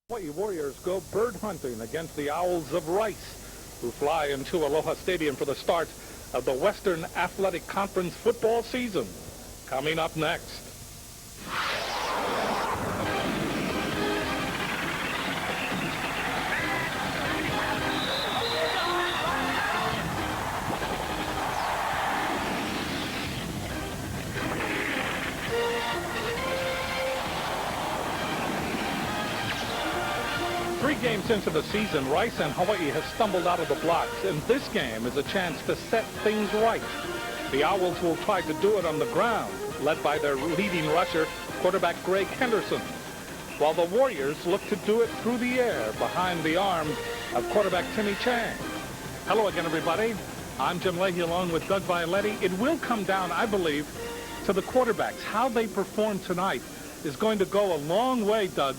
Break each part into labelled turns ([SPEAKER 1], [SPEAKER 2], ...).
[SPEAKER 1] Hawaii Warriors go bird hunting against the Owls of Rice, who fly into Aloha Stadium for the start of the Western Athletic Conference football season. Coming up next. Three games into the season, Rice and Hawaii have stumbled out of the blocks, and this game is a chance to set things right. The Owls will try to do it on the ground, led by their leading rusher, quarterback Greg Henderson, while the Warriors look to do it through the air behind the arm of quarterback Timmy Chang. Hello again, everybody. I'm Jim Leahy along with Doug Violetti. It will come down, I believe, to the quarterbacks. How they perform tonight is going to go a long way, Doug,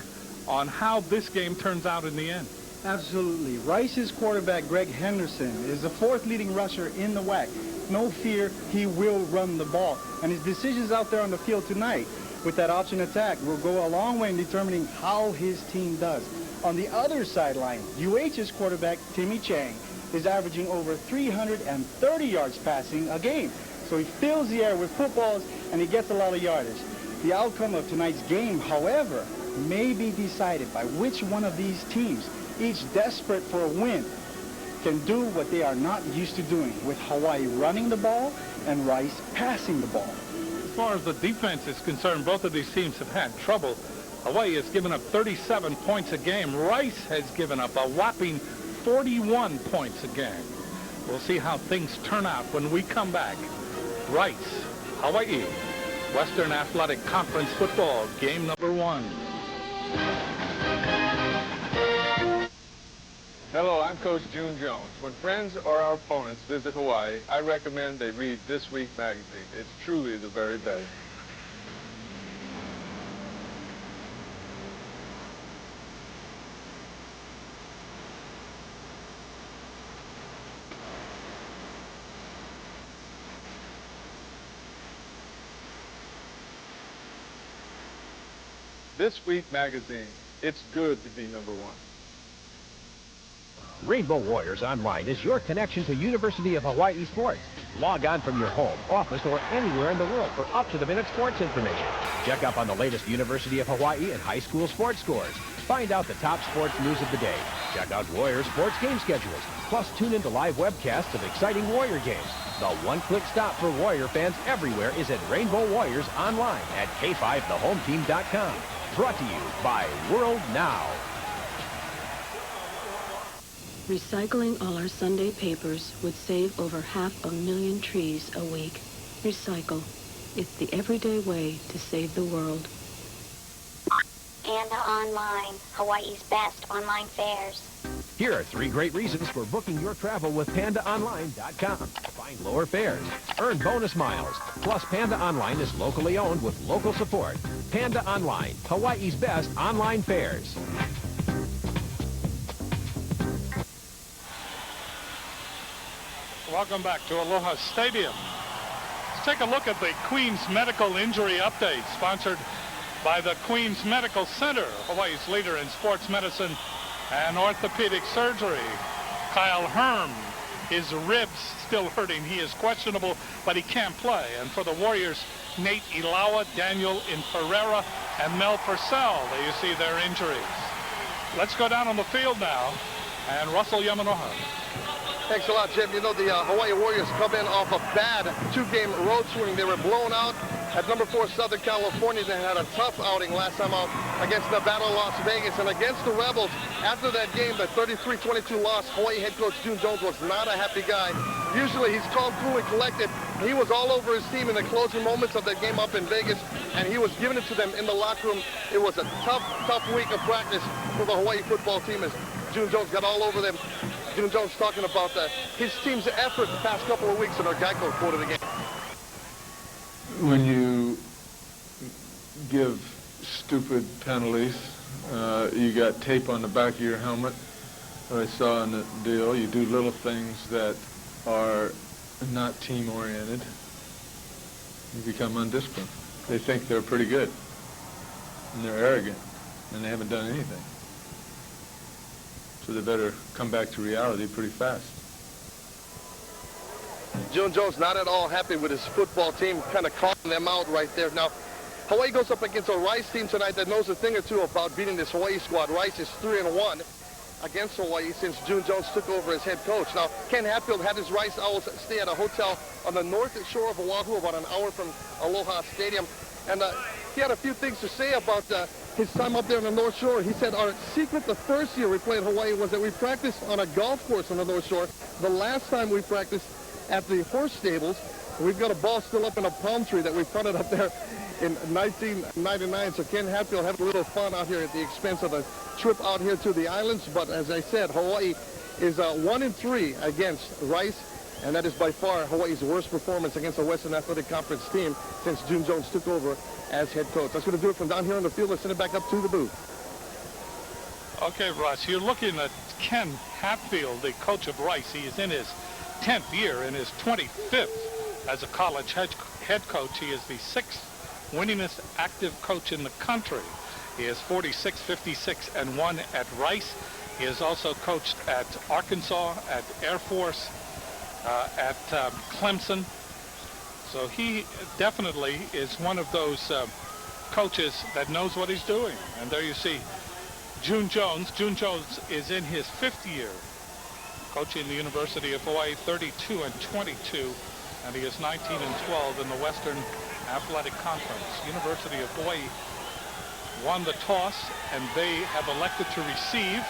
[SPEAKER 1] on how this game turns out in the end.
[SPEAKER 2] Absolutely. Rice's quarterback, Greg Henderson, is the fourth leading rusher in the WAC. No fear, he will run the ball. And his decisions out there on the field tonight with that option attack will go a long way in determining how his team does. On the other sideline, UH's quarterback, Timmy Chang, is averaging over 330 yards passing a game. So he fills the air with footballs and he gets a lot of yardage. The outcome of tonight's game, however, may be decided by which one of these teams, each desperate for a win, can do what they are not used to doing, with Hawaii running the ball and Rice passing the ball.
[SPEAKER 1] As far as the defense is concerned, both of these teams have had trouble. Hawaii has given up 37 points a game. Rice has given up a whopping 41 points a game. We'll see how things turn out when we come back. Rice, Hawaii, Western Athletic Conference football, game number 1.
[SPEAKER 3] Hello, I'm Coach June Jones. When friends or our opponents visit Hawaii, I recommend they read This Week magazine. It's truly the very best. This Week magazine. It's good to be number 1.
[SPEAKER 4] Rainbow Warriors Online is your connection to University of Hawaii sports. Log on from your home, office, or anywhere in the world for up-to-the-minute sports information. Check up on the latest University of Hawaii and high school sports scores. Find out the top sports news of the day. Check out Warriors sports game schedules. Plus, tune into live webcasts of exciting Warrior games. The one-click stop for Warrior fans everywhere is at Rainbow Warriors Online at K5thehometeam.com. Brought to you by World Now.
[SPEAKER 5] Recycling all our Sunday papers would save over 500,000 trees a week. Recycle. It's the everyday way to save the world.
[SPEAKER 6] Panda Online, Hawaii's best online fairs.
[SPEAKER 4] Here are 3 great reasons for booking your travel with PandaOnline.com. Find lower fares, earn bonus miles, plus Panda Online is locally owned with local support. Panda Online, Hawaii's best online fairs.
[SPEAKER 1] Welcome back to Aloha Stadium. Let's take a look at the Queens Medical Injury Update, sponsored by the Queens Medical Center, Hawaii's leader in sports medicine and orthopedic surgery. Kyle Herm, his ribs still hurting. He is questionable, but he can't play. And for the Warriors, Nate Ilawa, Daniel Inferrera, and Mel Purcell, there you see their injuries. Let's go down on the field now, and Russell Yamanoha.
[SPEAKER 7] Thanks a lot, Jim. You know, the Hawaii Warriors come in off a bad 2-game road swing. They were blown out at number 4 Southern California. They had a tough outing last time out against Nevada, Las Vegas. And against the Rebels, after that game, the 33-22 loss, Hawaii head coach June Jones was not a happy guy. Usually he's calm, cool, and collected. He was all over his team in the closing moments of that game up in Vegas, and he was giving it to them in the locker room. It was a tough week of practice for the Hawaii football team as June Jones got all over them. June Jones talking about his team's effort the past couple of weeks in our Geico quoted again.
[SPEAKER 3] When you give stupid penalties, you got tape on the back of your helmet. I saw in the deal, you do little things that are not team-oriented. You become undisciplined. They think they're pretty good, and they're arrogant, and they haven't done anything. So they better come back to reality pretty fast.
[SPEAKER 7] June Jones not at all happy with his football team, kind of calling them out right there. Now, Hawaii goes up against a Rice team tonight that knows a thing or two about beating this Hawaii squad. Rice is 3-1 against Hawaii since June Jones took over as head coach. Now, Ken Hatfield had his Rice Owls stay at a hotel on the north shore of Oahu, about an hour from Aloha Stadium. And he had a few things to say about his time up there on the North Shore. He said, our secret the first year we played Hawaii was that we practiced on a golf course on the North Shore. The last time we practiced at the horse stables, we've got a ball still up in a palm tree that we planted up there in 1999. So Ken Hatfield had a little fun out here at the expense of a trip out here to the islands. But as I said, Hawaii is 1-3 against Rice, and that is by far Hawaii's worst performance against a Western Athletic Conference team since June Jones took over as head coach. That's going to do it from down here on the field. Let's send it back up to the booth.
[SPEAKER 1] Okay, Russ, you're looking at Ken Hatfield, the coach of Rice. He is in his 10th year, in his 25th as a college head coach. He is the 6th winningest active coach in the country. He is 46, 56, and 1 at Rice. He has also coached at Arkansas, at Air Force, at Clemson. So he definitely is one of those coaches that knows what he's doing. And there you see June Jones. June Jones is in his 5th year coaching the University of Hawaii, 32-22, and he is 19-12 in the Western Athletic Conference. University of Hawaii won the toss, and they have elected to receive.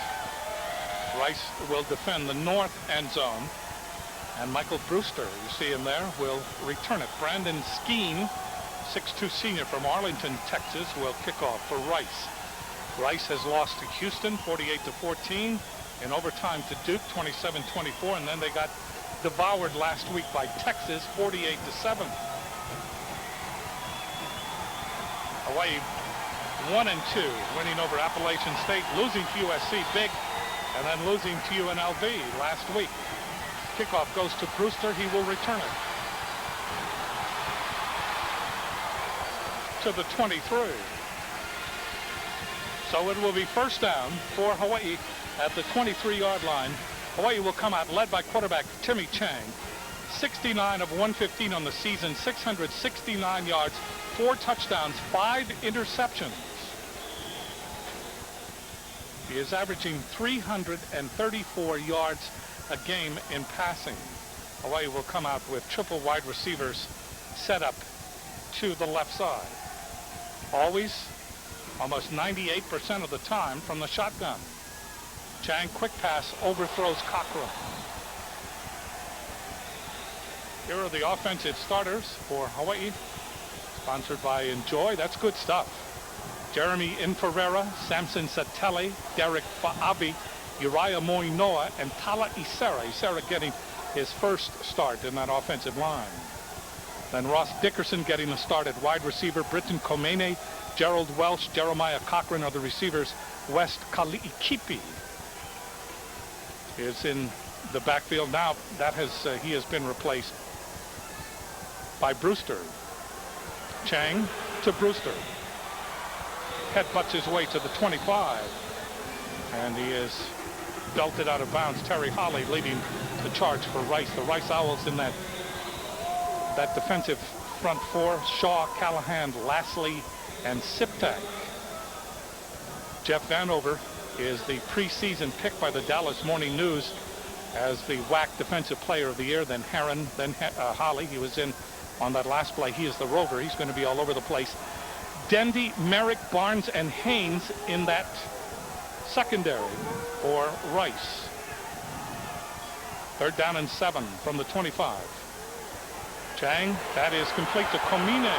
[SPEAKER 1] Rice will defend the north end zone, and Michael Brewster, you see him there, will return it. Brandon Skeen, 6'2" senior from Arlington, Texas, will kick off for Rice. Rice has lost to Houston, 48-14. In overtime to Duke, 27-24, and then they got devoured last week by Texas, 48-7. Hawaii 1-2, winning over Appalachian State, losing to USC big, and then losing to UNLV last week. Kickoff goes to Brewster. He will return it to the 23. So it will be first down for Hawaii at the 23-yard line. Hawaii will come out led by quarterback Timmy Chang. 69 of 115 on the season, 669 yards, 4 touchdowns, 5 interceptions. He is averaging 334 yards a game in passing. Hawaii will come out with triple wide receivers set up to the left side. Always, almost 98% of the time, from the shotgun. Chang, quick pass, overthrows Cochran. Here are the offensive starters for Hawaii, sponsored by Enjoy. That's good stuff. Jeremy Inferrera, Samson Satele, Derek Fa'abi, Uriah Moinoa, and Tala Isera. Isera getting his first start in that offensive line. Then Ross Dickerson getting the start at wide receiver. Britton Komene, Gerald Welsh, Jeremiah Cochran are the receivers. West Kali'ikipi is in the backfield now. That he has been replaced by Brewster. Chang to Brewster. Headbutts his way to the 25, and he is belted out of bounds. Terry Holly leading the charge for Rice. The Rice Owls in that defensive front four: Shaw, Callahan, Lastly, and Siptak. Jeff Vanover is the preseason pick by the Dallas Morning News as the WAC Defensive Player of the Year. Then Herron, then Holly. He was in on that last play. He is the rover. He's going to be all over the place. Dendy, Merrick, Barnes, and Haynes in that secondary for Rice. 3rd down and 7 from the 25. Chang, that is complete to Komine.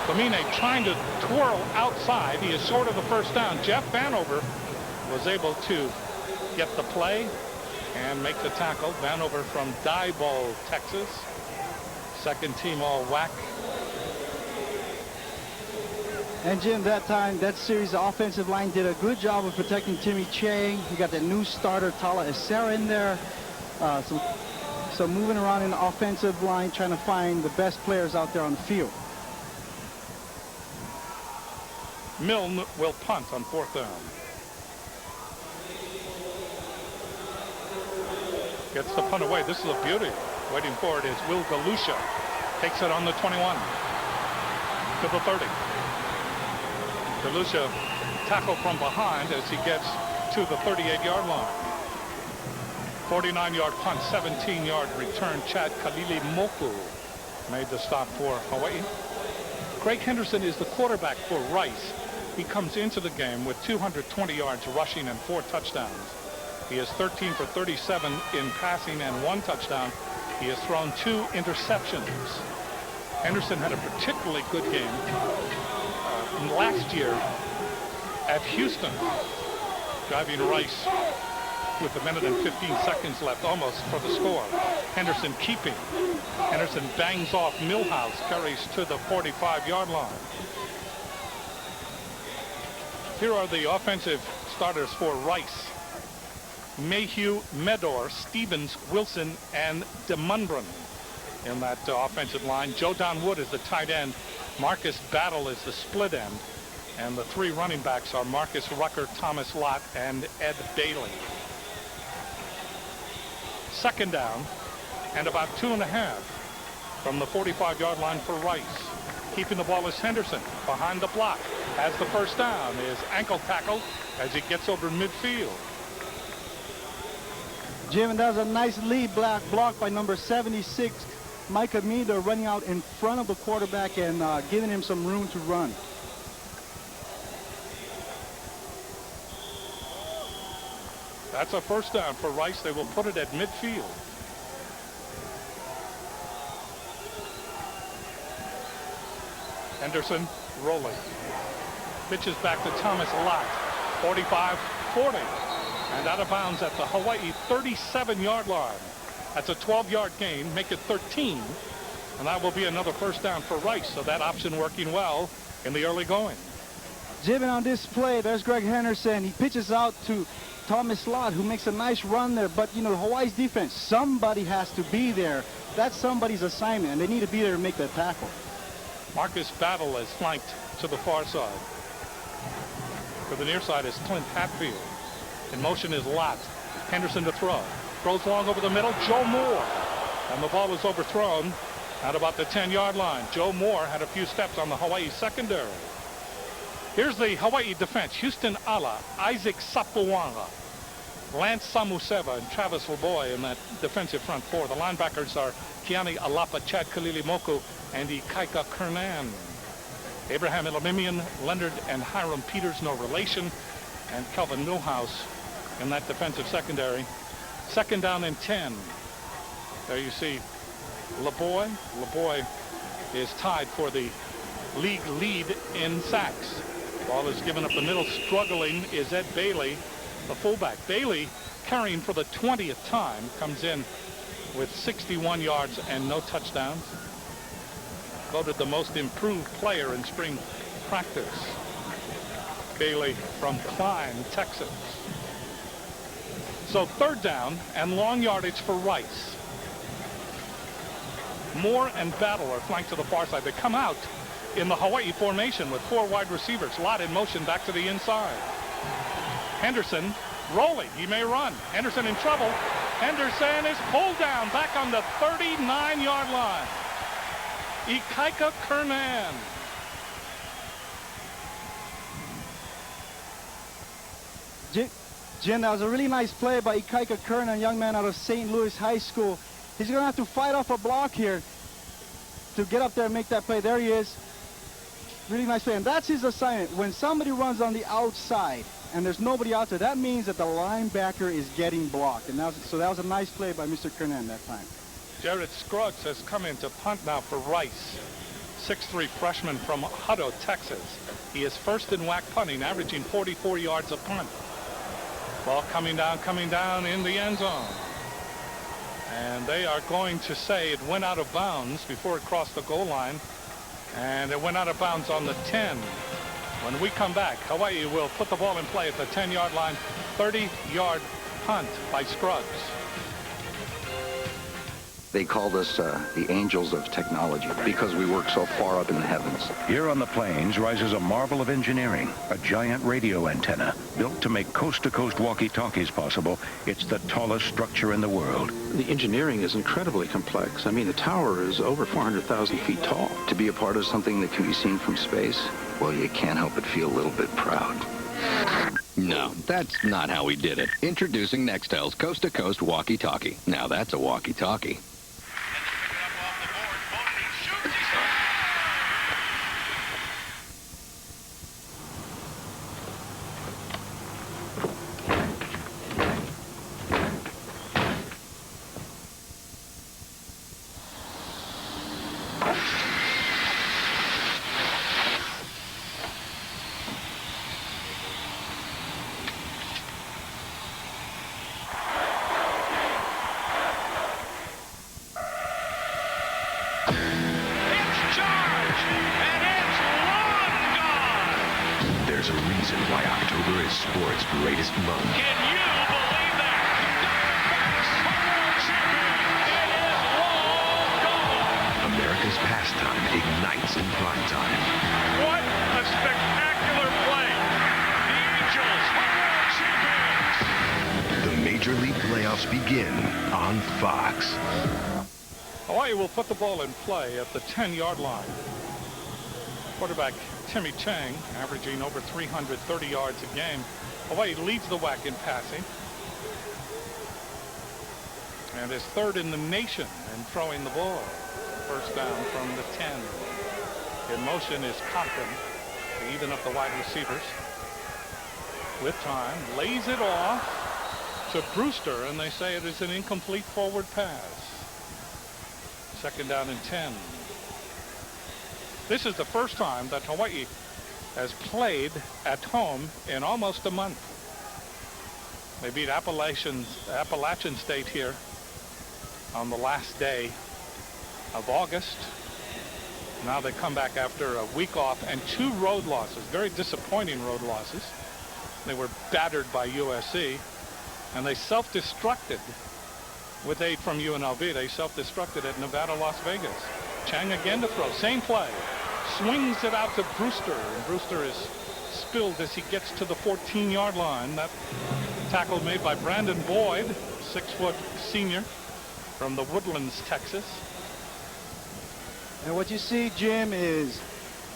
[SPEAKER 1] Komine trying to twirl outside. He is short of the first down. Jeff Vanover was able to get the play and make the tackle. Vanover from Diboll, Texas. Second team all WAC.
[SPEAKER 2] And Jim, that series, the offensive line did a good job of protecting Timmy Chang. You got the new starter, Tala Isera, in there. So moving around in the offensive line, trying to find the best players out there on the field.
[SPEAKER 1] Milne will punt on 4th down. Gets the punt away. This is a beauty. Waiting for it is Will Galusha. Takes it on the 21 to the 30. Galusha tackle from behind as he gets to the 38-yard line. 49-yard punt, 17-yard return. Chad Kalili Moku made the stop for Hawaii. Greg Henderson is the quarterback for Rice. He comes into the game with 220 yards rushing and 4 touchdowns. He is 13 for 37 in passing and 1 touchdown. He has thrown 2 interceptions. Henderson had a particularly good game last year at Houston, driving Rice with 1 minute and 15 seconds left, almost for the score. Henderson keeping. Henderson bangs off Millhouse, carries to the 45-yard line. Here are the offensive starters for Rice. Mayhew, Medor, Stevens, Wilson, and DeMundren in that offensive line. Joe Don Wood is the tight end. Marcus Battle is the split end. And the 3 running backs are Marcus Rucker, Thomas Lott, and Ed Bailey. Second down and about 2.5 from the 45-yard line for Rice. Keeping the ball is Henderson behind the block. Has the first down. Is ankle tackle as he gets over midfield.
[SPEAKER 2] Jim, and that was a nice lead block by number 76, Micah Meader, running out in front of the quarterback and giving him some room to run.
[SPEAKER 1] That's a first down for Rice. They will put it at midfield. Henderson rolling. Pitches back to Thomas Lott. 45-40. And out of bounds at the Hawaii 37-yard line. That's a 12-yard gain. Make it 13. And that will be another first down for Rice. So that option working well in the early going.
[SPEAKER 2] Jim, on this play, there's Greg Henderson. He pitches out to Thomas Lott, who makes a nice run there. But, you know, Hawaii's defense, somebody has to be there. That's somebody's assignment, and they need to be there to make that tackle.
[SPEAKER 1] Marcus Battle is flanked to the far side. To the near side is Clint Hatfield. In motion is Lott. Henderson to throw. Throws long over the middle. Joe Moore. And the ball is overthrown at about the 10-yard line. Joe Moore had a few steps on the Hawaii secondary. Here's the Hawaii defense. Houston Ala, Isaac Sapuanga, Lance Samuseva, and Travis LeBoy in that defensive front 4. The linebackers are Kiani Alapa, Chad Kalilimoku, and Ikaika Kernan. Abraham Elamimian, Leonard and Hiram Peters, no relation, and Kelvin Millhouse in that defensive secondary. Second down and 10. There you see LeBoy. LeBoy is tied for the league lead in sacks. Ball is given up the middle. Struggling is Ed Bailey, the fullback. Bailey, carrying for the 20th time, comes in with 61 yards and no touchdowns. Voted the most improved player in spring practice. Bailey from Klein, Texas. So third down and long yardage for Rice. Moore and Battle are flanked to the far side. They come out in the Hawaii formation with 4 wide receivers. Lott in motion back to the inside. Henderson rolling. He may run. Henderson in trouble. Henderson is pulled down back on the 39-yard line. Ikaika Kernan.
[SPEAKER 2] Jim, that was a really nice play by Ikaika Kernan, young man out of St. Louis High School. He's going to have to fight off a block here to get up there and make that play. There he is. Really nice play. And that's his assignment. When somebody runs on the outside and there's nobody out there, that means that the linebacker is getting blocked. And so that was a nice play by Mr. Kernan that time.
[SPEAKER 1] Jared Scruggs has come in to punt now for Rice. 6'3" freshman from Hutto, Texas. He is first in WAC punting, averaging 44 yards a punt. Ball coming down in the end zone. And they are going to say it went out of bounds before it crossed the goal line. And it went out of bounds on the 10. When we come back, Hawaii will put the ball in play at the 10-yard line. 30-yard punt by Scruggs.
[SPEAKER 8] They called us the angels of technology because we work so far up in the heavens.
[SPEAKER 9] Here on the plains rises a marvel of engineering, a giant radio antenna built to make coast-to-coast walkie-talkies possible. It's the tallest structure in the world.
[SPEAKER 10] The engineering is incredibly complex. I mean, the tower is over 400,000 feet tall.
[SPEAKER 8] To be a part of something that can be seen from space, well, you can't help but feel a little bit proud.
[SPEAKER 11] No, that's not how we did it. Introducing Nextel's coast-to-coast walkie-talkie. Now that's a walkie-talkie.
[SPEAKER 9] There's a reason why October is sport's greatest month.
[SPEAKER 12] Can you believe that? It is long gone.
[SPEAKER 9] America's pastime ignites in prime time.
[SPEAKER 12] What a spectacular play. The Angels are world champions.
[SPEAKER 9] The Major League playoffs begin on Fox.
[SPEAKER 1] Hawaii will put the ball in play at the 10-yard line. Quarterback Timmy Chang averaging over 330 yards a game. Hawaii leads the WAC in passing and is third in the nation in throwing the ball. First down from the 10. In motion is Cochran to even up the wide receivers. With time, lays it off to Brewster, and they say it is an incomplete forward pass. Second down and 10. This is the first time that Hawaii has played at home in almost a month. They beat Appalachian State here on the last day of August. Now they come back after a week off and 2 road losses, very disappointing road losses. They were battered by USC, and they self-destructed with aid from UNLV. They self-destructed at Nevada, Las Vegas. Chang again to throw, same play. Swings it out to Brewster, and Brewster is spilled as he gets to the 14-yard line. That tackle made by Brandon Boyd, 6-foot senior from the Woodlands, Texas.
[SPEAKER 2] And what you see, Jim, is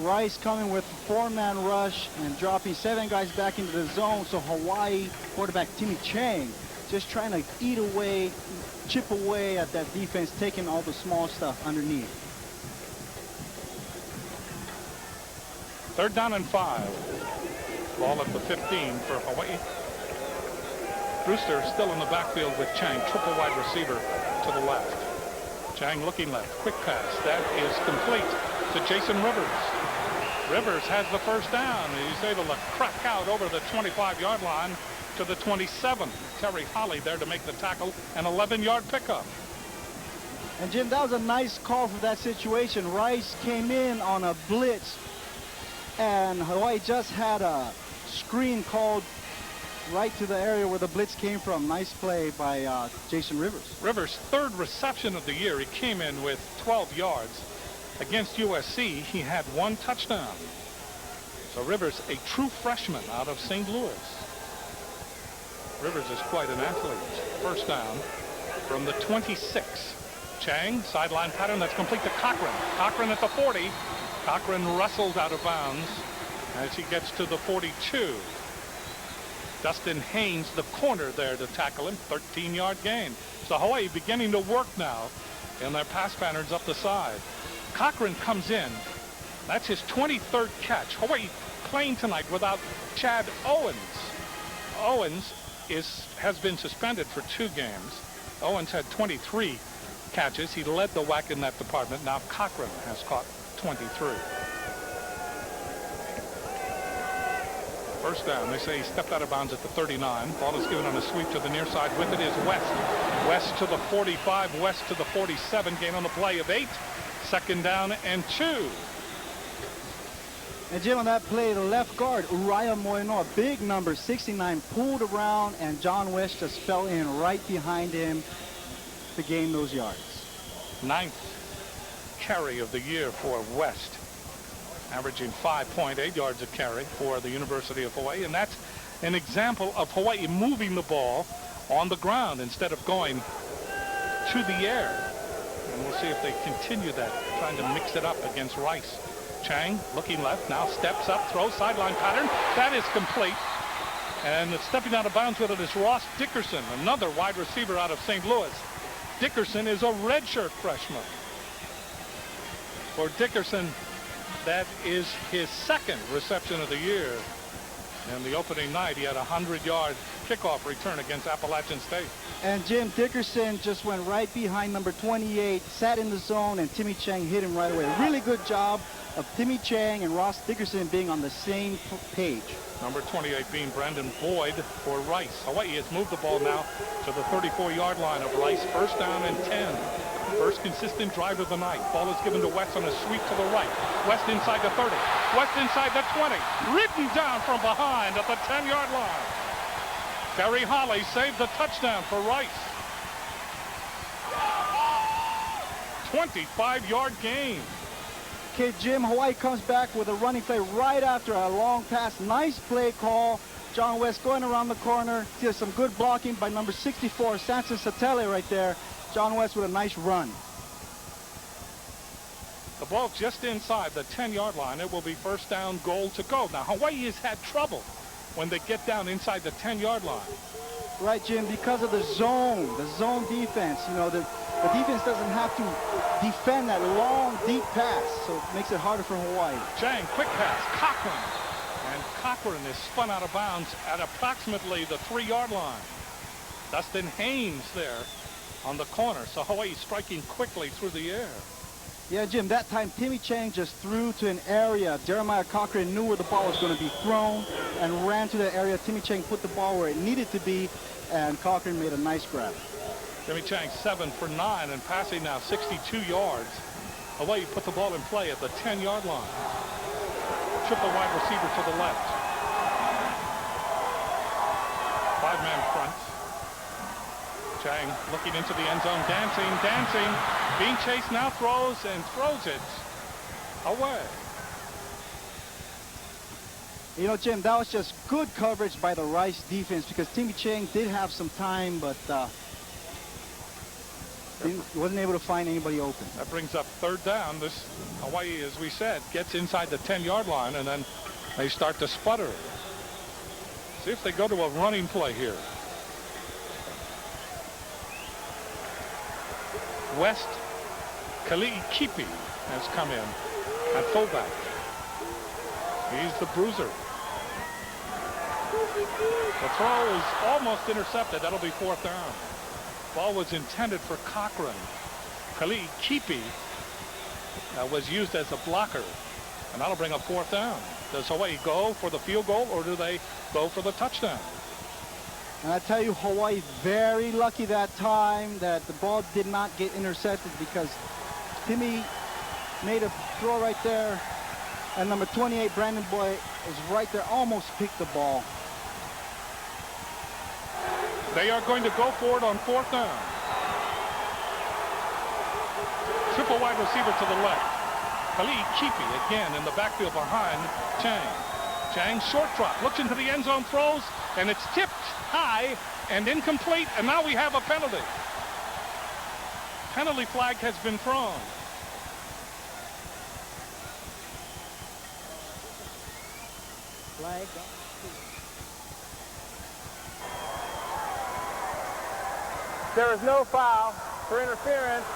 [SPEAKER 2] Rice coming with a 4-man rush and dropping 7 guys back into the zone. So Hawaii quarterback Timmy Chang just trying to eat away, chip away at that defense, taking all the small stuff underneath.
[SPEAKER 1] Third down and 5. Ball at the 15 for Hawaii. Brewster still in the backfield with Chang, triple wide receiver to the left. Chang looking left, quick pass. That is complete to Jason Rivers. Rivers has the first down. He's able to crack out over the 25-yard line to the 27. Terry Holly there to make the tackle, an 11-yard pickup.
[SPEAKER 2] And Jim, that was a nice call for that situation. Rice came in on a blitz, and Hawaii just had a screen called right to the area where the blitz came from. Nice play by Jason Rivers.
[SPEAKER 1] Rivers' third reception of the year. He came in with 12 yards. Against USC, he had 1 touchdown. So Rivers, a true freshman out of St. Louis. Rivers is quite an athlete. First down from the 26. Chang, sideline pattern, that's complete to Cochran. Cochran at the 40. Cochran wrestled out of bounds as he gets to the 42. Dustin Haynes, the corner there to tackle him. 13-yard gain. So Hawaii beginning to work now in their pass patterns up the side. Cochran comes in. That's his 23rd catch. Hawaii playing tonight without Chad Owens. Owens has been suspended for 2 games. Owens had 23 catches. He led the WAC in that department. Now Cochran has caught 23. First down. They say he stepped out of bounds at the 39. Ball is given on a sweep to the near side. With it is West. West to the 45. West to the 47. Gain on the play of 8. Second down and 2.
[SPEAKER 2] And Jim, on that play, the left guard, Uriah Moino, a big number, 69, pulled around, and John West just fell in right behind him to gain those yards.
[SPEAKER 1] 9th carry of the year for West, averaging 5.8 yards a carry for the University of Hawaii. And that's an example of Hawaii moving the ball on the ground instead of going to the air. And we'll see if they continue that, trying to mix it up against Rice. Chang looking left, now steps up, throws, sideline pattern. That is complete. And stepping out of bounds with it is Ross Dickerson, another wide receiver out of St. Louis. Dickerson is a redshirt freshman. For Dickerson, that is his second reception of the year. And the opening night, he had a 100-yard kickoff return against Appalachian State.
[SPEAKER 2] And Jim, Dickerson just went right behind number 28, sat in the zone, and Timmy Chang hit him right away. Really good job of Timmy Chang and Ross Dickerson being on the same page.
[SPEAKER 1] Number 28 being Brandon Boyd for Rice. Hawaii has moved the ball now to the 34-yard line of Rice. First down and 10. First consistent drive of the night. Ball is given to West on a sweep to the right. West inside the 30. West inside the 20. Ridden down from behind at the 10-yard line. Terry Holly saved the touchdown for Rice. 25-yard gain.
[SPEAKER 2] Okay, Jim, Hawaii comes back with a running play right after a long pass. Nice play call. John West going around the corner. There's some good blocking by number 64, Samson Satele right there. John West with a nice run.
[SPEAKER 1] The ball just inside the 10-yard line. It will be first down, goal to go. Now, Hawaii has had trouble when they get down inside the 10-yard line.
[SPEAKER 2] Right, Jim, because of the zone defense. You know, the defense doesn't have to defend that long, deep pass, so it makes it harder for Hawaii.
[SPEAKER 1] Chang, quick pass, Cochran. And Cochran is spun out of bounds at approximately the 3-yard line. Dustin Haynes there on the corner, so Hawaii striking quickly through the air.
[SPEAKER 2] Yeah, Jim, that time Timmy Chang just threw to an area. Jeremiah Cochran knew where the ball was going to be thrown and ran to the area. Timmy Chang put the ball where it needed to be, and Cochran made a nice grab.
[SPEAKER 1] Timmy Chang 7 for 9 and passing now 62 yards. Hawaii put the ball in play at the 10-yard line. Triple wide receiver to the left. 5-man front. Chang looking into the end zone, dancing, being chased, now throws it away.
[SPEAKER 2] You know, Jim, that was just good coverage by the Rice defense because Timmy Chang did have some time, but he wasn't able to find anybody open.
[SPEAKER 1] That brings up third down. This Hawaii, as we said, gets inside the 10-yard line, and then they start to sputter. See if they go to a running play here. West Kali'ikipi has come in at fullback. He's the bruiser. The throw is almost intercepted. That'll be fourth down. Ball was intended for Cochran. Kali'ikipi was used as a blocker, and that'll bring up fourth down. Does Hawaii go for the field goal, or do they go for the touchdown?
[SPEAKER 2] And I tell you, Hawaii very lucky that time that the ball did not get intercepted because Timmy made a throw right there, and number 28, Brandon Boyd, is right there, almost picked the ball.
[SPEAKER 1] They are going to go for it on fourth down. Triple wide receiver to the left. Kali'ikipi again in the backfield behind Chang. Chang short drop, looks into the end zone, throws, and it's tipped high and incomplete, and now we have a penalty. Penalty flag has been thrown.
[SPEAKER 2] Flag. There is no foul for interference.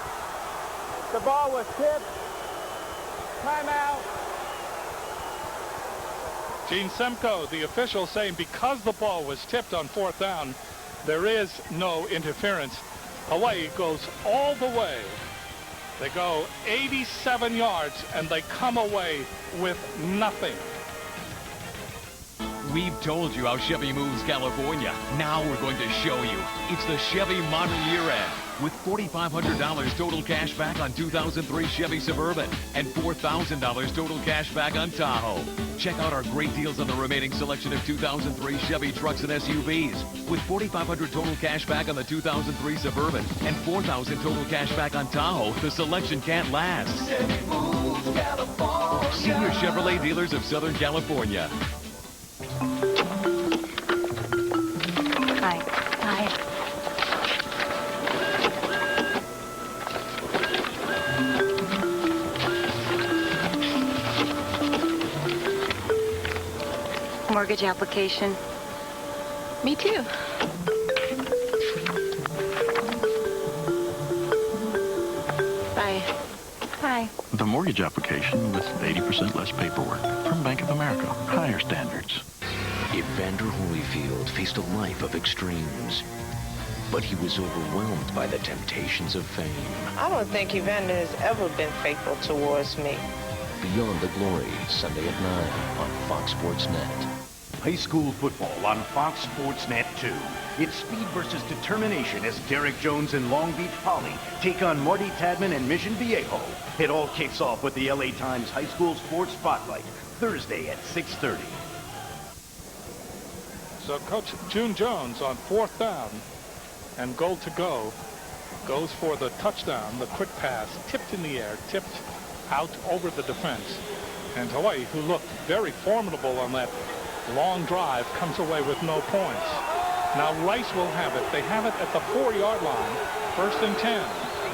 [SPEAKER 2] The ball was tipped. Timeout.
[SPEAKER 1] Gene Semko, the official, saying because the ball was tipped on fourth down, there is no interference. Hawaii goes all the way. They go 87 yards, and they come away with nothing.
[SPEAKER 13] We've told you how Chevy moves California. Now we're going to show you. It's the Chevy Model Year End with $4,500 total cash back on 2003 Chevy Suburban and $4,000 total cash back on Tahoe. Check out our great deals on the remaining selection of 2003 Chevy trucks and SUVs with $4,500 total cash back on the 2003 Suburban and $4,000 total cash back on Tahoe. The selection can't last. Senior Chevrolet dealers of Southern California.
[SPEAKER 6] Hi. Hi. Mortgage application.
[SPEAKER 5] Me too. Bye.
[SPEAKER 6] Hi.
[SPEAKER 10] The mortgage application with 80% less paperwork from Bank of America. Higher standards.
[SPEAKER 14] Evander Holyfield faced a life of extremes, but he was overwhelmed by the temptations of fame.
[SPEAKER 15] I don't think Evander has ever been faithful towards me.
[SPEAKER 14] Beyond the Glory, Sunday at 9 on Fox Sports Net.
[SPEAKER 16] High school football on Fox Sports Net 2. It's speed versus determination as Derek Jones and Long Beach Poly take on Marty Tadman and Mission Viejo. It all kicks off with the LA Times High School Sports Spotlight, Thursday at 6:30.
[SPEAKER 1] So Coach June Jones on 4th down and goal to go goes for the touchdown. The quick pass tipped in the air, tipped out over the defense. And Hawaii, who looked very formidable on that long drive, comes away with no points. Now Rice will have it. They have it at the 4-yard line. 1st and 10.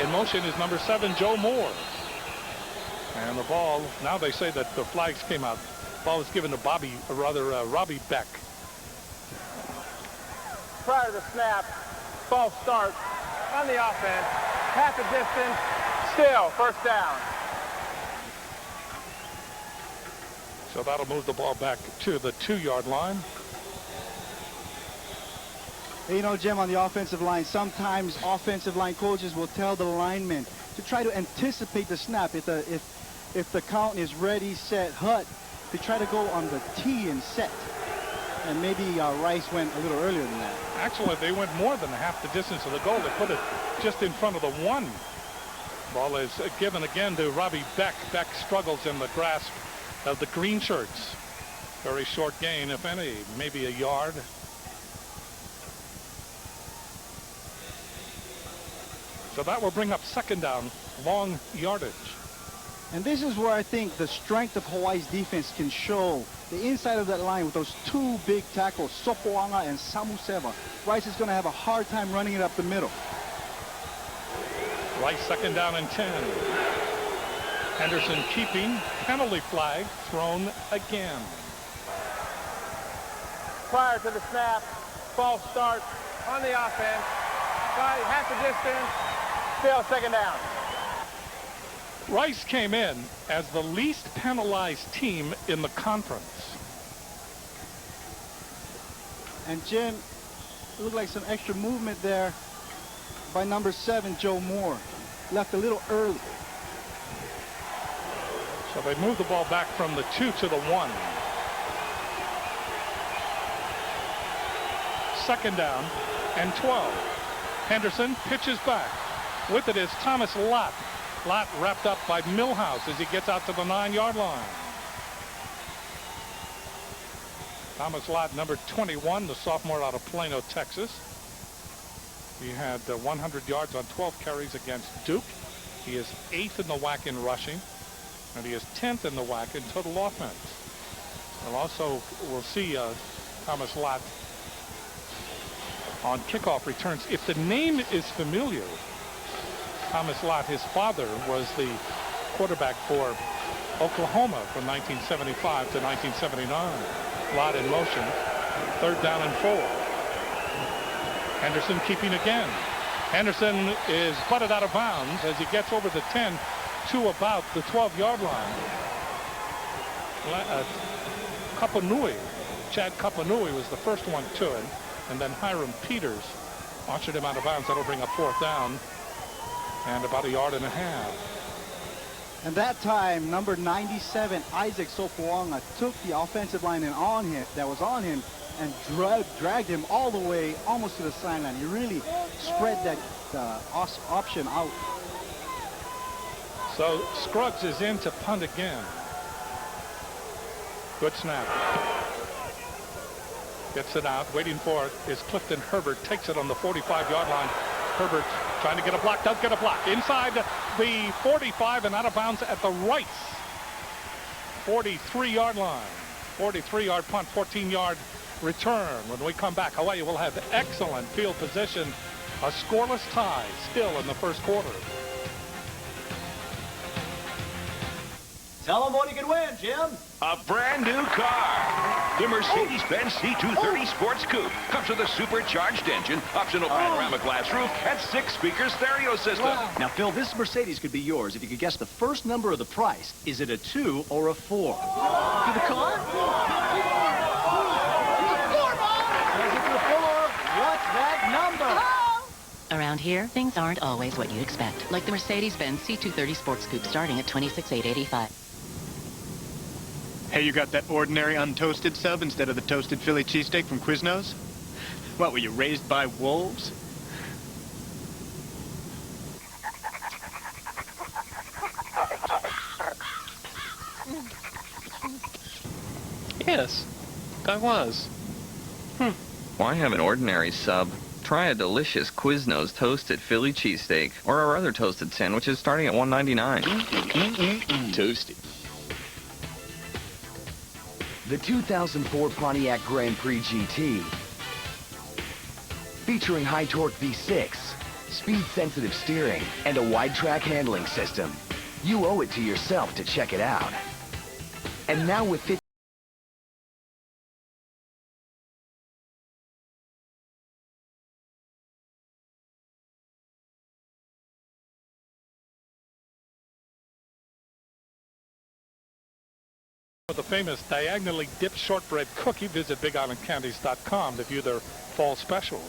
[SPEAKER 1] In motion is number 7, Joe Moore. And the ball, now they say that the flags came out. The ball was given to Robbie Beck.
[SPEAKER 2] Prior to the snap, false start on the offense. Half the distance, still 1st down.
[SPEAKER 1] So that'll move the ball back to the 2-yard line.
[SPEAKER 2] You know, Jim, on the offensive line, sometimes offensive line coaches will tell the linemen to try to anticipate the snap. If the count is ready, set, hut, to try to go on the T and set. And maybe Rice went a little earlier than that.
[SPEAKER 1] Actually, they went more than half the distance of the goal. They put it just in front of the 1. Ball is given again to Robbie Beck. Beck struggles in the grasp of the green shirts. Very short gain, if any, maybe a yard. So that will bring up 2nd down, long yardage.
[SPEAKER 2] And this is where I think the strength of Hawaii's defense can show. The inside of that line with those 2 big tackles, Sopoanga and Samuseva. Rice is going to have a hard time running it up the middle.
[SPEAKER 1] Rice 2nd down and 10. Henderson keeping, penalty flag thrown again.
[SPEAKER 2] Prior to the snap, false start on the offense. Half the distance, still 2nd down.
[SPEAKER 1] Rice came in as the least penalized team in the conference.
[SPEAKER 2] And Jim, it looked like some extra movement there by number 7, Joe Moore. Left a little early.
[SPEAKER 1] So they move the ball back from the 2 to the 1. 2nd down and 12. Henderson pitches back. With it is Thomas Lott. Lott wrapped up by Millhouse as he gets out to the 9-yard line. Thomas Lott, number 21, the sophomore out of Plano, Texas. He had 100 yards on 12 carries against Duke. He is 8th in the WAC in rushing, and he is 10th in the WAC in total offense. We'll see Thomas Lott on kickoff returns. If the name is familiar, Thomas Lott, his father was the quarterback for Oklahoma from 1975 to 1979. Lott in motion, 3rd down and 4. Henderson keeping again. Henderson is butted out of bounds as he gets over the 10 to about the 12-yard line. Chad Kapanui was the first one to it, and then Hiram Peters ushered him out of bounds. That'll bring up 4th down and about 1.5 yards.
[SPEAKER 2] And that time, number 97, Isaac Sopoanga, took the offensive line and that was on him and dragged him all the way almost to the sideline. He really spread that option out.
[SPEAKER 1] So Scruggs is in to punt again. Good snap. Gets it out. Waiting for it is Clifton Herbert. Takes it on the 45-yard line. Herbert trying to get a block. Does get a block. Inside the 45 and out of bounds at the Rice 43-yard line. 43-yard punt, 14-yard return. When we come back, Hawaii will have excellent field position. A scoreless tie still in the first quarter.
[SPEAKER 17] Tell them what you can win, Jim.
[SPEAKER 9] A brand new car. The Mercedes-Benz C230 Sports Coupe comes with a supercharged engine, optional panorama glass roof, and 6-speaker stereo system.
[SPEAKER 17] Wow. Now, Phil, this Mercedes could be yours if you could guess the first number of the price. Is it a 2 or a 4? To the car? Is it the 4? What's that number?
[SPEAKER 18] Around here, things aren't always what you expect. Like the Mercedes-Benz C230 Sports Coupe starting at $26,885.
[SPEAKER 19] Hey, you got that ordinary untoasted sub instead of the toasted Philly cheesesteak from Quiznos? What, were you raised by wolves?
[SPEAKER 20] Yes, I was.
[SPEAKER 21] Why have an ordinary sub? Try a delicious Quiznos toasted Philly cheesesteak or our other toasted sandwiches starting at $1.99.
[SPEAKER 11] Toasty. The 2004 Pontiac Grand Prix GT. Featuring high torque V6, speed-sensitive steering, and a wide-track handling system. You owe it to yourself to check it out. And now with 50
[SPEAKER 1] For the famous diagonally dipped shortbread cookie, visit BigIslandCandies.com to view their fall specials.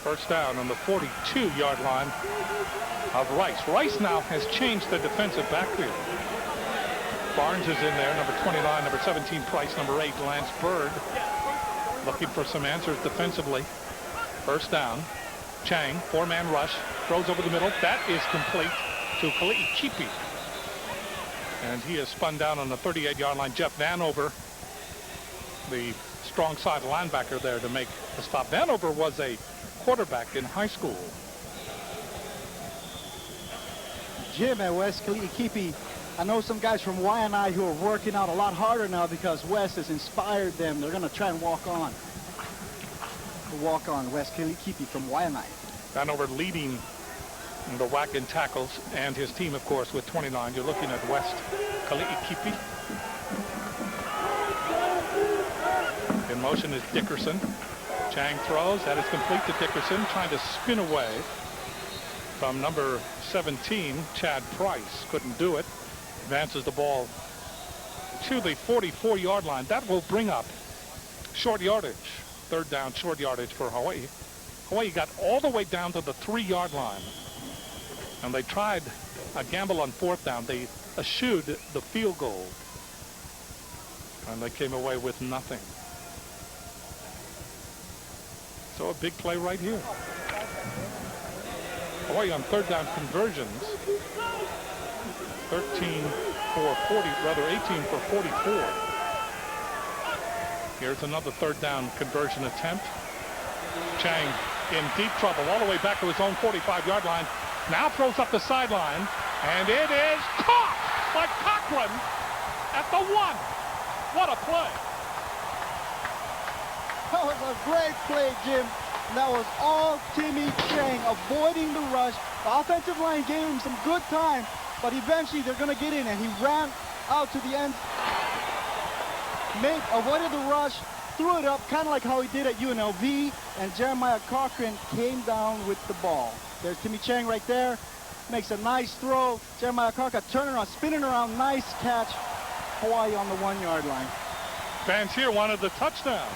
[SPEAKER 1] First down on the 42-yard line of Rice. Rice now has changed the defensive backfield. Barnes is in there, number 29, number 17, Price, number 8, Lance Bird. Looking for some answers defensively. First down. Chang, four-man rush, throws over the middle. That is complete to Kali'ikipi. And he is spun down on the 38-yard line. Jeff Vanover, the strong side linebacker there to make the stop. Vanover was a quarterback in high school.
[SPEAKER 2] Jim and Wes Kali'ikipi, I know some guys from YNI who are working out a lot harder now because Wes has inspired them. They're going to try and walk on. Wes Kali'ikipi from YNI.
[SPEAKER 1] Vanover leading the WAC in tackles, and his team, of course, with 29. You're looking at West Kali'ikipi. In motion is Dickerson. Chang throws. That is complete to Dickerson, trying to spin away from number 17, Chad Price. Couldn't do it. Advances the ball to the 44-yard line. That will bring up short yardage. Third down, short yardage for Hawaii. Hawaii got all the way down to the 3-yard line. And they tried a gamble on fourth down. They eschewed the field goal. And they came away with nothing. So a big play right here. Hawaii on third down conversions. 13 for 40, rather 18 for 44. Here's another third down conversion attempt. Chang in deep trouble all the way back to his own 45-yard line. Now throws up the sideline, and it is caught by Cochran at the 1. What a play.
[SPEAKER 2] That was a great play, Jim. That was all Timmy Chang avoiding the rush. The offensive line gave him some good time, but eventually they're going to get in, and he ran out to the end, avoided the rush, threw it up, kind of like how he did at UNLV, and Jeremiah Cochran came down with the ball. There's Timmy Chang right there. Makes a nice throw. Jeremiah Cochran turning around, spinning around. Nice catch. Hawaii on the 1-yard line.
[SPEAKER 1] Fans here wanted the touchdown.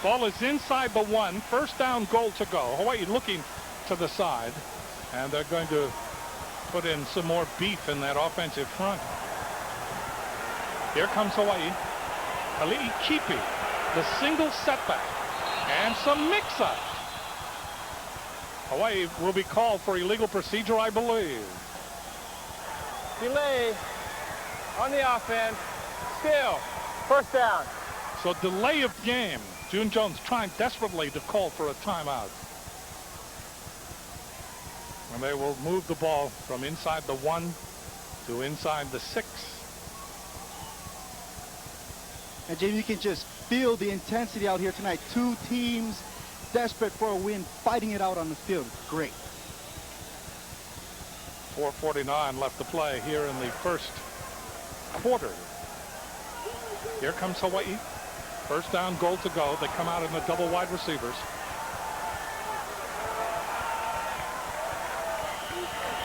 [SPEAKER 1] Ball is inside the 1. First down, goal to go. Hawaii looking to the side. And they're going to put in some more beef in that offensive front. Here comes Hawaii. Kali'i Kipi, the single setback, and some mix-up. Hawaii will be called for illegal procedure, I believe.
[SPEAKER 20] Delay on the offense. Still, first down.
[SPEAKER 1] So delay of game. June Jones trying desperately to call for a timeout. And they will move the ball from inside the 1 to inside the 6.
[SPEAKER 2] And Jamie, you can just feel the intensity out here tonight. Two teams desperate for a win, fighting it out on the field. It's great.
[SPEAKER 1] 4:49 left to play here in the first quarter. Here comes Hawaii. First down, goal to go. They come out in the double wide receivers.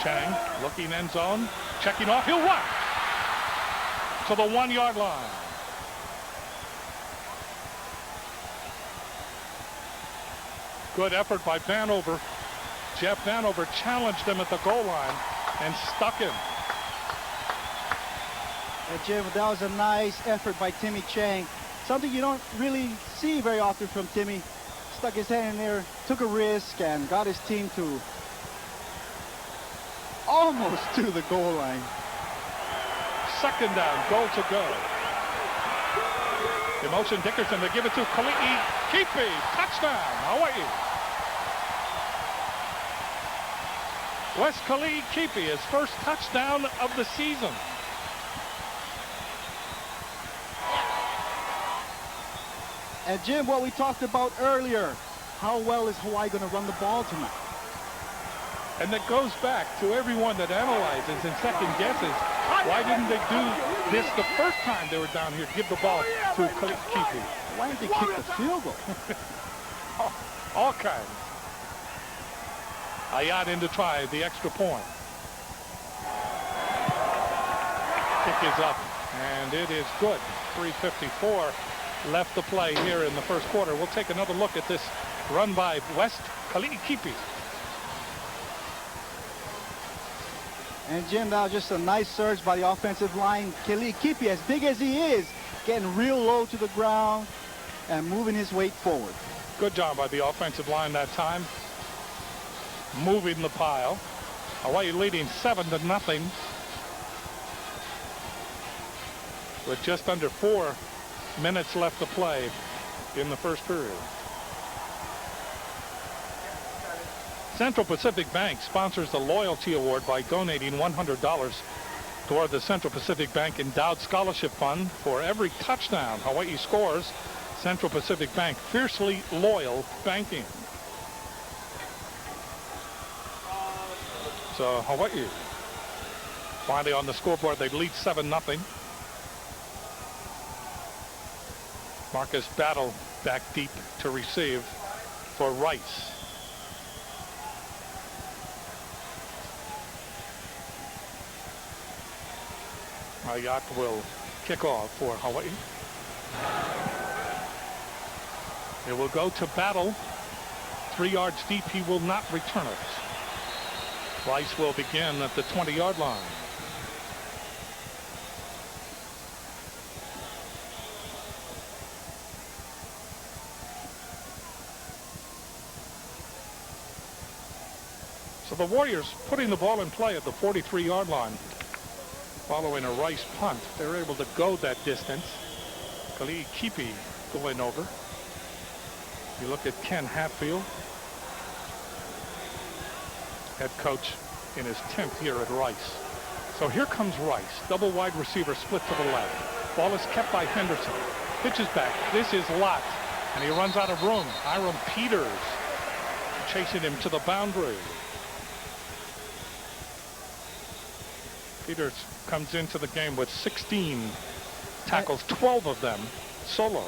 [SPEAKER 1] Chang looking end zone, checking off. He'll run to the 1-yard line. Good effort by Vanover. Jeff Vanover challenged him at the goal line and stuck him.
[SPEAKER 2] And Jim, that was a nice effort by Timmy Chang. Something you don't really see very often from Timmy. Stuck his hand in there, took a risk, and got his team to almost to the goal line.
[SPEAKER 1] Second down, goal to go. Emotion Dickerson, they give it to Kali'i Kipi. Touchdown, Hawaii. Wes Kali'i Kipi, his first touchdown of the season.
[SPEAKER 2] And Jim, what we talked about earlier, how well is Hawaii going to run the ball tonight?
[SPEAKER 1] And that goes back to everyone that analyzes and second guesses. Why didn't they do this the first time they were down here? Give the ball to Kali'i Kipi.
[SPEAKER 2] Why didn't they kick the field goal?
[SPEAKER 1] All kinds. Ayat in to try the extra point. Kick is up, and it is good. 3:54 left to play here in the first quarter. We'll take another look at this run by West Kali'i Kipi.
[SPEAKER 2] And Jim, that was just a nice surge by the offensive line. Kali'i Kipi, as big as he is, getting real low to the ground and moving his weight forward.
[SPEAKER 1] Good job by the offensive line that time. Moving the pile. Hawaii leading 7-0 with just under 4 minutes left to play in the first period. Central Pacific Bank sponsors the Loyalty Award by donating $100 toward the Central Pacific Bank Endowed Scholarship Fund. For every touchdown Hawaii scores, Central Pacific Bank, fiercely loyal banking. So Hawaii finally on the scoreboard. They lead 7-0. Marcus Battle back deep to receive for Rice. Ayat will kick off for Hawaii. It will go to Battle. 3 yards deep. He will not return it. Rice will begin at the 20-yard line. So the Warriors putting the ball in play at the 43-yard line. Following a Rice punt, they're able to go that distance. Kali'i Kipi going over. You look at Ken Hatfield, head coach in his 10th year at Rice. So here comes Rice. Double wide receiver split to the left. Ball is kept by Henderson. Pitches back. This is Lott. And he runs out of room. Hiram Peters chasing him to the boundary. Peters comes into the game with 16 tackles, 12 of them solo.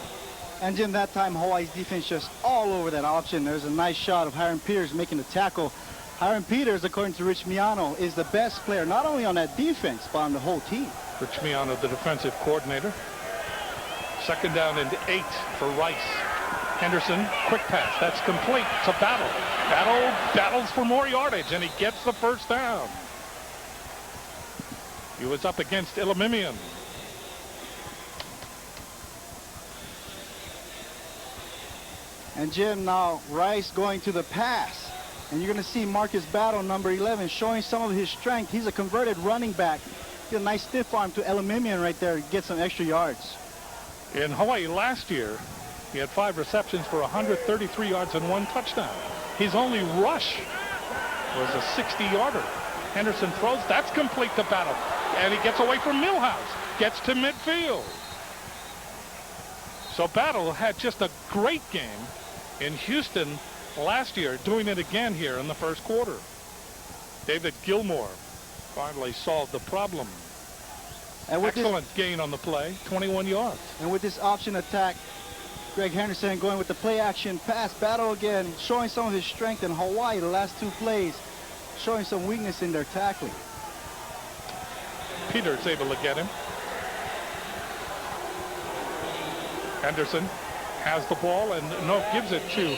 [SPEAKER 2] And Jim, that time Hawaii's defense just all over that option. There's a nice shot of Hiram Peters making the tackle. Hiram Peters, according to Rich Miano, is the best player not only on that defense but on the whole team.
[SPEAKER 1] Rich Miano, the defensive coordinator. Second down and 8 for Rice. Henderson, quick pass. That's complete. It's a battle. Battles for more yardage, and he gets the first down. He was up against Elimimian.
[SPEAKER 2] And Jim, now Rice going to the pass. And you're going to see Marcus Battle, number 11, showing some of his strength. He's a converted running back. He had a nice stiff arm to Elimimian right there to get some extra yards.
[SPEAKER 1] In Hawaii last year, he had 5 receptions for 133 yards and 1 touchdown. His only rush was a 60-yarder. Henderson throws. That's complete to Battle. And he gets away from Millhouse. Gets to midfield. So Battle had just a great game in Houston last year, doing it again here in the first quarter. David Gilmore finally solved the problem.
[SPEAKER 2] And with
[SPEAKER 1] excellent gain on the play, 21 yards.
[SPEAKER 2] And with this option attack, Greg Henderson going with the play action pass. Battle again, showing some of his strength in Hawaii the last 2 plays, showing some weakness in their tackling.
[SPEAKER 1] Peter's able to get him. Henderson has the ball and gives it to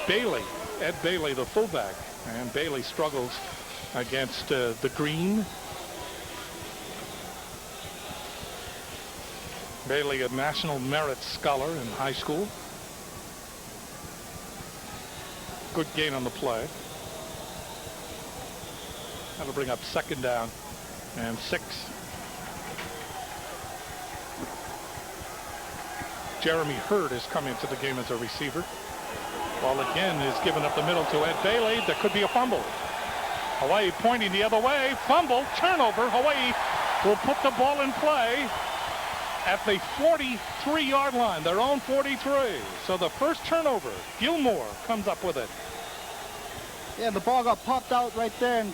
[SPEAKER 1] Bailey. Ed Bailey, the fullback. And Bailey struggles against the green. Bailey, a National Merit Scholar in high school. Good gain on the play. That'll bring up 2nd down and 6. Jeremy Hurd has come into the game as a receiver. Ball again is given up the middle to Ed Bailey. There could be a fumble. Hawaii pointing the other way. Fumble, turnover. Hawaii will put the ball in play at the 43-yard line, their own 43. So the first turnover, Gilmore comes up with it.
[SPEAKER 2] Yeah, the ball got popped out right there, and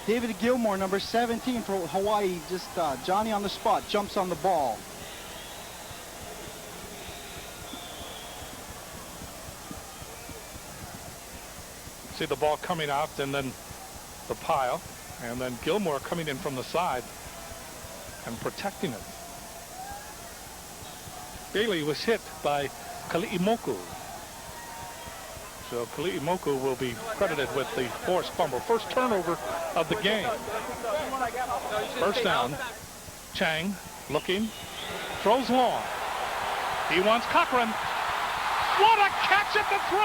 [SPEAKER 2] David Gilmore, number 17 for Hawaii, just Johnny on the spot, jumps on the ball.
[SPEAKER 1] See the ball coming out and then the pile, and then Gilmore coming in from the side and protecting it. Bailey was hit by Kali'imoku. So Kali'imoku will be credited with the forced fumble. First turnover of the game. First down. Chang looking. Throws long. He wants Cochran. What a catch at the 3!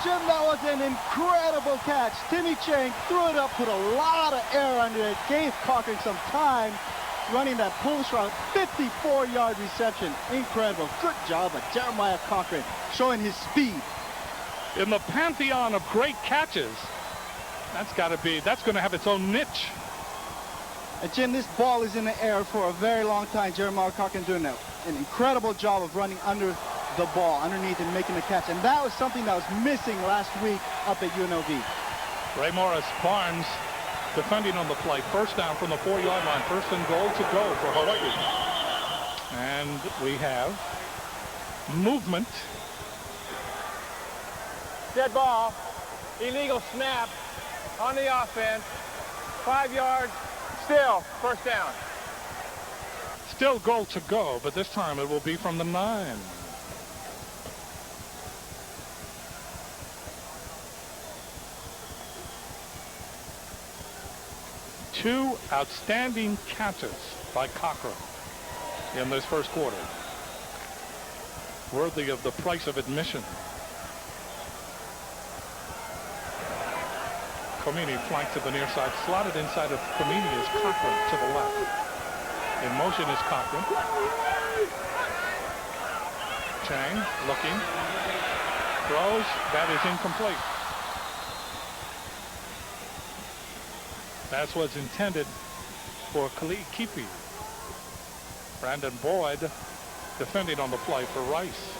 [SPEAKER 2] Jim, that was an incredible catch. Timmy Chang threw it up, put a lot of air under it, gave Cochran some time running that post route. 54-yard reception. Incredible. Good job by Jeremiah Cochran showing his speed.
[SPEAKER 1] In the pantheon of great catches, that's going to have its own niche.
[SPEAKER 2] And Jim, this ball is in the air for a very long time. Jeremiah Cochran doing an incredible job of running under the ball, underneath and making the catch. And that was something that was missing last week up at UNLV.
[SPEAKER 1] Ray Morris Barnes defending on the play. First down from the 4-yard line. First and goal to go for Hawaii. And we have movement.
[SPEAKER 20] Dead ball. Illegal snap on the offense. 5 yards. Still, first down.
[SPEAKER 1] Still goal to go, but this time it will be from the 9. Two outstanding catches by Cochran in this first quarter. Worthy of the price of admission. Comini flanked to the near side. Slotted inside of Comini is Cochran to the left. In motion is Cochran. Chang looking. Throws. That is incomplete. That's what's intended for Kali'i Kipi. Brandon Boyd defending on the play for Rice.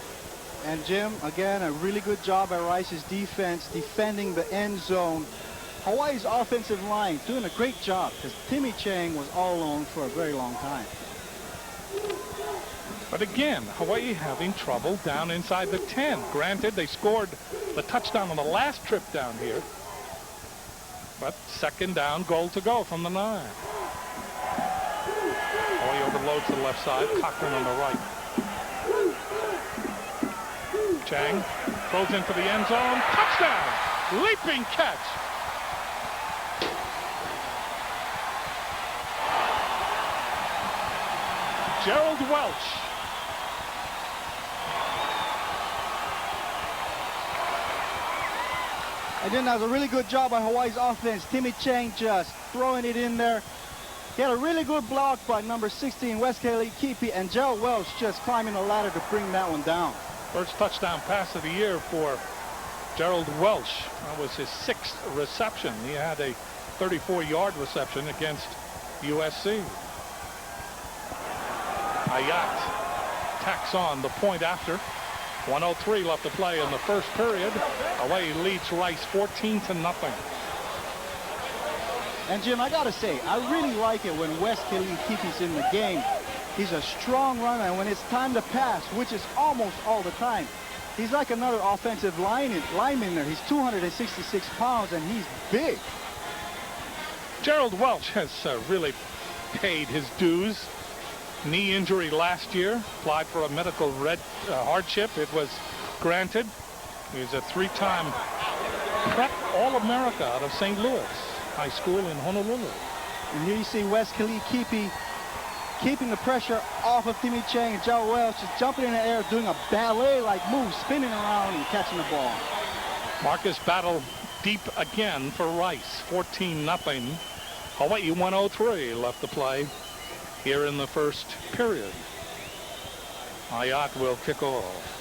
[SPEAKER 2] And Jim, again, a really good job by Rice's defense defending the end zone. Hawaii's offensive line doing a great job because Timmy Chang was all alone for a very long time.
[SPEAKER 1] But again, Hawaii having trouble down inside the 10. Granted, they scored the touchdown on the last trip down here. But second down, goal to go from the 9. Hawaii overloaded goes to the left side. Cochran on the right. Chang throws into the end zone. Touchdown! Leaping catch. Gerald Welch.
[SPEAKER 2] And then that was a really good job by Hawaii's offense. Timmy Chang just throwing it in there. He had a really good block by number 16, Wes Kalikipi, and Gerald Welch just climbing the ladder to bring that one down.
[SPEAKER 1] First touchdown pass of the year for Gerald Welch. That was his 6th reception. He had a 34-yard reception against USC. Ayat tacks on the point after. 1:03 left to play in the first period. Hawaii leads Rice 14-0.
[SPEAKER 2] And Jim, I gotta say, I really like it when Wes Kalikipi's in the game. He's a strong runner, and when it's time to pass, which is almost all the time, he's like another offensive lineman there. He's 266 pounds, and he's big.
[SPEAKER 1] Gerald Welch has really paid his dues. Knee injury last year, applied for a medical hardship. It was granted. He's a 3-time prep All-America out of St. Louis High School in Honolulu.
[SPEAKER 2] And here you see Wes Kalikipi keeping the pressure off of Timmy Chang, and Gerald Welch just jumping in the air, doing a ballet-like move, spinning around and catching the ball.
[SPEAKER 1] Marcus Battle deep again for Rice. 14-0. Hawaii 1:03 left to play here in the first period. Ayat will kick off.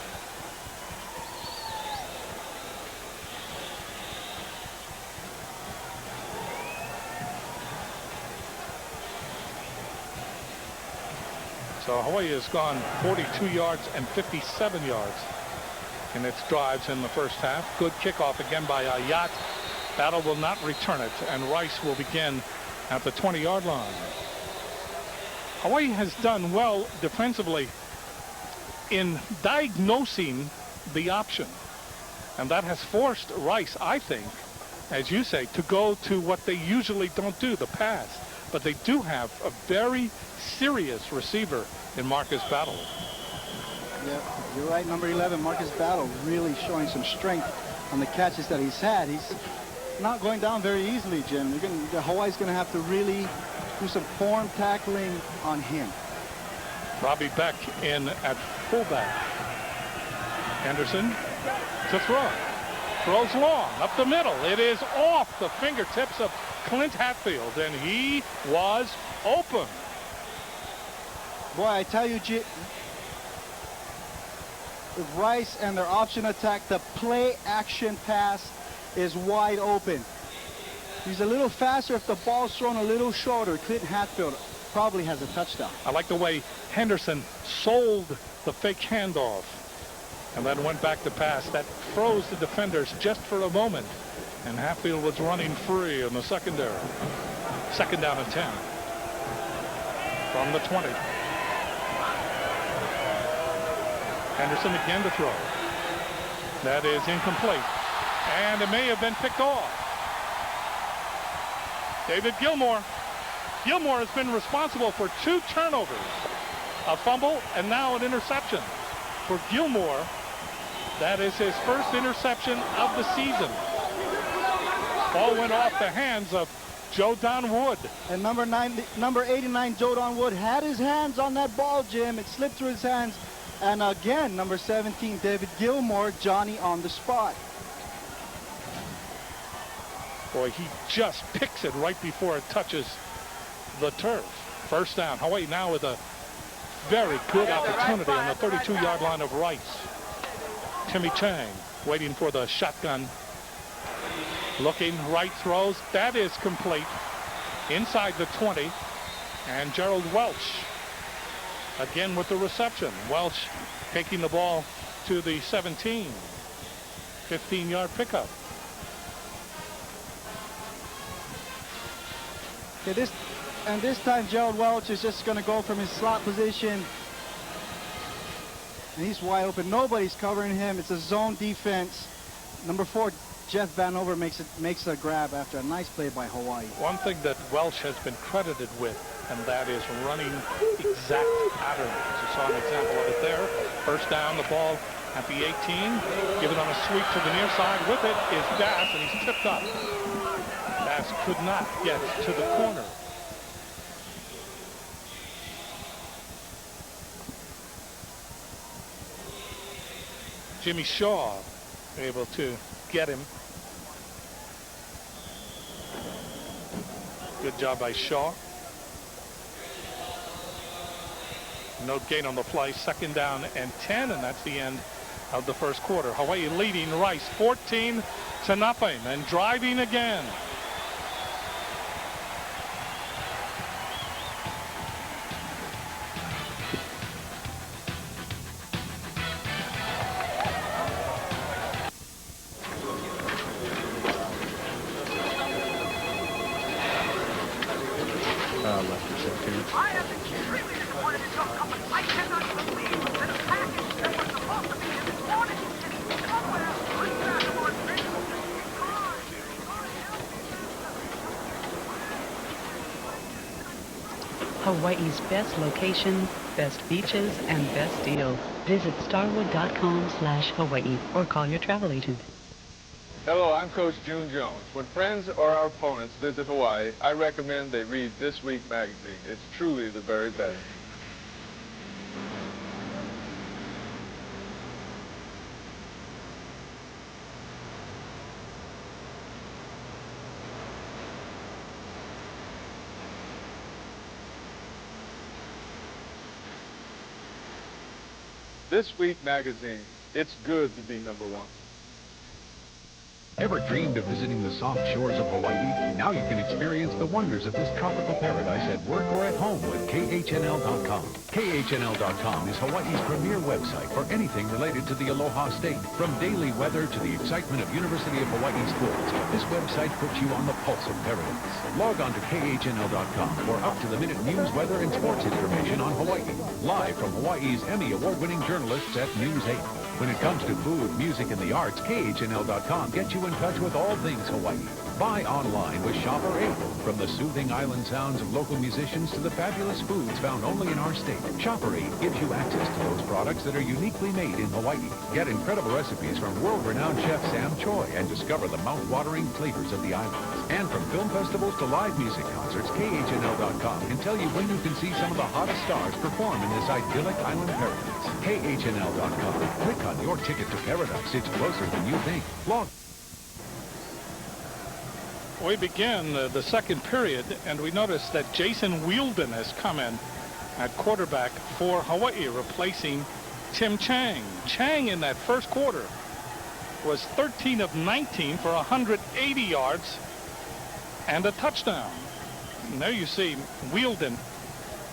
[SPEAKER 1] So Hawaii has gone 42 yards and 57 yards in its drives in the first half. Good kickoff again by Ayat. Battle will not return it, and Rice will begin at the 20-yard line. Hawaii has done well defensively in diagnosing the option, and that has forced Rice, I think, as you say, to go to what they usually don't do, the pass. But they do have a very serious receiver in Marcus Battle.
[SPEAKER 2] Yeah, you're right. Number 11, Marcus Battle, really showing some strength on the catches that he's had. He's not going down very easily, Jim. Hawaii's going to have to really do some form tackling on him.
[SPEAKER 1] Robbie Beck in at fullback. Henderson to throw. Throws long, up the middle. It is off the fingertips of Clint Hatfield, and he was open.
[SPEAKER 2] Boy, I tell you, with Rice and their option attack, the play-action pass is wide open. He's a little faster if the ball's thrown a little shorter. Clint Hatfield probably has a touchdown.
[SPEAKER 1] I like the way Henderson sold the fake handoff and then went back to pass. That froze the defenders just for a moment, and Hatfield was running free in the secondary. Second down and 10 from the 20. Henderson again to throw. That is incomplete, and it may have been picked off. David Gilmore. Gilmore has been responsible for 2 turnovers, a fumble, and now an interception. For Gilmore, that is his first interception of the season. Ball went off the hands of Joe Don Wood.
[SPEAKER 2] And number 89, Joe Don Wood, had his hands on that ball, Jim. It slipped through his hands. And again, number 17, David Gilmore, Johnny on the spot.
[SPEAKER 1] Boy, he just picks it right before it touches the turf. First down. Hawaii now with a very good opportunity on the 32-yard line of Rice. Timmy Chang waiting for the shotgun. Looking, right throws. That is complete. Inside the 20. And Gerald Welch again with the reception. Welch taking the ball to the 17. 15-yard pickup.
[SPEAKER 2] Okay, this time Gerald Welch is just going to go from his slot position. And he's wide open. Nobody's covering him. It's a zone defense. Number 4, Jeff Vanover makes a grab after a nice play by Hawaii.
[SPEAKER 1] One thing that Welch has been credited with and that is running exact patterns. You saw an example of it there. First down, the ball at the 18. Given on a sweep to the near side. With it is Bass, and he's tripped up. Bass could not get to the corner. Jimmy Shaw able to get him. Good job by Shaw. No gain on the play. Second down and 10, and that's the end of the first quarter. Hawaii leading Rice 14-0 and driving again.
[SPEAKER 4] Hawaii's best location, best beaches, and best deals. Visit starwood.com/Hawaii or call your travel agent.
[SPEAKER 3] Hello, I'm Coach June Jones. When friends or our opponents visit Hawaii, I recommend they read This Week magazine. It's truly the very best. This Week magazine. It's good to be number one.
[SPEAKER 22] Ever dreamed of visiting the soft shores of Hawaii? Now you can experience the wonders of this tropical paradise at work or at home with KHNL.com. KHNL.com is Hawaii's premier website for anything related to the Aloha State. From daily weather to the excitement of University of Hawaii sports, this website puts you on the pulse of paradise. Log on to KHNL.com for up-to-the-minute news, weather, and sports information on Hawaii. Live from Hawaii's Emmy Award-winning journalists at News 8. When it comes to food, music, and the arts, KHNL.com gets you in touch with all things Hawaii. Buy online with Shopper 8. From the soothing island sounds of local musicians to the fabulous foods found only in our state, Shopper 8 gives you access to those products that are uniquely made in Hawaii. Get incredible recipes from world-renowned chef Sam Choi and discover the mouth-watering flavors of the islands. And from film festivals to live music concerts, KHNL.com can tell you when you can see some of the hottest stars perform in this idyllic island paradise. KHNL.com. Click on your ticket to paradise. It's closer than you think. Log.
[SPEAKER 1] We begin the second period, and we notice that Jason Wielden has come in at quarterback for Hawaii, replacing Tim Chang. Chang in that first quarter was 13 of 19 for 180 yards and a touchdown. And there you see Wielden.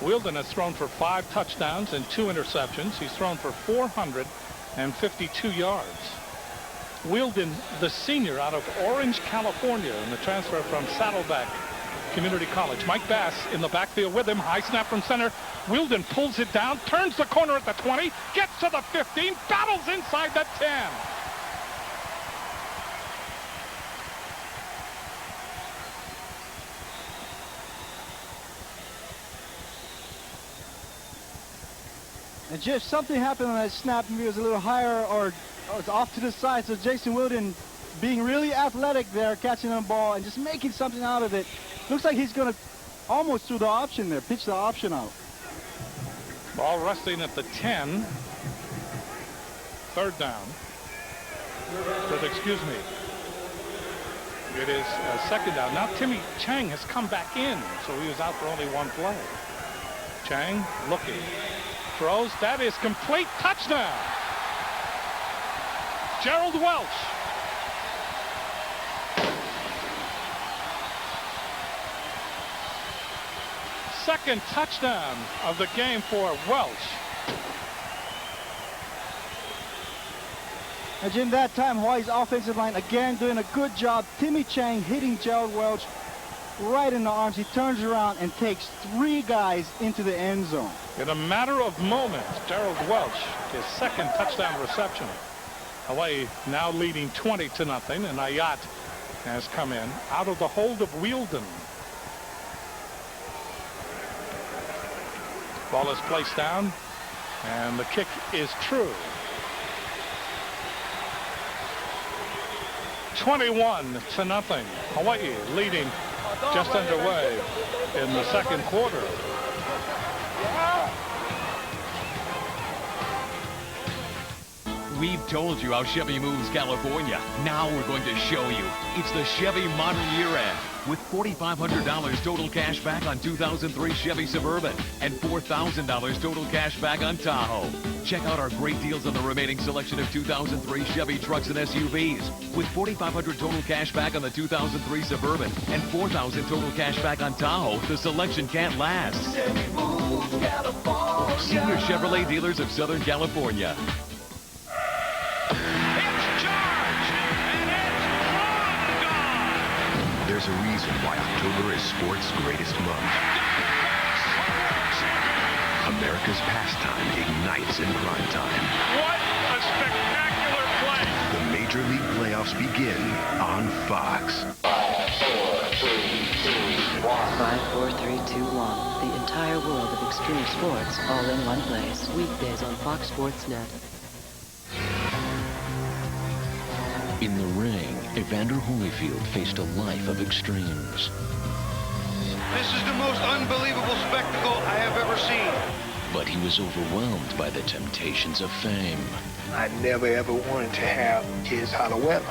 [SPEAKER 1] Wielden has thrown for 5 touchdowns and 2 interceptions. He's thrown for 452 yards. Wielden, the senior out of Orange, California, in the transfer from Saddleback Community College. Mike Bass in the backfield with him. High snap from center. Wielden pulls it down, turns the corner at the 20, gets to the 15, battles inside the 10.
[SPEAKER 2] And just something happened on that snap. Maybe it was a little higher or it's off to the side. So Jason Wielden being really athletic there, catching the ball and just making something out of it. Looks like he's going to almost do the option there, pitch the option out.
[SPEAKER 1] Ball resting at the 10. Third down. But excuse me. It is second down. Now Timmy Chang has come back in, so he was out for only one play. Chang looking. Throws. That is complete. Touchdown. Gerald Welch. Second touchdown of the game for Welch.
[SPEAKER 2] And Jim, that time Hawaii's offensive line again doing a good job. Timmy Chang hitting Gerald Welch right in the arms. He turns around and takes 3 guys into the end zone.
[SPEAKER 1] In a matter of moments, Gerald Welch, his second touchdown reception. Hawaii now leading 20-0, and Ayat has come in out of the hold of Wielden. Ball is placed down, and the kick is true. 21-0. Hawaii leading just underway in the second quarter.
[SPEAKER 13] We've told you how Chevy moves California. Now we're going to show you. It's the Chevy Model Year End with $4,500 total cash back on 2003 Chevy Suburban and $4,000 total cash back on Tahoe. Check out our great deals on the remaining selection of 2003 Chevy trucks and SUVs with $4,500 total cash back on the 2003 Suburban and $4,000 total cash back on Tahoe. The selection can't last. Senior Chevrolet dealers of Southern California.
[SPEAKER 22] There's a reason why October is sports' greatest month. America's pastime ignites in prime time.
[SPEAKER 12] What a spectacular play!
[SPEAKER 22] The Major League playoffs begin on Fox.
[SPEAKER 5] 5, 4, 3, 2, 1. 5, 4, 3, 2, 1. The entire world of extreme sports all in one place. Weekdays on Fox Sports Net.
[SPEAKER 14] In the ring, Evander Holyfield faced a life of extremes.
[SPEAKER 7] This is the most unbelievable spectacle I have ever seen.
[SPEAKER 14] But he was overwhelmed by the temptations of fame.
[SPEAKER 8] I never ever wanted to have his Halloween.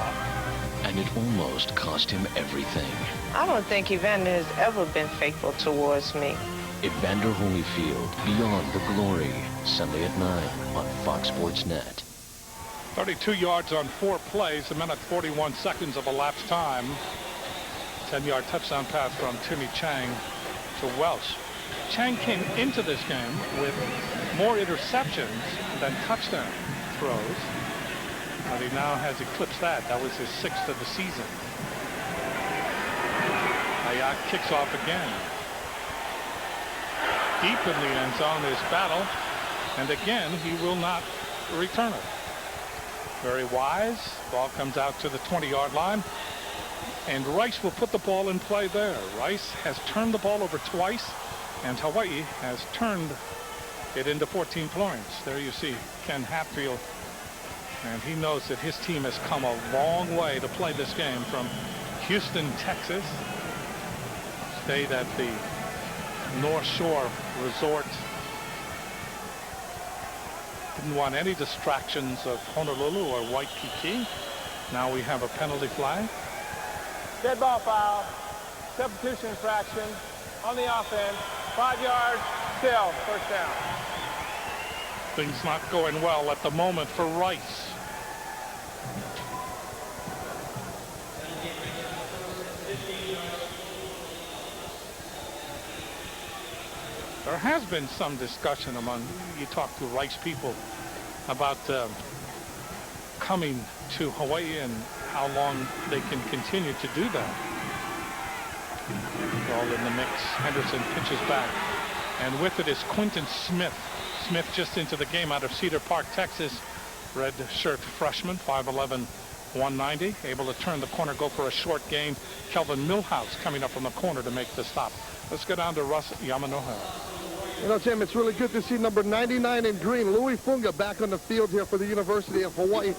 [SPEAKER 14] And it almost cost him everything.
[SPEAKER 15] I don't think Evander has ever been faithful towards me.
[SPEAKER 14] Evander Holyfield, Beyond the Glory, Sunday at 9 on Fox Sports Net.
[SPEAKER 1] 32 yards on 4 plays, a minute 41 seconds of elapsed time. 10-yard touchdown pass from Timmy Chang to Welsh. Chang came into this game with more interceptions than touchdown throws, but he now has eclipsed that. That was his 6th of the season. Ayak kicks off again. Deep in the end zone is Battle, and again he will not return it. Very wise. Ball comes out to the 20-yard line. And Rice will put the ball in play there. Rice has turned the ball over twice, and Hawaii has turned it into 14 points. There you see Ken Hatfield, and he knows that his team has come a long way to play this game from Houston, Texas. Stayed at the North Shore Resort. Didn't want any distractions of Honolulu or Waikiki. Now we have a penalty flag.
[SPEAKER 20] Dead ball foul. Substitution infraction on the offense. 5 yards. Still first down.
[SPEAKER 1] Things not going well at the moment for Rice. There has been some discussion among, you talk to Rice people, about coming to Hawaii and how long they can continue to do that. All in the mix. Henderson pitches back, and with it is Quinton Smith. Smith just into the game out of Cedar Park, Texas. Red shirt freshman, 5'11", 190, able to turn the corner, go for a short gain. Kelvin Millhouse coming up from the corner to make the stop. Let's go down to Russ Yamanoha.
[SPEAKER 23] You know, Jim, it's really good to see number 99 in green, Louis Funga, back on the field here for the University of Hawaii.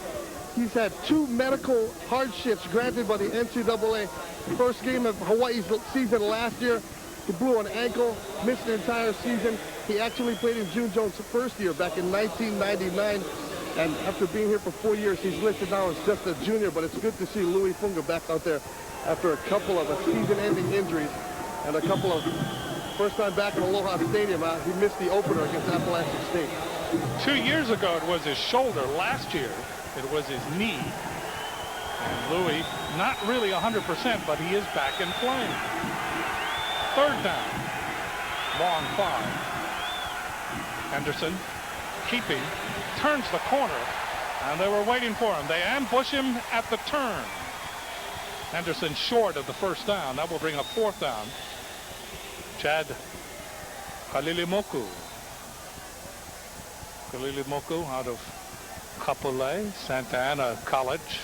[SPEAKER 23] He's had 2 medical hardships granted by the NCAA. First game of Hawaii's season last year, he blew an ankle, missed the entire season. He actually played in June Jones' first year back in 1999. And after being here for 4 years, he's listed now as just a junior. But it's good to see Louis Funga back out there after a couple of season-ending injuries and a couple of first time back in Aloha Stadium. He missed the opener against Appalachian State.
[SPEAKER 1] 2 years ago, it was his shoulder. Last year, it was his knee. And Louis, not really 100%, but he is back in playing. Third down. Long 5. Henderson keeping, turns the corner, and they were waiting for him. They ambush him at the turn. Henderson short of the first down. That will bring up 4th down. Chad Kalilimoku. Kalilimoku out of Kapolei, Santa Ana College.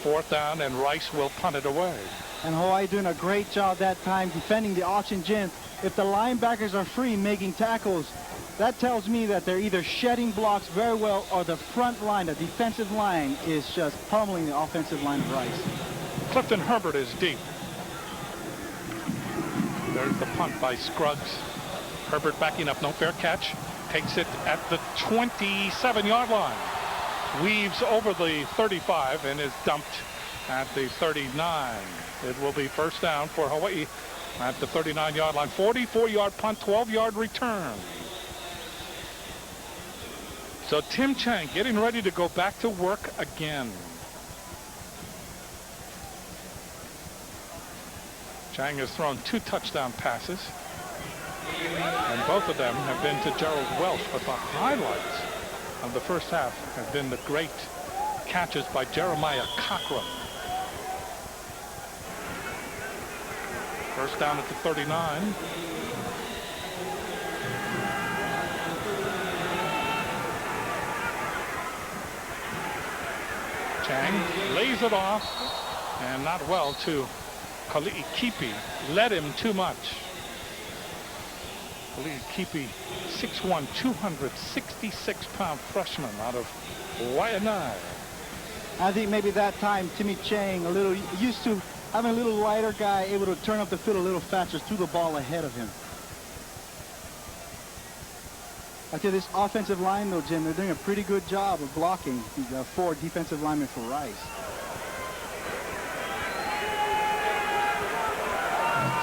[SPEAKER 1] 4th down, and Rice will punt it away.
[SPEAKER 2] And Hawaii doing a great job that time defending the option gent if the linebackers are free making tackles, that tells me that they're either shedding blocks very well or the front line, the defensive line, is just pummeling the offensive line of Rice.
[SPEAKER 1] Clifton Herbert is deep. There's the punt by Scruggs. Herbert backing up, no fair catch. Takes it at the 27-yard line. Weaves over the 35 and is dumped at the 39. It will be first down for Hawaii at the 39-yard line. 44-yard punt, 12-yard return. So Tim Chang getting ready to go back to work again. Chang has thrown 2 touchdown passes, and both of them have been to Gerald Welsh, but the highlights of the first half have been the great catches by Jeremiah Cochran. First down at the 39. Chang lays it off, and not well to Kali'i Kipi. Led him too much. Kali'i Kipi, 6'1", 266-pound freshman out of Waianae.
[SPEAKER 2] I think maybe that time Timmy Chang a little used to having a little lighter guy able to turn up the field a little faster, threw the ball ahead of him. I tell you, this offensive line, though, Jim, they're doing a pretty good job of blocking the 4 defensive linemen for Rice.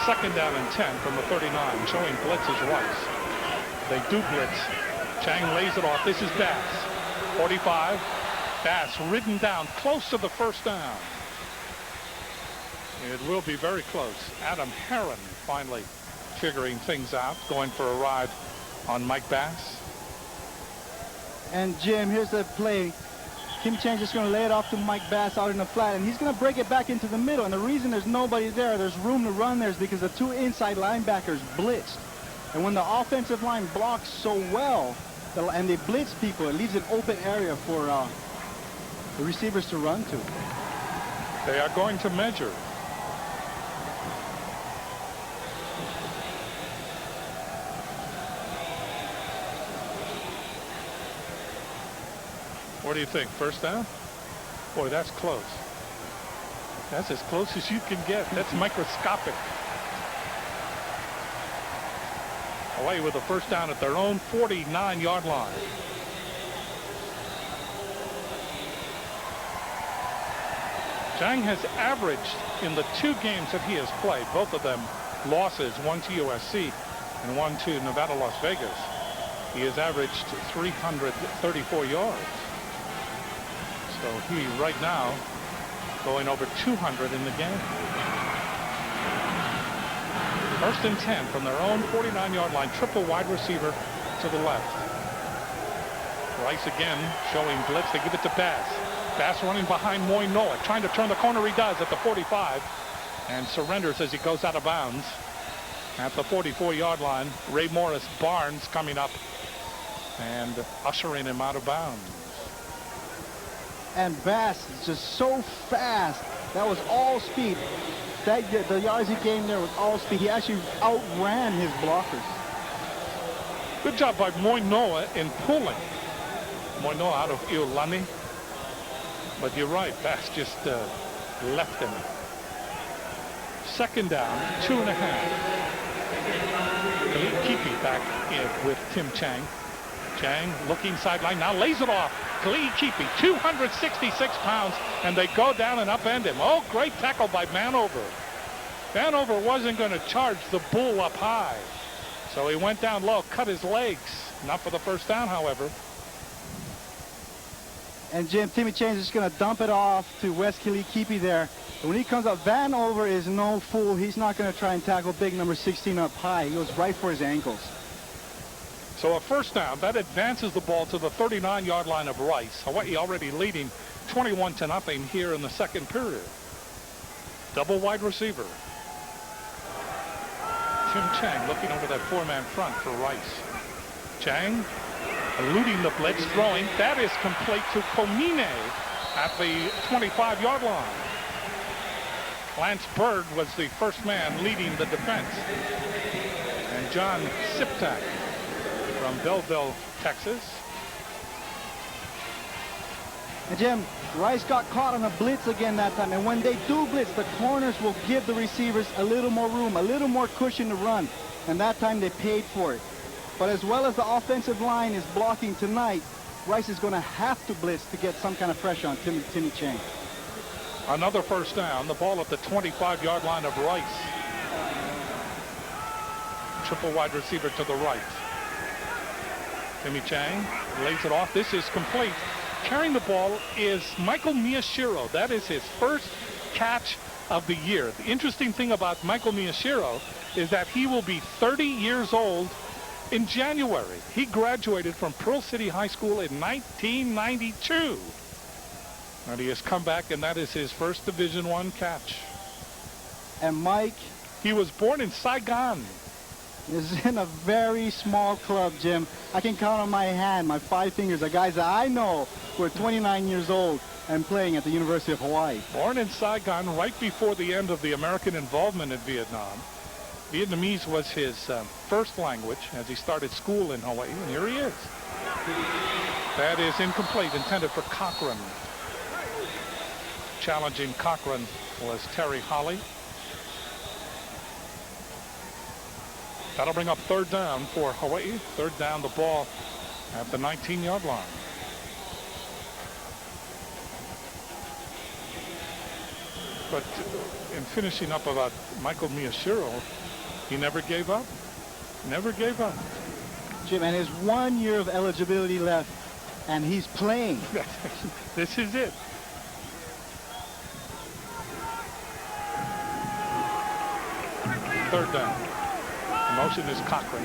[SPEAKER 1] Second down and 10 from the 39, showing blitz is Rice. They do blitz. Chang lays it off. This is Bass. 45. Bass ridden down close to the first down. It will be very close. Adam Herron finally figuring things out, going for a ride on Mike Bass.
[SPEAKER 2] And Jim, here's the play. Tim Chang's just going to lay it off to Mike Bass out in the flat, and he's going to break it back into the middle. And the reason there's nobody there, there's room to run there, is because the 2 inside linebackers blitzed. And when the offensive line blocks so well, and they blitz people, it leaves an open area for the receivers to run to.
[SPEAKER 1] They are going to measure. What do you think? First down? Boy, that's close. That's as close as you can get. That's microscopic. Hawaii with a first down at their own 49-yard line. Chang has averaged in the 2 games that he has played, both of them losses, one to USC and one to Nevada, Las Vegas. He has averaged 334 yards. So he, right now, going over 200 in the game. First and 10 from their own 49-yard line. Triple wide receiver to the left. Rice again showing blitz. They give it to Bass. Bass running behind Moinoa, trying to turn the corner. He does at the 45 and surrenders as he goes out of bounds at the 44-yard line. Ray Morris Barnes coming up and ushering him out of bounds.
[SPEAKER 2] And Bass is just so fast. That was all speed. The yards he gained there was all speed. He actually outran his blockers.
[SPEAKER 1] Good job by Moinoa in pulling. Moinoa out of Iolani. But you're right, Bass just left him. Second down, 2.5. Kali'i Kipi back in with Tim Chang. Chang looking sideline, now lays it off. Kali'i Kipi, 266 pounds, and they go down and upend him. Oh, great tackle by Vanover. Vanover wasn't going to charge the bull up high. So he went down low, cut his legs. Not for the first down, however.
[SPEAKER 2] And Jim, Timmy Chang is just going to dump it off to Wes Kali'i Kipi there. And when he comes up, Vanover is no fool. He's not going to try and tackle big number 16 up high. He goes right for his ankles.
[SPEAKER 1] So a first down, that advances the ball to the 39-yard line of Rice. Hawaii already leading 21-0 here in the second period. Double wide receiver. Tim Chang looking over that 4-man front for Rice. Chang eluding the blitz, throwing. That is complete to Komine at the 25-yard line. Lance Bird was the first man leading the defense. and John Siptak from Belleville, Texas.
[SPEAKER 2] And Jim, Rice got caught on a blitz again that time, and when they do blitz, the corners will give the receivers a little more room, a little more cushion to run, and that time they paid for it. But as well as the offensive line is blocking tonight, Rice is going to have to blitz to get some kind of pressure on Timmy Chang.
[SPEAKER 1] Another first down, the ball at the 25-yard line of Rice. Triple wide receiver to the right. Timmy Chang lays it off. This is complete. Carrying the ball is Michael Miyashiro. That is his first catch of the year. The interesting thing about Michael Miyashiro is that he will be 30 years old in January. He graduated from Pearl City High School in 1992. And he has come back, and that is his first Division I catch.
[SPEAKER 2] And Mike?
[SPEAKER 1] He was born in Saigon.
[SPEAKER 2] Is in a very small club, Jim. I can count on my hand, my 5 fingers, the guys that I know who are 29 years old and playing at the University of Hawaii.
[SPEAKER 1] Born in Saigon right before the end of the American involvement in Vietnam. Vietnamese was his first language as he started school in Hawaii, and here he is. That is incomplete, intended for Cochran. Challenging Cochran was Terry Holly. That'll bring up third down for Hawaii. Third down, the ball at the 19-yard line. But in finishing up about Michael Miyashiro, he never gave up. Never gave up.
[SPEAKER 2] Jim, and his 1 year of eligibility left, and he's playing.
[SPEAKER 1] This is it. Third down. The motion is Cochran.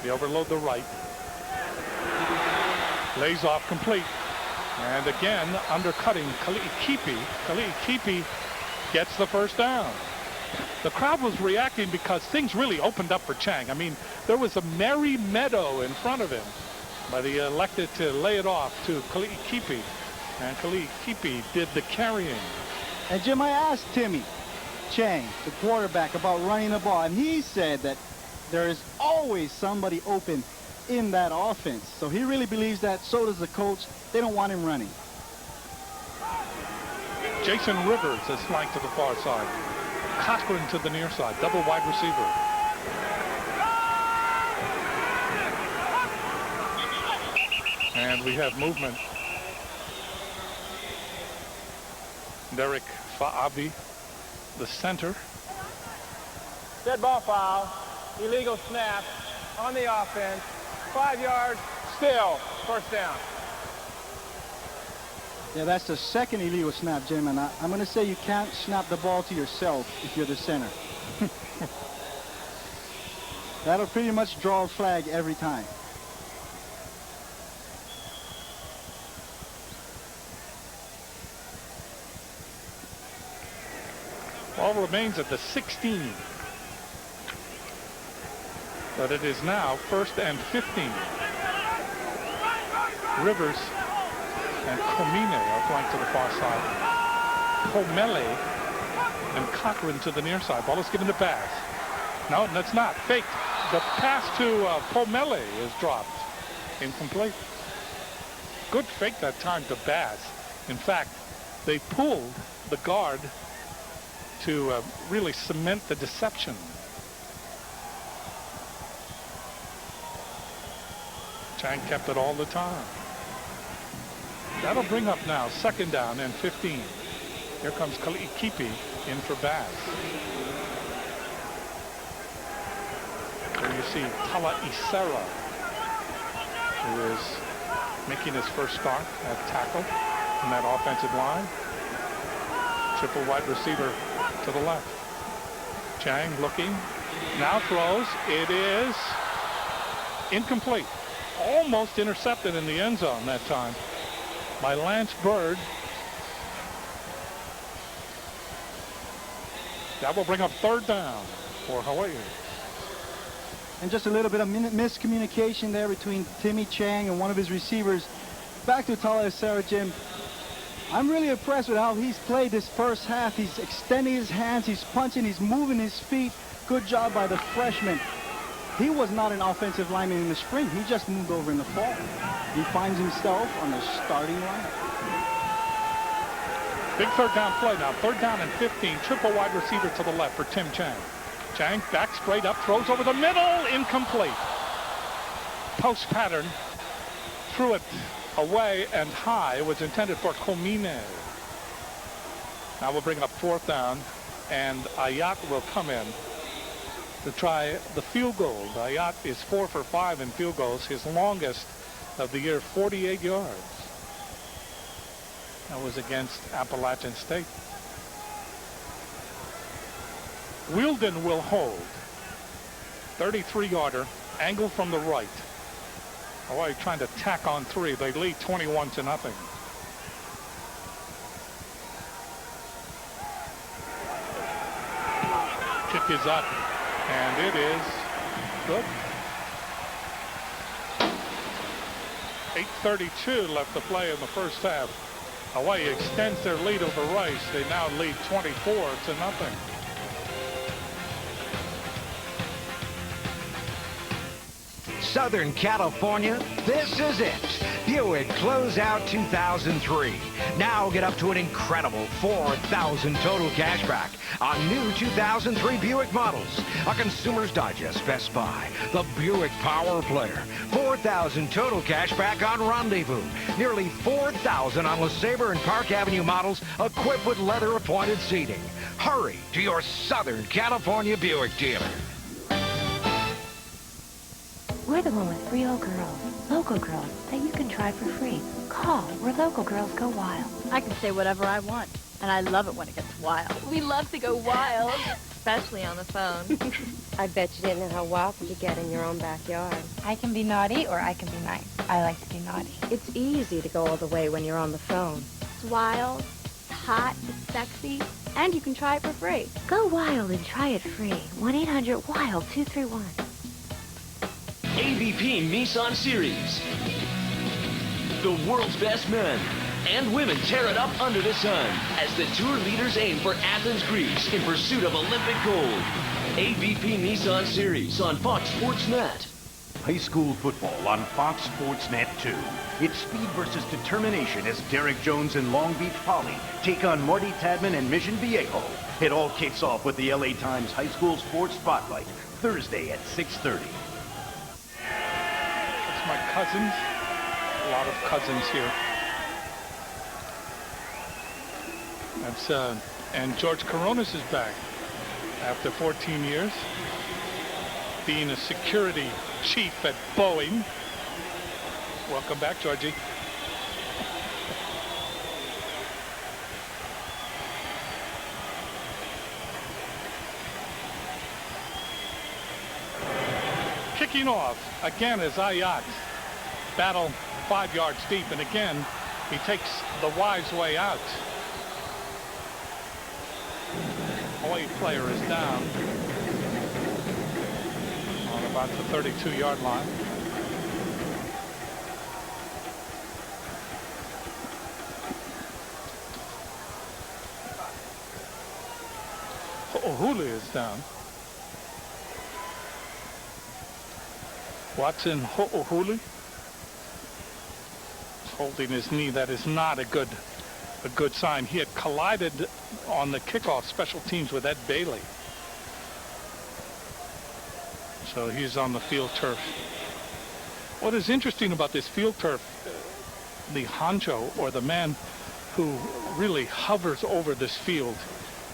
[SPEAKER 1] They overload the right. Lays off complete. And again, undercutting Kali'ikipi. Kali'ikipi gets the first down. The crowd was reacting because things really opened up for Chang. I mean, there was a merry meadow in front of him, but he elected to lay it off to Kali'ikipi. And Kali'ikipi did the carrying.
[SPEAKER 2] And Jim, I asked Timmy Chang, the quarterback, about running the ball, and he said that there is always somebody open in that offense. So he really believes that. So does the coach. They don't want him running.
[SPEAKER 1] Jason Rivers is flanked to the far side. Cochran to the near side. Double wide receiver. And we have movement. Derek Fa'abi, the center.
[SPEAKER 20] Dead ball foul. Illegal snap on the offense. 5 yards. Still. First down.
[SPEAKER 2] Yeah, that's the second illegal snap, Jim, and I'm going to say you can't snap the ball to yourself if you're the center. That'll pretty much draw a flag every time.
[SPEAKER 1] Ball remains at the 16. But it is now 1st and 15. Rivers and Komine are flanked to the far side. Pomele and Cochran to the near side. Ball is given to Baz. No, that's not. Faked. The pass to Pomele is dropped. Incomplete. Good fake that time to Baz. In fact, they pulled the guard to really cement the deception. Chang kept it all the time. That'll bring up now 2nd down and 15. Here comes Kali'ikipi in for Baz. There you see Tala Isera, who is making his first start at tackle in that offensive line. Triple wide receiver to the left. Chang looking, now throws. It is incomplete. Almost intercepted in the end zone that time by Lance Bird. That will bring up 3rd down for Hawaii.
[SPEAKER 2] And just a little bit of miscommunication there between Timmy Chang and one of his receivers. Back to Tala Isera, Jim. I'm really impressed with how he's played this first half. He's extending his hands, he's punching, he's moving his feet. Good job by the freshman. He was not an offensive lineman in the spring. He just moved over in the fall. He finds himself on the starting lineup.
[SPEAKER 1] Big third down play now. Third down and 15. Triple wide receiver to the left for Tim Chang. Chang back straight up, throws over the middle, incomplete. Post pattern, threw it away and high. It was intended for Komine. Now we'll bring up fourth down, and Ayat will come in to try the field goal. Ayat is 4 for 5 in field goals, his longest of the year, 48 yards. That was against Appalachian State. Wielden will hold. 33-yarder, angle from the right. Hawaii trying to tack on 3. They lead 21-0. Kick is up, and it is good. 8:32 left to play in the first half. Hawaii extends their lead over Rice. They now lead 24-0.
[SPEAKER 6] Southern California, this is it. Buick Closeout 2003. Now get up to an incredible $4,000 total cash back on new 2003 Buick models. A Consumer's Digest Best Buy, the Buick Power Player. $4,000 total cash back on Rendezvous. Nearly $4,000 on LeSabre and Park Avenue models equipped with leather-appointed seating. Hurry to your Southern California Buick dealer.
[SPEAKER 10] We're the one with real girls, local girls, that you can try for free. Call where local girls go wild.
[SPEAKER 16] I can say whatever I want, and I love it when it gets wild.
[SPEAKER 24] We love to go wild, especially on the phone.
[SPEAKER 25] I bet you didn't know how wild you could get in your own backyard.
[SPEAKER 10] I can be naughty or I can be nice. I like to be naughty.
[SPEAKER 25] It's easy to go all the way when you're on the phone.
[SPEAKER 24] It's wild, it's hot, it's sexy, and you can try it for free.
[SPEAKER 10] Go wild and try it free. 1-800-WILD-231.
[SPEAKER 26] AVP Nissan Series. The world's best men and women tear it up under the sun as the tour leaders aim for Athens, Greece in pursuit of Olympic gold. AVP Nissan Series on Fox Sports Net.
[SPEAKER 27] High school football on Fox Sports Net 2. It's speed versus determination as Derek Jones and Long Beach Poly take on Marty Tadman and Mission Viejo. It all kicks off with the LA Times High School Sports Spotlight, Thursday at 6:30.
[SPEAKER 1] My cousins, a lot of cousins here. That's and George Coronis is back after 14 years being a security chief at Boeing. Welcome back, Georgie. Kicking off again is Ayat. Battle 5 yards deep, and again he takes the wise way out. Hawaii player is down on about the 32-yard line. Ho'ohuli is down. Watson Ho'ohuli is holding his knee. That is not a good sign. He had collided on the kickoff special teams with Ed Bailey. So he's on the field turf. What is interesting about this field turf, the honcho, or the man who really hovers over this field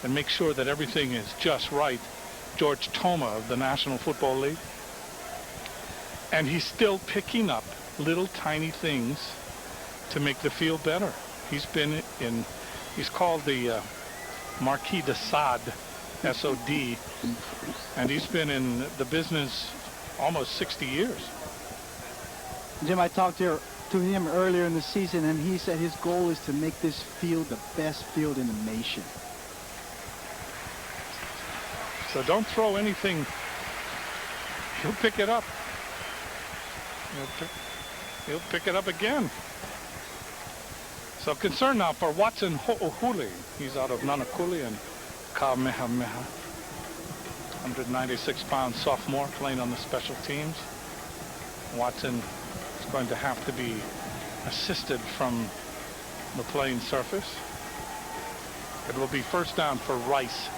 [SPEAKER 1] and makes sure that everything is just right, George Toma of the National Football League. And he's still picking up little tiny things to make the field better. He's been in, he's called the Marquis de Sade, S-O-D, and he's been in the business almost 60 years.
[SPEAKER 2] Jim, I talked to him earlier in the season, and he said his goal is to make this field the best field in the nation.
[SPEAKER 1] So don't throw anything. He'll pick it up. He'll pick it up again. So concern now for Watson Ho'ohuli. He's out of Nanakuli and Kamehameha. 196-pound sophomore playing on the special teams. Watson is going to have to be assisted from the playing surface. It will be first down for Rice.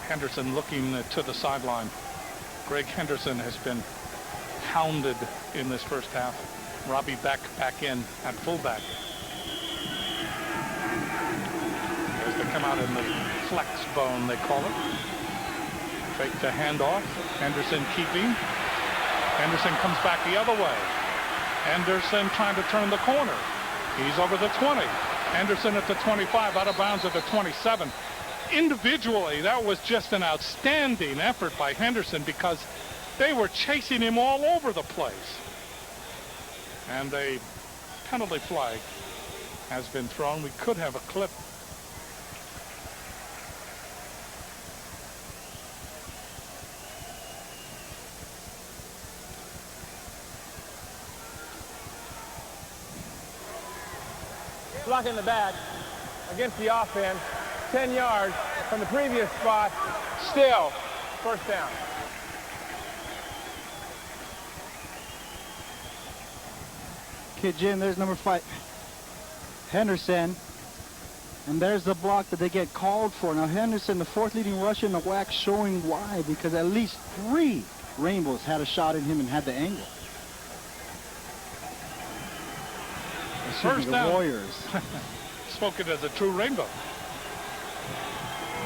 [SPEAKER 1] Henderson looking to the sideline. Greg Henderson has been hounded in this first half. Robbie back in at fullback. As they come out in the flex bone, they call it. Fake the handoff. Henderson keeping. Henderson comes back the other way. Henderson trying to turn the corner. He's over the 20. Henderson at the 25, out of bounds at the 27. Individually, that was just an outstanding effort by Henderson because they were chasing him all over the place. And a penalty flag has been thrown. We could have a clip.
[SPEAKER 20] Block in the back against the offense, 10 yards from the previous spot, still first down.
[SPEAKER 2] Okay, Jim, there's number 5, Henderson, and there's the block that they get called for. Now Henderson, the 4th leading rusher in the WAC, showing why, because at least 3 Rainbows had a shot in him and had the angle.
[SPEAKER 1] First down.
[SPEAKER 2] Warriors.
[SPEAKER 1] Spoken as a true Rainbow.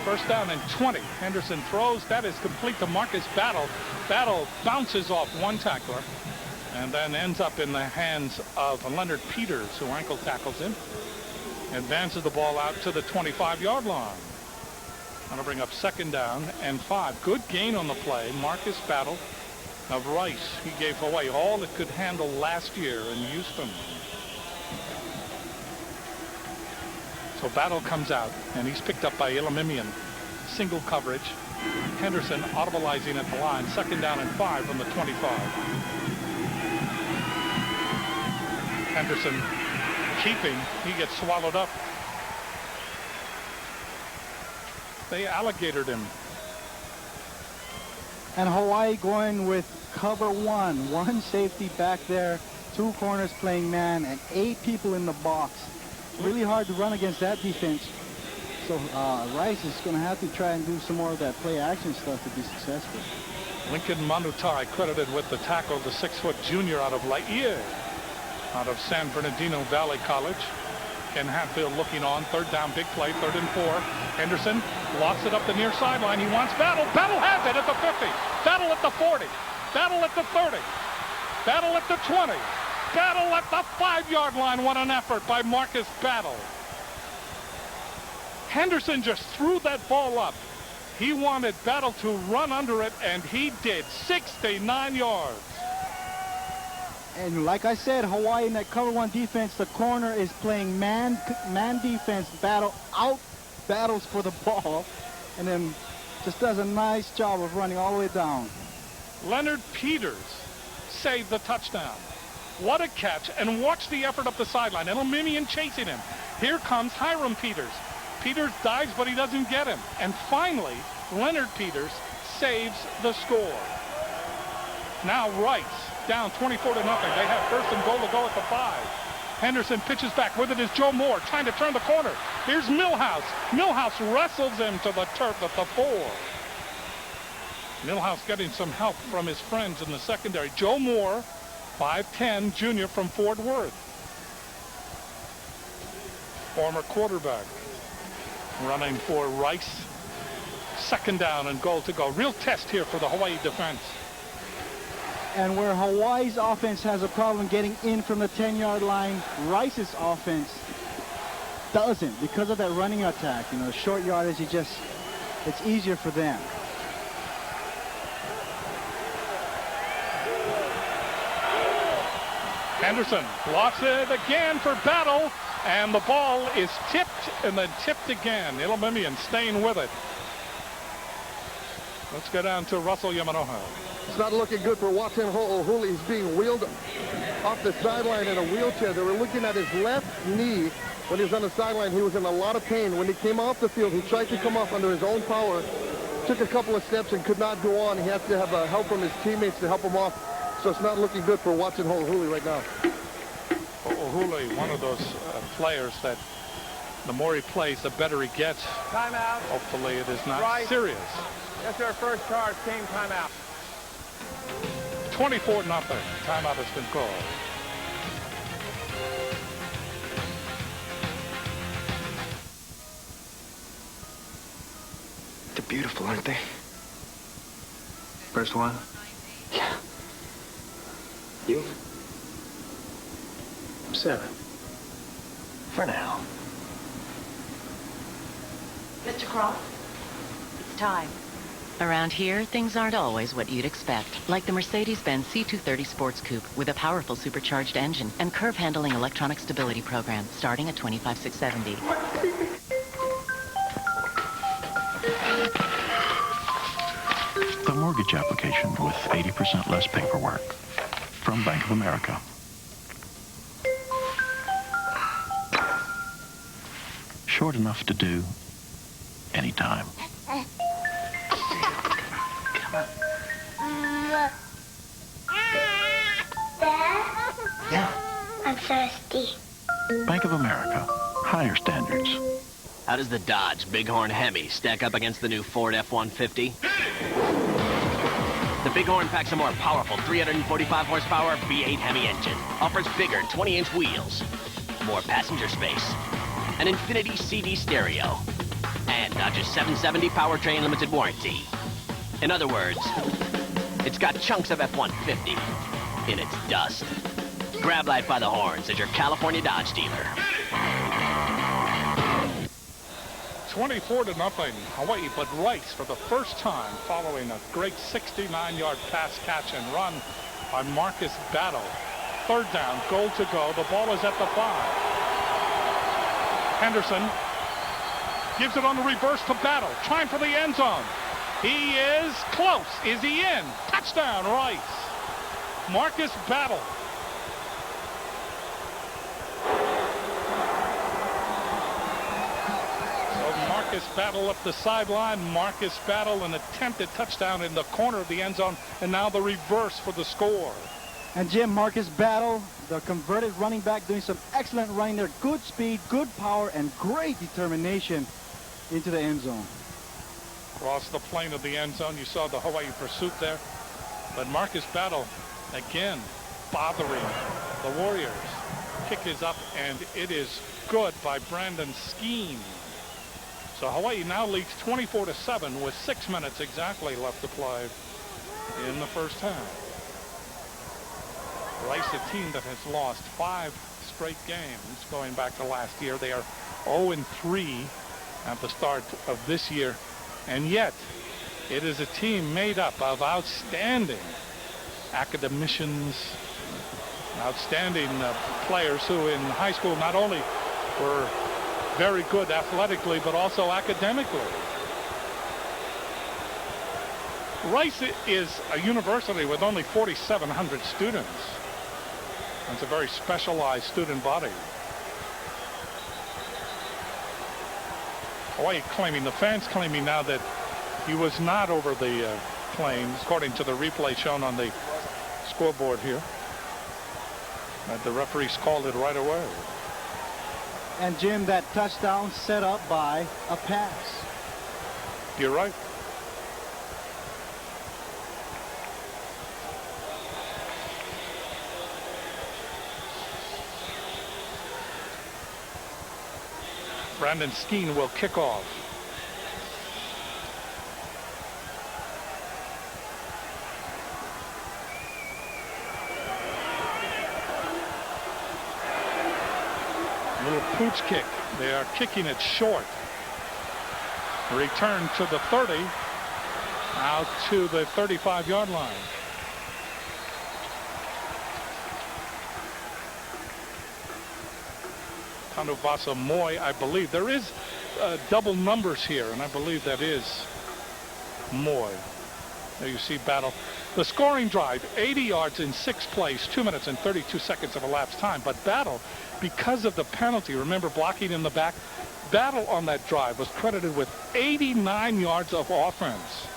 [SPEAKER 1] First down and 20. Henderson throws. That is complete to Marcus Battle. Battle bounces off one tackler and then ends up in the hands of Leonard Peters, who ankle tackles him. Advances the ball out to the 25-yard line. Going to bring up second down and 5. Good gain on the play. Marcus Battle of Rice. He gave away all it could handle last year in Houston. So Battle comes out, and he's picked up by Elimimian. Single coverage. Henderson audibleizing at the line. Second down and 5 from the 25. Henderson keeping. He gets swallowed up. They alligatored him.
[SPEAKER 2] And Hawaii going with cover 1. 1 safety back there. 2 corners playing man, and 8 people in the box. Really hard to run against that defense. So Rice is going to have to try and do some more of that play action stuff to be successful.
[SPEAKER 1] Lincoln Manutai credited with the tackle, the 6-foot junior out of Laie, out of San Bernardino Valley College. Ken Hatfield looking on. Third down, big play, 3rd and 4. Henderson lofts it up the near sideline. He wants Battle. Battle has it at the 50. Battle at the 40. Battle at the 30. Battle at the 20. Battle at the 5-yard line. What an effort by Marcus Battle. Henderson just threw that ball up. He wanted Battle to run under it, and he did. 69 yards.
[SPEAKER 2] And like I said, Hawaii in that cover 1 defense, the corner is playing man defense. Battle out battles for the ball, and then just does a nice job of running all the way down.
[SPEAKER 1] Leonard Peters saved the touchdown. What a catch, and watch the effort up the sideline. Elimimian chasing him. Here comes Hiram Peters. Peters dives, but he doesn't get him. And finally, Leonard Peters saves the score. Now Rice down 24-0. They have first and goal to go at the 5. Henderson pitches back. With it is Joe Moore trying to turn the corner. Here's Millhouse. Millhouse wrestles him to the turf at the 4. Millhouse getting some help from his friends in the secondary. Joe Moore, 5'10", junior from Fort Worth. Former quarterback. Running for Rice. Second down and goal to go. Real test here for the Hawaii defense.
[SPEAKER 2] And where Hawaii's offense has a problem getting in from the 10-yard line, Rice's offense doesn't, because of that running attack. You know, short yardage, it's easier for them.
[SPEAKER 1] Henderson blocks it again for Battle, and the ball is tipped and then tipped again. Elimimian staying with it. Let's go down to Russell Yamanoha.
[SPEAKER 23] It's not looking good for Watson Ho'ohuli. He's being wheeled off the sideline in a wheelchair. They were looking at his left knee when he was on the sideline. He was in a lot of pain. When he came off the field, he tried to come off under his own power, took a couple of steps and could not go on. He has to have help from his teammates to help him off. So it's not looking good for Watson Ho'ohuli right now.
[SPEAKER 1] Ho'ohuli, one of those players that the more he plays, the better he gets.
[SPEAKER 20] Timeout.
[SPEAKER 1] Hopefully it is not
[SPEAKER 20] Right.
[SPEAKER 1] serious.
[SPEAKER 20] That's our first charge. Team timeout.
[SPEAKER 1] 24-0. Timeout has been called.
[SPEAKER 8] They're beautiful, aren't they? First one? Yeah. You? I'm 7. For now.
[SPEAKER 16] Mr. Croft, it's time.
[SPEAKER 4] Around here, things aren't always what you'd expect. Like the Mercedes-Benz C230 Sports Coupe with a powerful supercharged engine and curve-handling electronic stability program starting at $25,670.
[SPEAKER 9] The mortgage application with 80% less paperwork from Bank of America. Short enough to do anytime.
[SPEAKER 11] Yeah. I'm thirsty.
[SPEAKER 9] Bank of America. Higher standards.
[SPEAKER 17] How does the Dodge Bighorn Hemi stack up against the new Ford F-150? The Bighorn packs a more powerful 345 horsepower V8 Hemi engine, offers bigger 20-inch wheels, more passenger space, an Infinity CD stereo, and Dodge's 770 powertrain limited warranty. In other words, it's got chunks of F-150 in its dust. Grab life by the horns as your California Dodge dealer.
[SPEAKER 1] 24-0, Hawaii, but Rice for the first time following a great 69-yard pass, catch, and run by Marcus Battle. 3rd down, goal to go. The ball is at the 5. Henderson gives it on the reverse to Battle, trying for the end zone. He is close. Is he in? Touchdown, Rice. Marcus Battle. Marcus Battle up the sideline. Marcus Battle, an attempted touchdown in the corner of the end zone, and now the reverse for the score.
[SPEAKER 2] And Jim, Marcus Battle, the converted running back, doing some excellent running there. Good speed, good power, and great determination into the end zone.
[SPEAKER 1] Across the plane of the end zone, you saw the Hawaii pursuit there. But Marcus Battle, again, bothering the Warriors. Kick is up, and it is good by Brandon Skeen. So Hawaii now leads 24-7 with 6 minutes exactly left to play in the first half. Rice, a team that has lost 5 straight games going back to last year. They are 0-3 at the start of this year. And yet, it is a team made up of outstanding academicians, outstanding players who in high school not only were very good athletically, but also academically. Rice is a university with only 4,700 students. It's a very specialized student body. Hawaii claiming, the fans claiming now that he was not over the plains, according to the replay shown on the scoreboard here. The referees called it right away.
[SPEAKER 2] And Jim, that touchdown set up by a pass.
[SPEAKER 1] You're right. Brandon Skeen will kick off. Little pooch kick. They are kicking it short. Return to the 30. Out to the 35-yard line. Kanuvasa Moy, I believe. There is double numbers here, and I believe that is Moy. There you see Battle. The scoring drive, 80 yards in 6 plays, 2 minutes and 32 seconds of elapsed time. But Battle, because of the penalty, remember blocking in the back, Battle on that drive was credited with 89 yards of offense.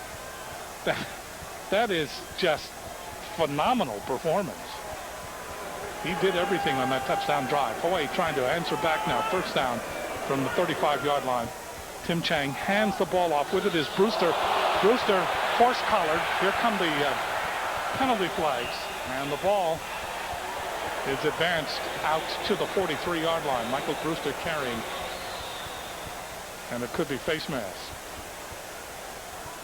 [SPEAKER 1] That is just phenomenal performance. He did everything on that touchdown drive. Hawaii trying to answer back now. First down from the 35-yard line. Tim Chang hands the ball off. With it is Brewster. Brewster horse-collared. Here come the penalty flags. And the ball is advanced out to the 43-yard line. Michael Brewster carrying. And it could be face mask.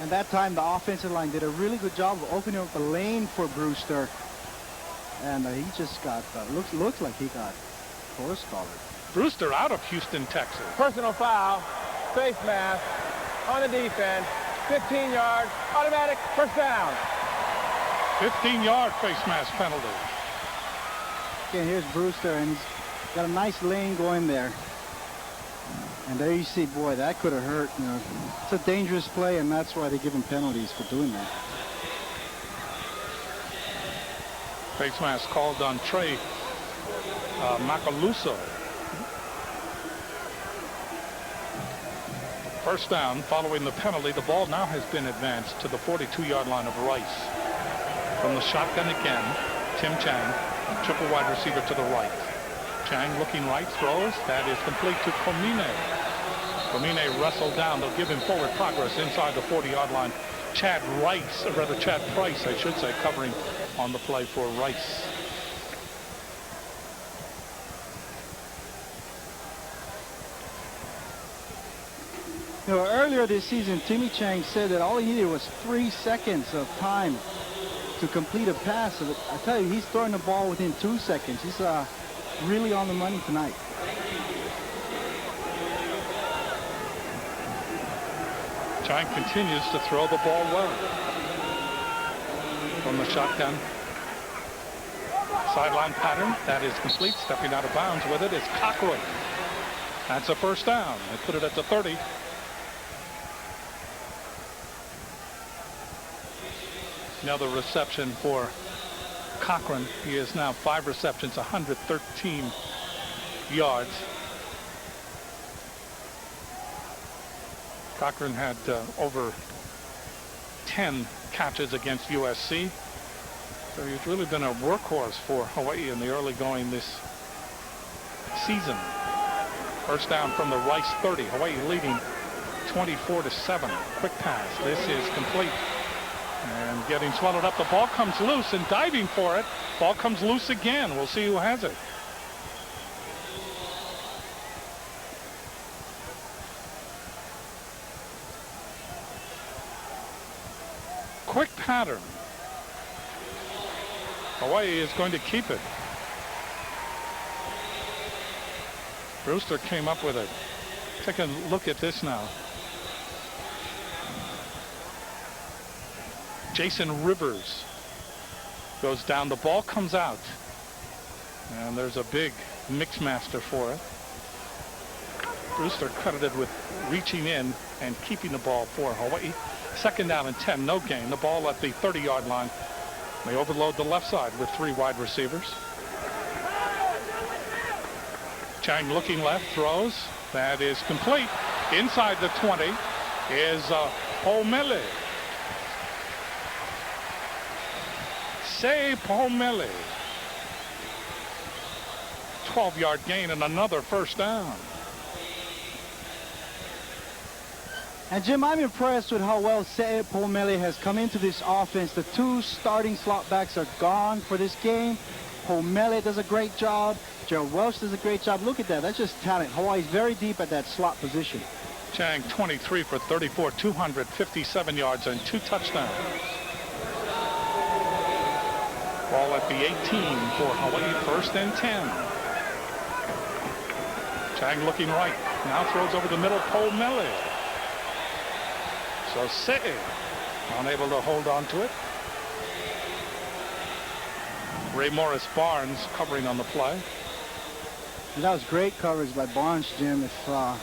[SPEAKER 2] And that time the offensive line did a really good job of opening up the lane for Brewster. And he just got, looks like he got horse collared.
[SPEAKER 1] Brewster out of Houston, Texas.
[SPEAKER 20] Personal foul, face mask, on the defense, 15 yards, automatic, first down.
[SPEAKER 1] 15-yard face mask penalty.
[SPEAKER 2] Okay, here's Brewster, and he's got a nice lane going there. And there you see, boy, that could have hurt. You know, it's a dangerous play, and that's why they give him penalties for doing that.
[SPEAKER 1] Face mask called on Trey Macaluso. First down following the penalty. The ball now has been advanced to the 42-yard line of Rice. From the shotgun again, Tim Chang, triple wide receiver to the right. Chang looking right, throws. That is complete to Komine. Komine wrestled down. They'll give him forward progress inside the 40-yard line. Chad Price, I should say, covering on the play for Rice.
[SPEAKER 2] You know, earlier this season, Timmy Chang said that all he needed was 3 seconds of time to complete a pass. So I tell you, he's throwing the ball within 2 seconds. He's really on the money tonight.
[SPEAKER 1] Chang continues to throw the ball well. From the shotgun. Sideline pattern. That is complete. Stepping out of bounds with it is Cochran. That's a first down. They put it at the 30. Another reception for Cochran. He is now 5 receptions, 113 yards. Cochran had over 10 catches against USC. So he's really been a workhorse for Hawaii in the early going this season. First down from the Rice 30. Hawaii leading 24-7. Quick pass. This is complete. And getting swallowed up. The ball comes loose and diving for it. Ball comes loose again. We'll see who has it. Quick pattern. Hawaii is going to keep it. Brewster came up with it. Take a look at this now. Jason Rivers goes down. The ball comes out. And there's a big mix master for it. Brewster credited with reaching in and keeping the ball for Hawaii. Second down and 10, no gain. The ball at the 30-yard line. They overload the left side with 3 wide receivers. Chang looking left, throws. That is complete. Inside the 20 is Pomele. Say Pomele. 12-yard gain and another first down.
[SPEAKER 2] And Jim, I'm impressed with how well Se'e Pomele has come into this offense. The 2 starting slot backs are gone for this game. Pomele does a great job. Gerald Welsh does a great job. Look at that. That's just talent. Hawaii's very deep at that slot position.
[SPEAKER 1] Chang 23 for 34, 257 yards and 2 touchdowns. Ball at the 18 for Hawaii, first and 10. Chang looking right. Now throws over the middle, Pomele. So Se'e unable to hold on to it. Ray Morris Barnes covering on the play.
[SPEAKER 2] And that was great coverage by Barnes, Jim. Because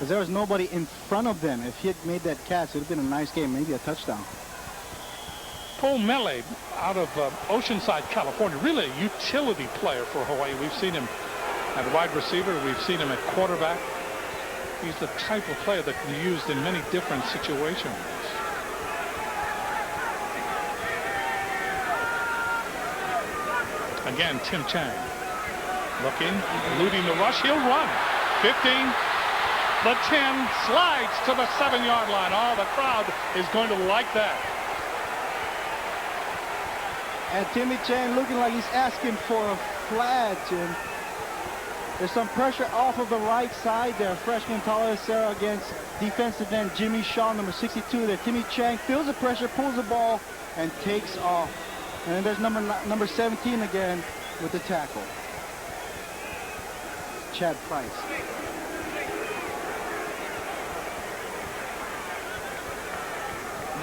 [SPEAKER 2] there was nobody in front of them. If he had made that catch, it would have been a nice game, maybe a touchdown.
[SPEAKER 1] Paul Mele out of Oceanside, California, really a utility player for Hawaii. We've seen him at wide receiver. We've seen him at quarterback. He's the type of player that can be used in many different situations. Again, Tim Chang looking, eluding the rush. He'll run. 15. The 10 slides to the 7-yard line. Oh, the crowd is going to like that.
[SPEAKER 2] And Timmy Chang looking like he's asking for a flag, Jim. There's some pressure off of the right side there. Freshman Tyler Serra against defensive end Jimmy Shaw, number 62 there. Timmy Chang feels the pressure, pulls the ball, and takes off. And then there's number 17 again with the tackle. Chad Price.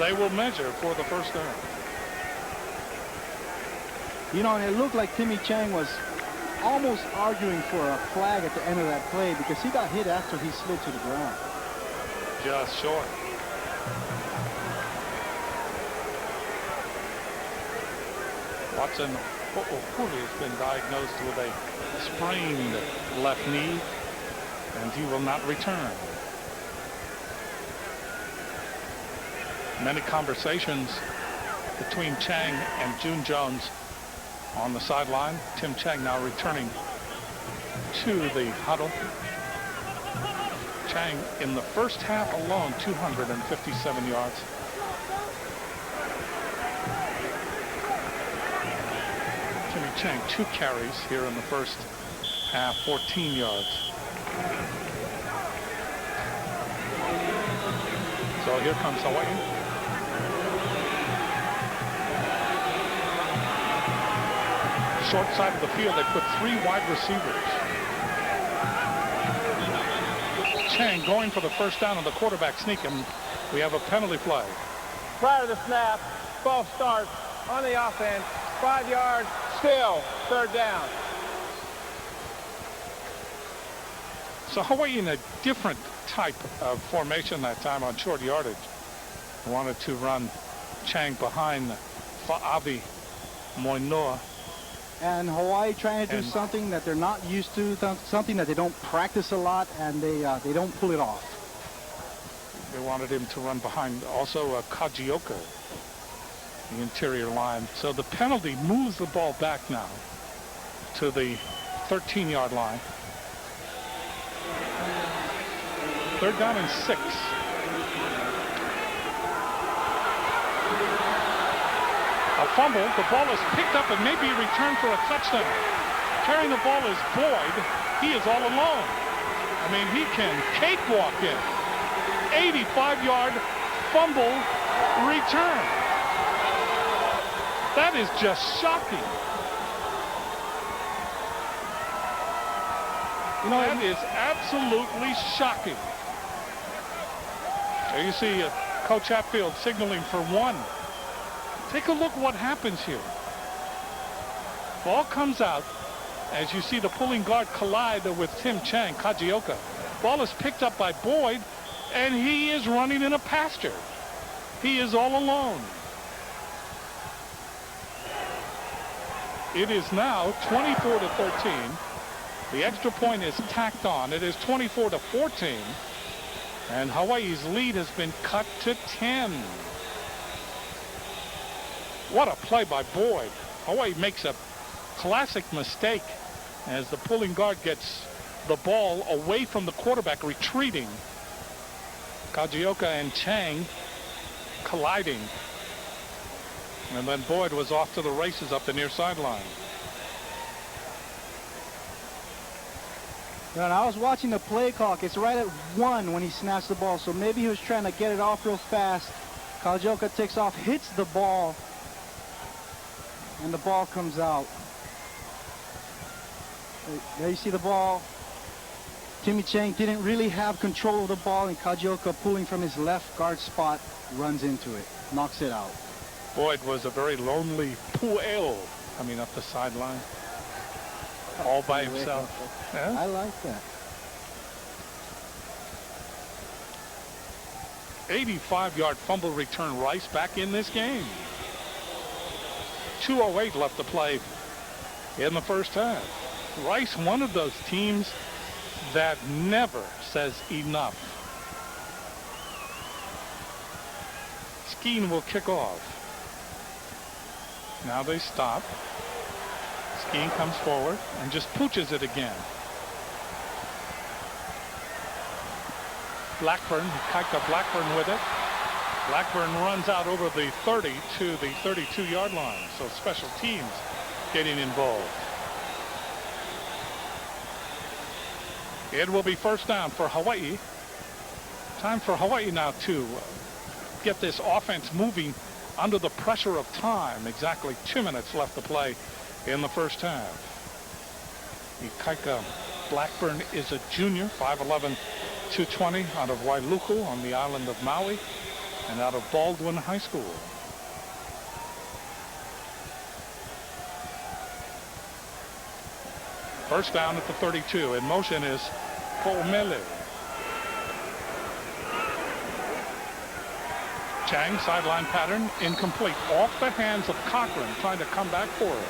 [SPEAKER 1] They will measure for the first down.
[SPEAKER 2] You know, and it looked like Timmy Chang was almost arguing for a flag at the end of that play because he got hit after he slid to the ground.
[SPEAKER 1] Just short. Watson Okuli has been diagnosed with a sprained left knee, and he will not return. Many conversations between Chang and June Jones on the sideline. Tim Chang now returning to the huddle. Chang in the first half alone, 257 yards. Timmy Chang, 2 carries here in the first half, 14 yards. So here comes Hawaii. Short side of the field, they put 3 wide receivers. Chang going for the first down on the quarterback sneak, and we have a penalty flag.
[SPEAKER 20] Prior to the snap, false start on the offense, 5 yards, still, 3rd down.
[SPEAKER 1] So Hawaii in a different type of formation that time on short yardage. Wanted to run Chang behind Fa'avi Moinoa.
[SPEAKER 2] And Hawaii trying to do something that they're not used to, something that they don't practice a lot, and they don't pull it off.
[SPEAKER 1] They wanted him to run behind also Kajioka, the interior line. So the penalty moves the ball back now to the 13-yard line. 3rd down and 6. A fumble, the ball is picked up and maybe returned for a touchdown. Carrying the ball is Boyd. He is all alone. I mean, he can cakewalk in. 85-yard fumble return. That is just shocking. You know, that is absolutely shocking. There you see Coach Hatfield signaling for 1. Take a look what happens here. Ball comes out as you see the pulling guard collide with Tim Chang, Kajioka. Ball is picked up by Boyd, and he is running in a pasture. He is all alone. It is now 24-13. The extra point is tacked on. It is 24-14. And Hawaii's lead has been cut to 10. What a play by Boyd. Hawaii makes a classic mistake as the pulling guard gets the ball away from the quarterback, retreating. Kajioka and Chang colliding. And then Boyd was off to the races up the near sideline.
[SPEAKER 2] And I was watching the play clock. It's right at 1 when he snaps the ball. So maybe he was trying to get it off real fast. Kajioka takes off, hits the ball, and the ball comes out. There you see the ball. Timmy Chang didn't really have control of the ball, and Kajioka, pulling from his left guard spot, runs into it, knocks it out.
[SPEAKER 1] Boyd was a very lonely pu'eo coming up the sideline, all by himself. Yeah?
[SPEAKER 2] I like that.
[SPEAKER 1] 85-yard fumble return. Rice back in this game. 2:08 left to play in the first half. Rice, one of those teams that never says enough. Skeen will kick off. Now they stop. Skeen comes forward and just pooches it again. Blackburn, Kaika Blackburn with it. Blackburn runs out over the 30 to the 32-yard line. So special teams getting involved. It will be first down for Hawaii. Time for Hawaii now to get this offense moving under the pressure of time. Exactly 2 minutes left to play in the first half. Ikaika Blackburn is a junior, 5'11", 220, out of Wailuku on the island of Maui and out of Baldwin High School. First down at the 32. In motion is Po'omele. Chang, sideline pattern, incomplete. Off the hands of Cochran, trying to come back for it.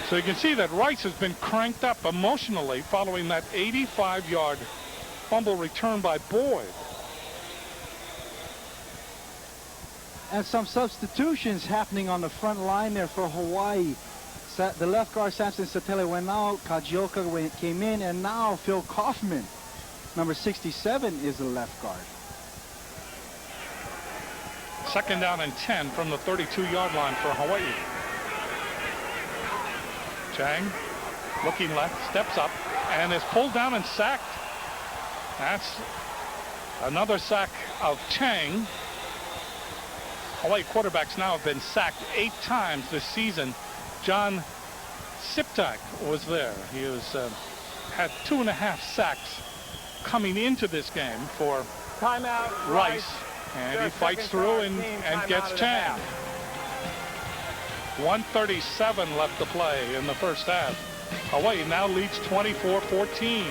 [SPEAKER 1] So you can see that Rice has been cranked up emotionally following that 85-yard fumble return by Boyd.
[SPEAKER 2] And some substitutions happening on the front line there for Hawaii. The left guard, Samson Satele, went out. Kajioka came in, and now Phil Kaufman, number 67, is the left guard.
[SPEAKER 1] Second down and 10 from the 32-yard line for Hawaii. Chang looking left, steps up, and is pulled down and sacked. That's another sack of Chang. Hawaii quarterbacks now have been sacked 8 times this season. John Siptak was there. He was had 2.5 sacks coming into this game for
[SPEAKER 20] timeout
[SPEAKER 1] Rice. And he fights through and gets Chang. 1:37 left to play in the first half. Hawaii now leads 24-14.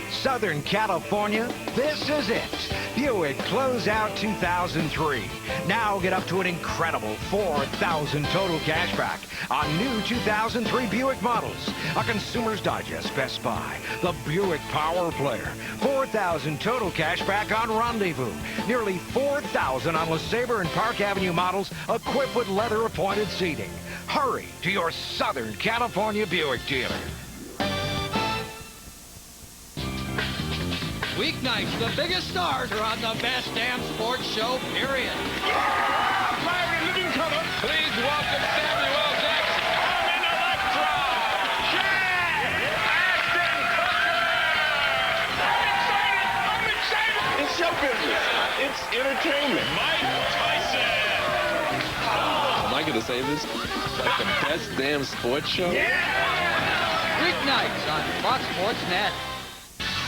[SPEAKER 6] Southern California, this is it. Buick Closeout 2003. Now get up to an incredible $4,000 total cash back on new 2003 Buick models. A Consumer's Digest Best Buy. The Buick Power Player. $4,000 total cash back on Rendezvous. Nearly $4,000 on LeSabre and Park Avenue models equipped with leather-appointed seating. Hurry to your Southern California Buick dealer.
[SPEAKER 3] Weeknights, the biggest stars are on the best damn sports show, period.
[SPEAKER 12] Yeah! Fire in living color. Please welcome Samuel Jackson. Armin Electra. Shaq. Ashton Kutcher. I'm excited. It's show business. It's entertainment. Mike Tyson.
[SPEAKER 13] Am I going to say this? Like the best damn sports show?
[SPEAKER 3] Yeah! Weeknights on Fox Sports Net.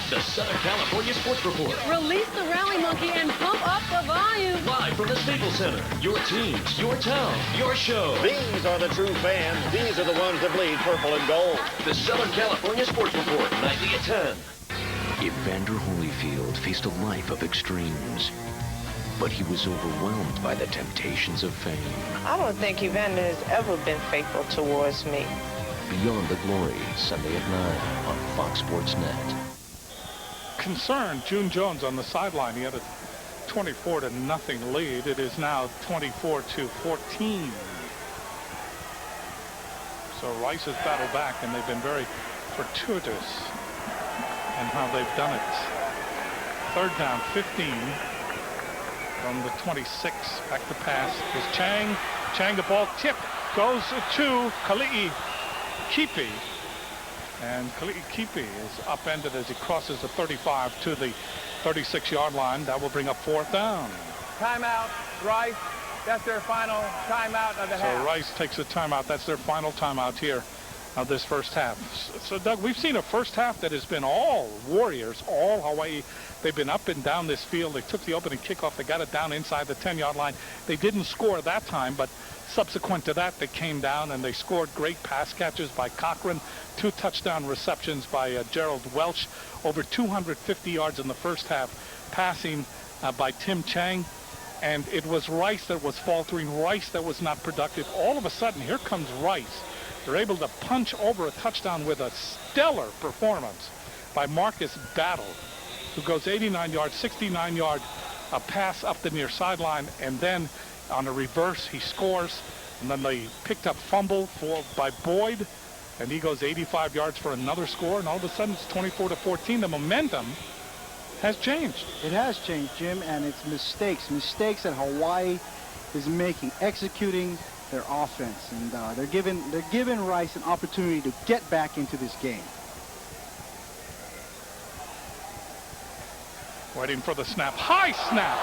[SPEAKER 26] The Southern California Sports Report.
[SPEAKER 18] Release the rally monkey and pump up the volume.
[SPEAKER 26] Live from the Staples Center. Your teams, your town, your show.
[SPEAKER 19] These are the true fans. These are the ones that bleed purple and gold.
[SPEAKER 26] The Southern California Sports Report, nightly at 10.
[SPEAKER 14] Evander Holyfield faced a life of extremes, but he was overwhelmed by the temptations of fame.
[SPEAKER 15] I don't think Evander has ever been faithful towards me.
[SPEAKER 14] Beyond the Glory, Sunday at 9 on Fox Sports Net.
[SPEAKER 1] Concerned, June Jones on the sideline. He had a 24-0 lead. It is now 24-14. So Rice has battled back, and they've been very fortuitous in how they've done it. Third down, 15 from the 26. Back to pass is Chang. Chang, the ball tip goes to Kali'i Kipi. And Kali'i Kipi is upended as he crosses the 35 to the 36-yard line. That will bring up fourth down.
[SPEAKER 20] Timeout, Rice. That's their final timeout of the half.
[SPEAKER 1] So Rice takes a timeout. That's their final timeout here of this first half. So, Doug, we've seen a first half that has been all Warriors, all Hawaii. They've been up and down this field. They took the opening kickoff. They got it down inside the 10-yard line. They didn't score that time, but subsequent to that, they came down and they scored great pass catches by Cochran, 2 touchdown receptions by Gerald Welch, over 250 yards in the first half, passing by Tim Chang. And it was Rice that was faltering, Rice that was not productive. All of a sudden, here comes Rice. They're able to punch over a touchdown with a stellar performance by Marcus Battle, who goes 89 yards, 69 yard pass up the near sideline, and then on a reverse, he scores. And then they picked up fumble by Boyd, and he goes 85 yards for another score. And all of a sudden, it's 24-14. The momentum has changed.
[SPEAKER 2] It has changed, Jim, and it's mistakes that Hawaii is making, executing their offense, and they're giving Rice an opportunity to get back into this game.
[SPEAKER 1] Waiting for the snap, high snap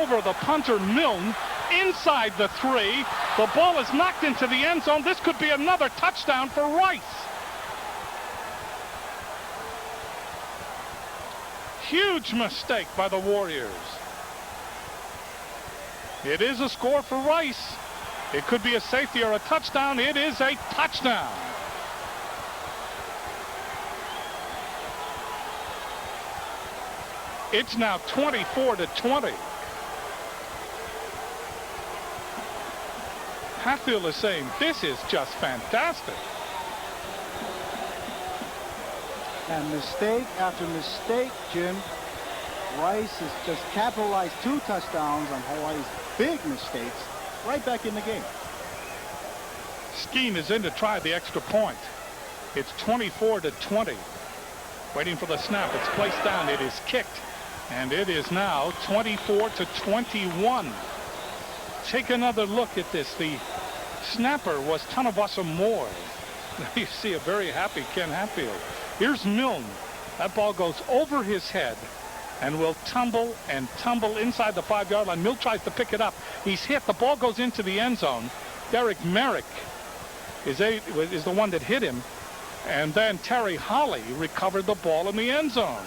[SPEAKER 1] over the punter Milne, inside the 3. The ball is knocked into the end zone. This could be another touchdown for Rice. Huge mistake by the Warriors. It is a score for Rice. It could be a safety or a touchdown. It is a touchdown. It's now 24-20. Hatfield is saying, this is just fantastic.
[SPEAKER 2] And mistake after mistake, Jim. Rice has just capitalized 2 touchdowns on Hawaii's big mistakes, right back in the game.
[SPEAKER 1] Skeen is in to try the extra point. It's 24-20. Waiting for the snap. It's placed down. It is kicked. And it is now 24-21. Take another look at this. The snapper was Tanavasa Moore. You see a very happy Ken Hatfield. Here's Milne. That ball goes over his head and will tumble and tumble inside the 5-yard line. Milne tries to pick it up. He's hit. The ball goes into the end zone. Derek Merrick is the one that hit him. And then Terry Holly recovered the ball in the end zone.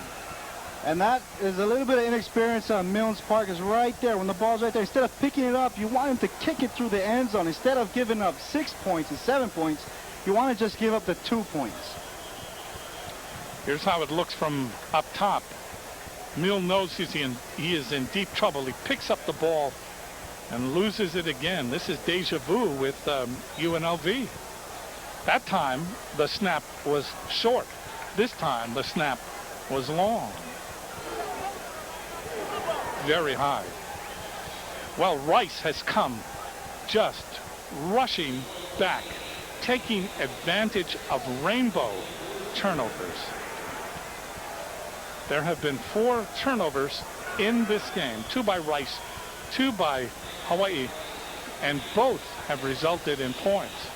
[SPEAKER 2] And that is a little bit of inexperience on Milne's part, because right there, when the ball's right there, instead of picking it up, you want him to kick it through the end zone. Instead of giving up 6 points and 7 points, you want to just give up the 2 points.
[SPEAKER 1] Here's how it looks from up top. Milne knows he is in deep trouble. He picks up the ball and loses it again. This is deja vu with UNLV. That time, the snap was short. This time, the snap was long. Very high. Well, Rice has come just rushing back, taking advantage of rainbow turnovers. There have been 4 turnovers in this game, 2 by Rice, 2 by Hawaii, and both have resulted in points.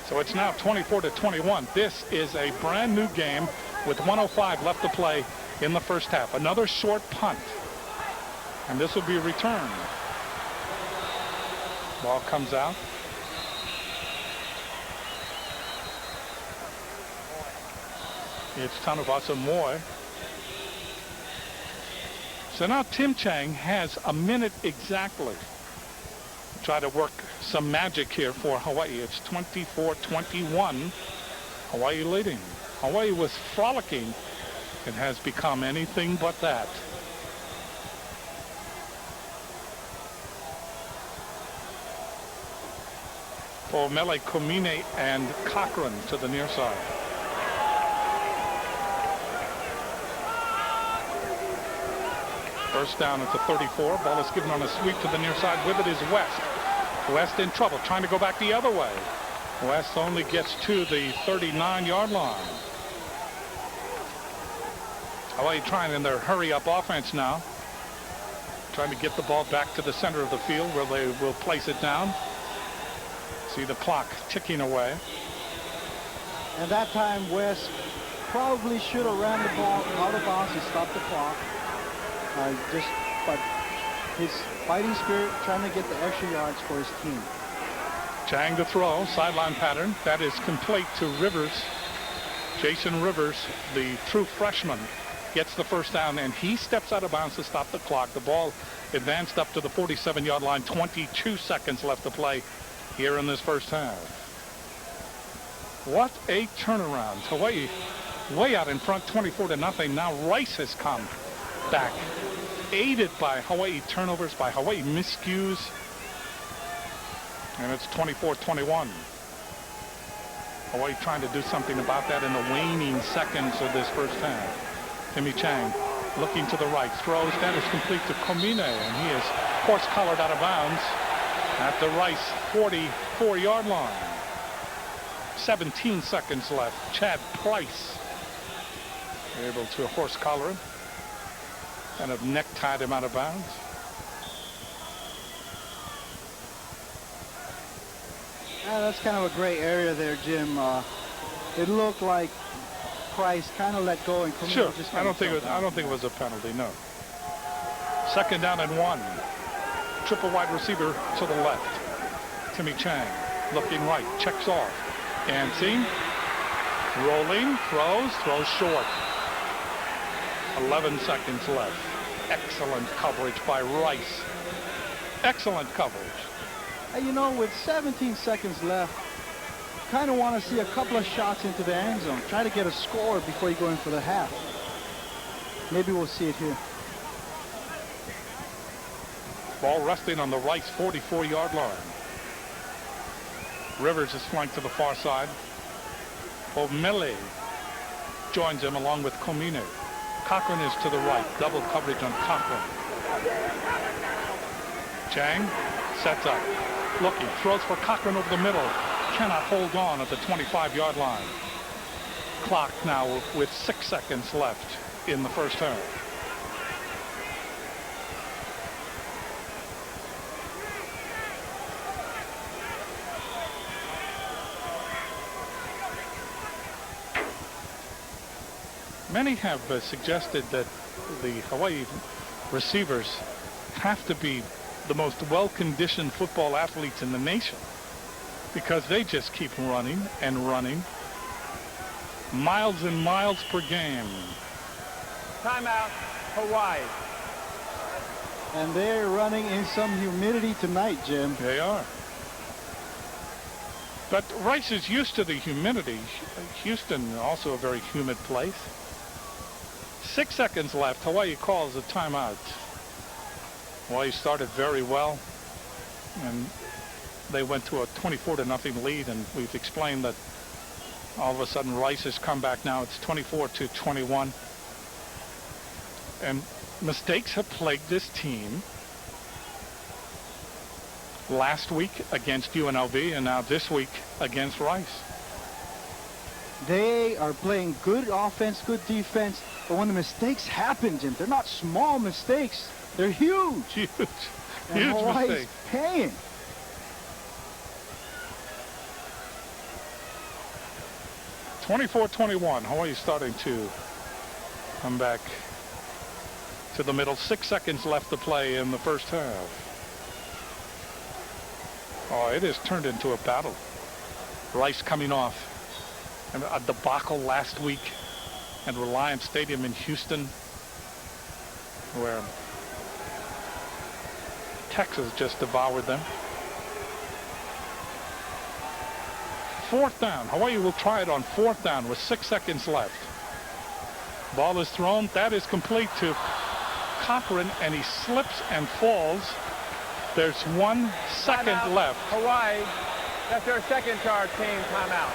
[SPEAKER 1] So it's now 24-21. This is a brand new game with 1:05 left to play in the first half. Another short punt. And this will be returned. Ball comes out. It's Tanavasa Moy. So now Tim Chang has a minute exactly. Try to work some magic here for Hawaii. It's 24-21. Hawaii leading. Hawaii was frolicking. It has become anything but that. For Mele Komine and Cochran to the near side. First down at the 34. Ball is given on a sweep to the near side. With it is West. West in trouble, trying to go back the other way. West only gets to the 39-yard line. Hawaii trying in their hurry-up offense now. Trying to get the ball back to the center of the field where they will place it down. See the clock ticking away.
[SPEAKER 2] And that time, West probably should have ran the ball out of bounds and stopped the clock. But his fighting spirit, trying to get the extra yards for his team.
[SPEAKER 1] Chang to throw, sideline pattern. That is complete to Rivers. Jason Rivers, the true freshman, gets the first down, and he steps out of bounds to stop the clock. The ball advanced up to the 47-yard line. 22 seconds left to play here in this first half. What a turnaround. Hawaii way out in front, 24-0. Now Rice has come back, aided by Hawaii turnovers, by Hawaii miscues. And it's 24-21. Hawaii trying to do something about that in the waning seconds of this first half. Timmy Chang looking to the right, throws, that is complete to Komine, and he is horse-collared out of bounds at the Rice 44-yard line. 17 seconds left. Chad Price able to horse-collar him and have necktied him out of bounds.
[SPEAKER 2] Yeah, that's kind of a gray area there, Jim. It looked like Price kind of let go and
[SPEAKER 1] sure. I don't think it was a penalty. No. Second down and 1. Triple wide receiver to the left. Timmy Chang looking right, checks off. Dancing, rolling, throws short. 11 seconds left. Excellent coverage by Rice. Excellent coverage.
[SPEAKER 2] You know, with 17 seconds left, kind of want to see a couple of shots into the end zone. Try to get a score before you go in for the half. Maybe we'll see it here.
[SPEAKER 1] Ball resting on the Rice 44-yard line. Rivers is flanked to the far side. O'Malley joins him along with Komine. Cochran is to the right. Double coverage on Cochran. Chang sets up. Looking, throws for Cochran over the middle. Cannot hold on at the 25-yard line. Clock now with 6 seconds left in the first half. Many have suggested that the Hawaii receivers have to be the most well-conditioned football athletes in the nation because they just keep running and running. Miles and miles per game.
[SPEAKER 20] Timeout, Hawaii.
[SPEAKER 2] And they're running in some humidity tonight, Jim.
[SPEAKER 1] They are. But Rice is used to the humidity. Houston, also a very humid place. 6 seconds left. Hawaii calls a timeout. Hawaii started very well, and they went to a 24-0 lead, and we've explained that all of a sudden Rice has come back now. It's 24-21. And mistakes have plagued this team. Last week against UNLV, and now this week against Rice.
[SPEAKER 2] They are playing good offense, good defense, but when the mistakes happen, Jim, they're not small mistakes. They're huge.
[SPEAKER 1] Huge
[SPEAKER 2] and Hawaii's
[SPEAKER 1] mistake.
[SPEAKER 2] Paying.
[SPEAKER 1] (24-21). Hawaii starting to come back to the middle. 6 seconds left to play in the first half. Oh, it has turned into a battle. Rice coming off a debacle last week at Reliant Stadium in Houston, where Texas just devoured them. Fourth down. Hawaii will try it on fourth down with 6 seconds left. Ball is thrown. That is complete to Cochran, and he slips and falls. There's 1 second left.
[SPEAKER 20] Hawaii, that's their second charge team timeout.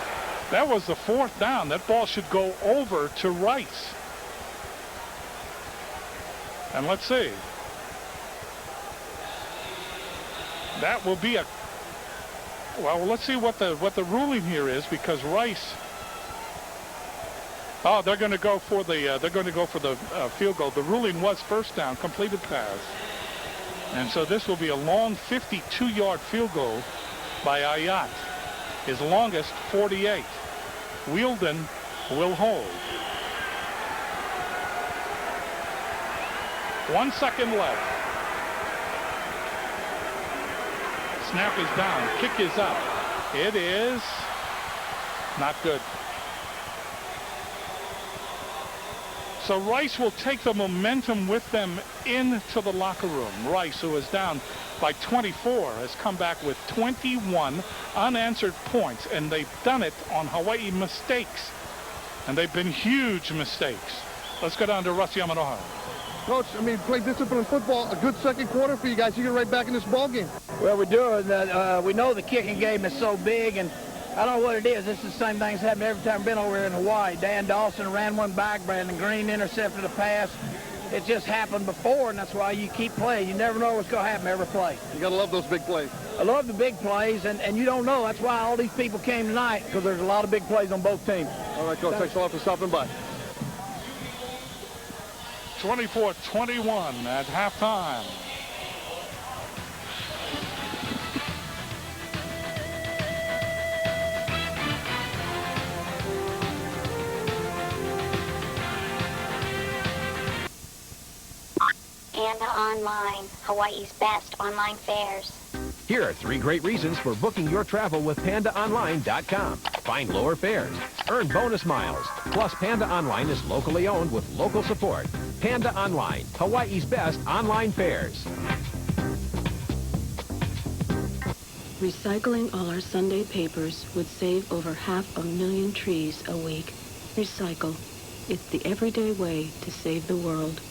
[SPEAKER 1] That was the fourth down. That ball should go over to Rice. And let's see. That will be a, well, let's see what the ruling here is, because Rice, oh, they're going to go for the field goal. The ruling was first down, completed pass. And so this will be a long 52-yard field goal by Ayat. His longest, 48. Wielden will hold. 1 second left. Snap is down. Kick is up. It is not good. So Rice will take the momentum with them into the locker room. Rice, who is down by 24 has come back with 21 unanswered points, and they've done it on Hawaii mistakes. And they've been huge mistakes. Let's go down to Russ Yamanoha.
[SPEAKER 23] Coach, I mean, play disciplined football. A good second quarter for you guys. You get right back in this ball game.
[SPEAKER 5] Well, we do. We know the kicking game is so big, and I don't know what it is. This is the same thing that's happened every time I've been over here in Hawaii. Dan Dawson ran one back. Brandon Green intercepted a pass. It just happened before, and that's why you keep playing. You never know what's going to happen every play.
[SPEAKER 23] You got to love those big plays.
[SPEAKER 5] I love the big plays, and you don't know. That's why all these people came tonight, because there's a lot of big plays on both teams.
[SPEAKER 23] All right, Coach. Thanks a lot for stopping by.
[SPEAKER 1] 24-21 at halftime.
[SPEAKER 11] Panda Online, Hawaii's best online fares.
[SPEAKER 7] Here are 3 great reasons for booking your travel with PandaOnline.com. Find lower fares, earn bonus miles, plus Panda Online is locally owned with local support. Panda Online, Hawaii's best online fares.
[SPEAKER 10] Recycling all our Sunday papers would save over 500,000 trees a week. Recycle. It's the everyday way to save the world.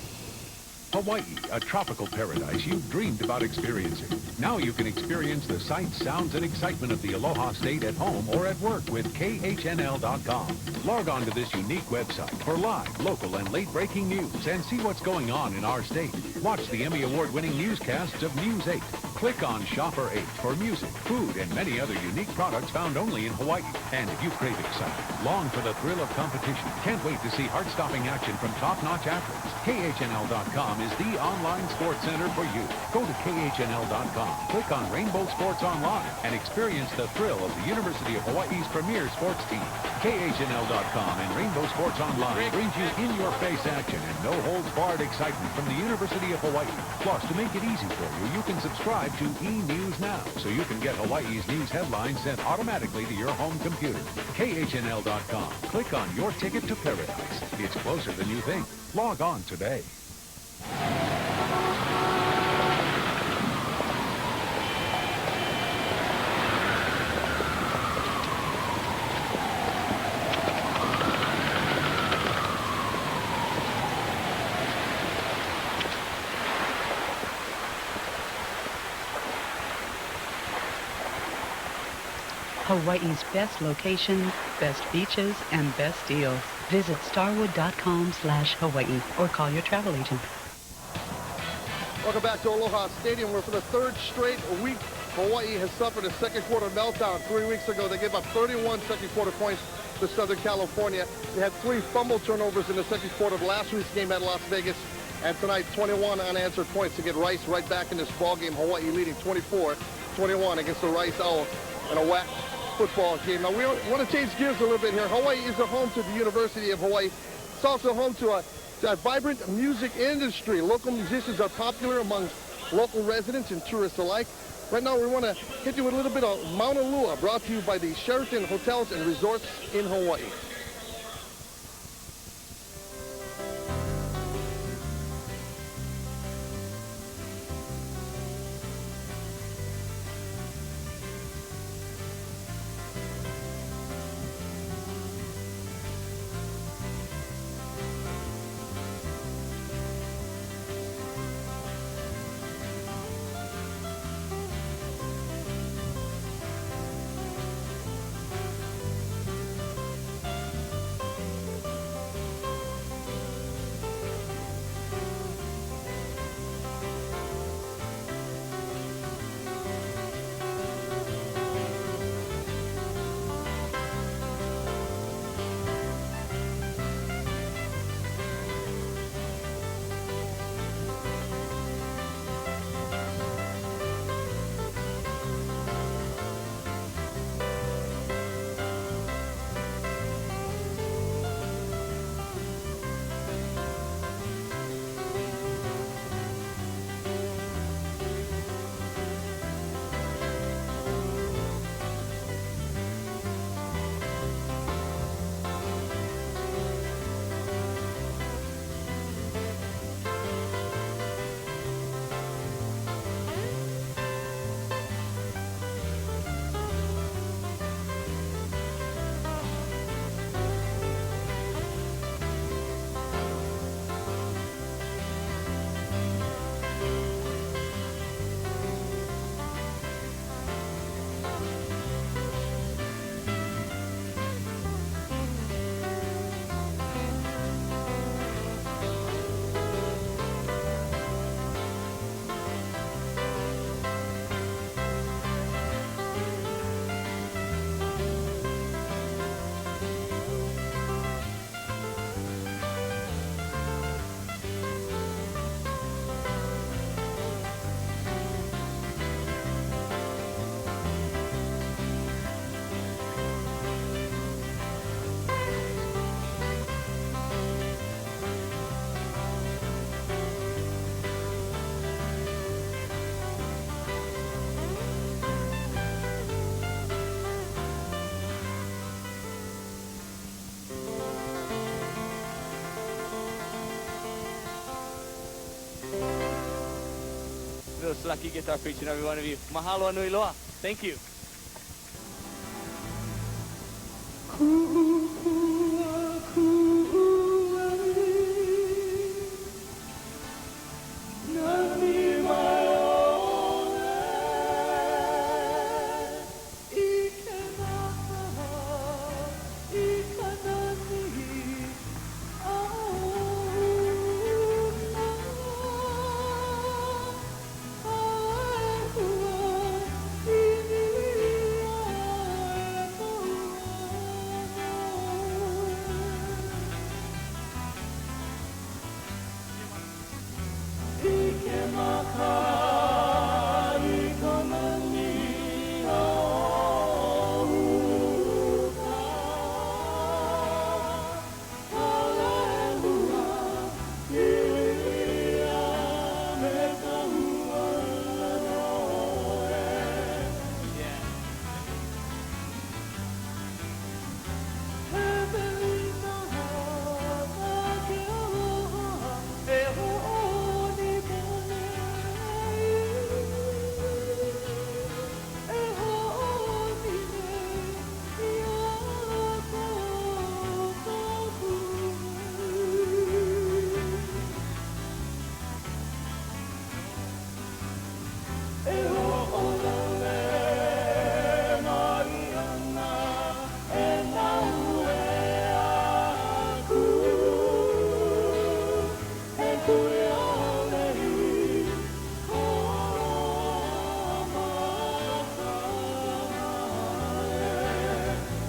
[SPEAKER 21] Hawaii, a tropical paradise you've dreamed about experiencing. Now you can experience the sights, sounds, and excitement of the Aloha State at home or at work with KHNL.com. Log on to this unique website for live, local, and late-breaking news and see what's going on in our state. Watch the Emmy Award-winning newscasts of News 8. Click on Shopper 8 for music, food, and many other unique products found only in Hawaii. And if you crave excitement, long for the thrill of competition, can't wait to see heart-stopping action from top-notch athletes, KHNL.com is the online sports center for you. Go to KHNL.com, click on Rainbow Sports Online, and experience the thrill of the University of Hawaii's premier sports team. KHNL.com and Rainbow Sports Online brings you in-your-face action and no-holds-barred excitement from the University of Hawaii. Plus, to make it easy for you, you can subscribe to E-News Now, so you can get Hawaii's news headlines sent automatically to your home computer. KHNL.com. Click on your ticket to paradise. It's closer than you think. Log on today.
[SPEAKER 22] Hawaii's best locations, best beaches, and best deals. Visit starwood.com/Hawaii or call your travel agent.
[SPEAKER 23] Welcome back to Aloha Stadium, where for the 3rd straight week, Hawaii has suffered a second quarter meltdown. 3 weeks ago, they gave up 31 second quarter points to Southern California. They had 3 fumble turnovers in the second quarter of last week's game at Las Vegas. And tonight, 21 unanswered points to get Rice right back in this ball game. Hawaii leading 24-21 against the Rice Owls in a whack football game. Now, we want to change gears a little bit here. Hawaii is a home to the University of Hawaii. It's also home to a vibrant music industry. Local musicians are popular among local residents and tourists alike. Right now, we want to hit you with a little bit of Mauna Lua, brought to you by the Sheraton Hotels and Resorts in Hawaii.
[SPEAKER 4] Feels lucky guitar for each and every one of you. Mahalo nui loa. Thank you.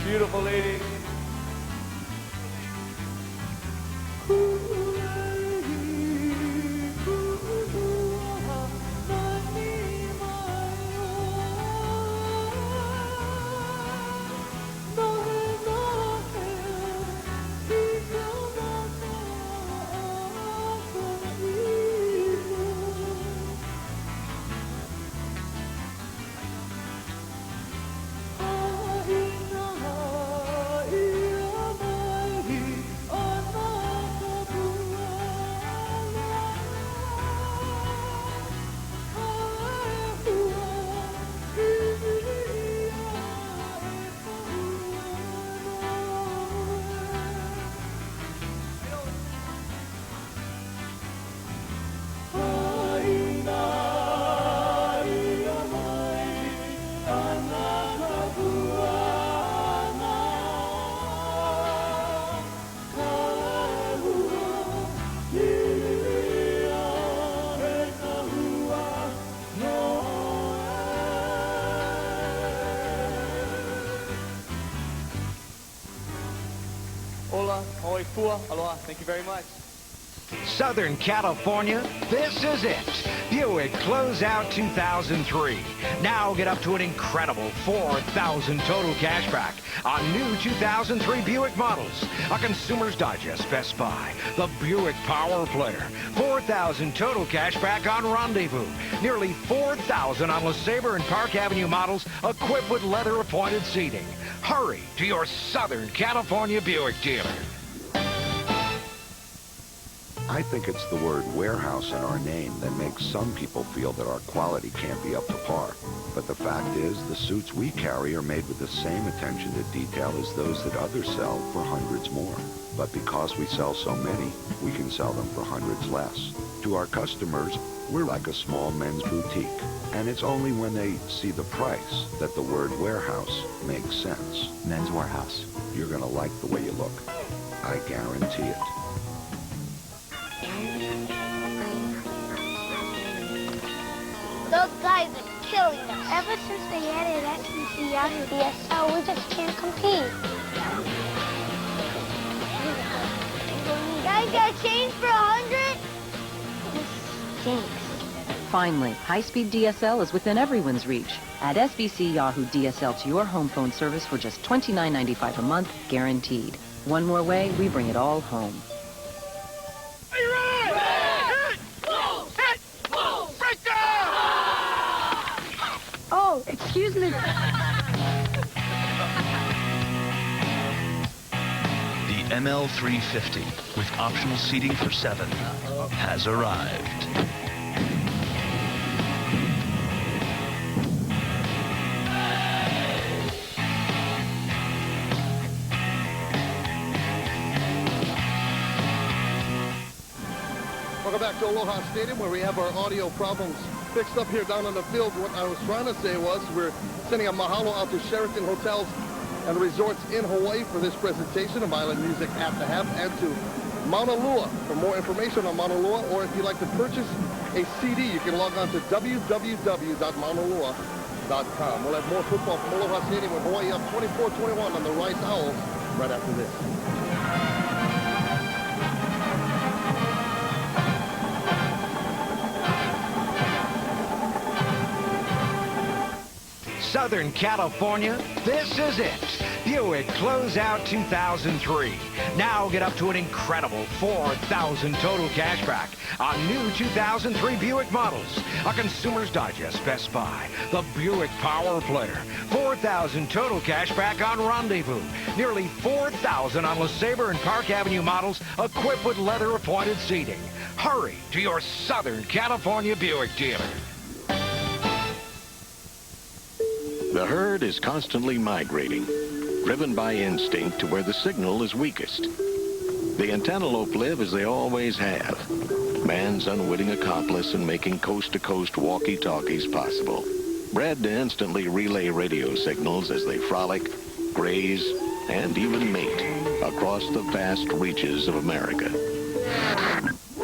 [SPEAKER 4] Beautiful lady. Ola, oi, fua, aloha. Thank you very much.
[SPEAKER 6] Southern California, this is it. Buick Closeout 2003. Now get up to an incredible $4,000 total cash back on new 2003 Buick models. A Consumer's Digest Best Buy. The Buick Power Player. $4,000 total cash back on Rendezvous. Nearly $4,000 on LeSabre and Park Avenue models equipped with leather-appointed seating. Hurry to your Southern California Buick dealer.
[SPEAKER 8] I think it's the word warehouse in our name that makes some people feel that our quality can't be up to par. But the fact is, the suits we carry are made with the same attention to detail as those that others sell for hundreds more. But because we sell so many, we can sell them for hundreds less. To our customers, we're like a small men's boutique. And it's only when they see the price that the word warehouse makes sense. Men's Warehouse. You're going to like the way you look. I guarantee it.
[SPEAKER 11] Those guys are killing us. Ever since they added SBC Yahoo DSL, we just can't compete. Guys got change for 100? This stinks.
[SPEAKER 9] Finally, high-speed DSL is within everyone's reach. Add SBC Yahoo DSL to your home phone service for just $29.95 a month, guaranteed. One more way, we bring it all home.
[SPEAKER 18] Oh, excuse me.
[SPEAKER 14] The ML350, with optional seating for 7, has arrived.
[SPEAKER 23] Welcome back to Aloha Stadium, where we have our audio problems fixed up here down on the field. What I was trying to say was we're sending a mahalo out to Sheraton Hotels and Resorts in Hawaii for this presentation of Island Music at the Half, and to Mauna Loa. For more information on Mauna Loa, or if you'd like to purchase a CD, you can log on to www.maunaloa.com. We'll have more football from Aloha Stadium with Hawaii up 24-21 on the Rice Owls right after this.
[SPEAKER 6] Southern California, this is it. Buick Closeout 2003. Now get up to an incredible $4,000 total cash back on new 2003 Buick models. A Consumer's Digest Best Buy. The Buick Power Player. $4,000 total cash back on Rendezvous. Nearly $4,000 on LeSabre and Park Avenue models equipped with leather-appointed seating. Hurry to your Southern California Buick dealer.
[SPEAKER 14] The herd is constantly migrating, driven by instinct to where the signal is weakest. The antelope live as they always have, man's unwitting accomplice in making coast-to-coast walkie-talkies possible, bred to instantly relay radio signals as they frolic, graze, and even mate across the vast reaches of America.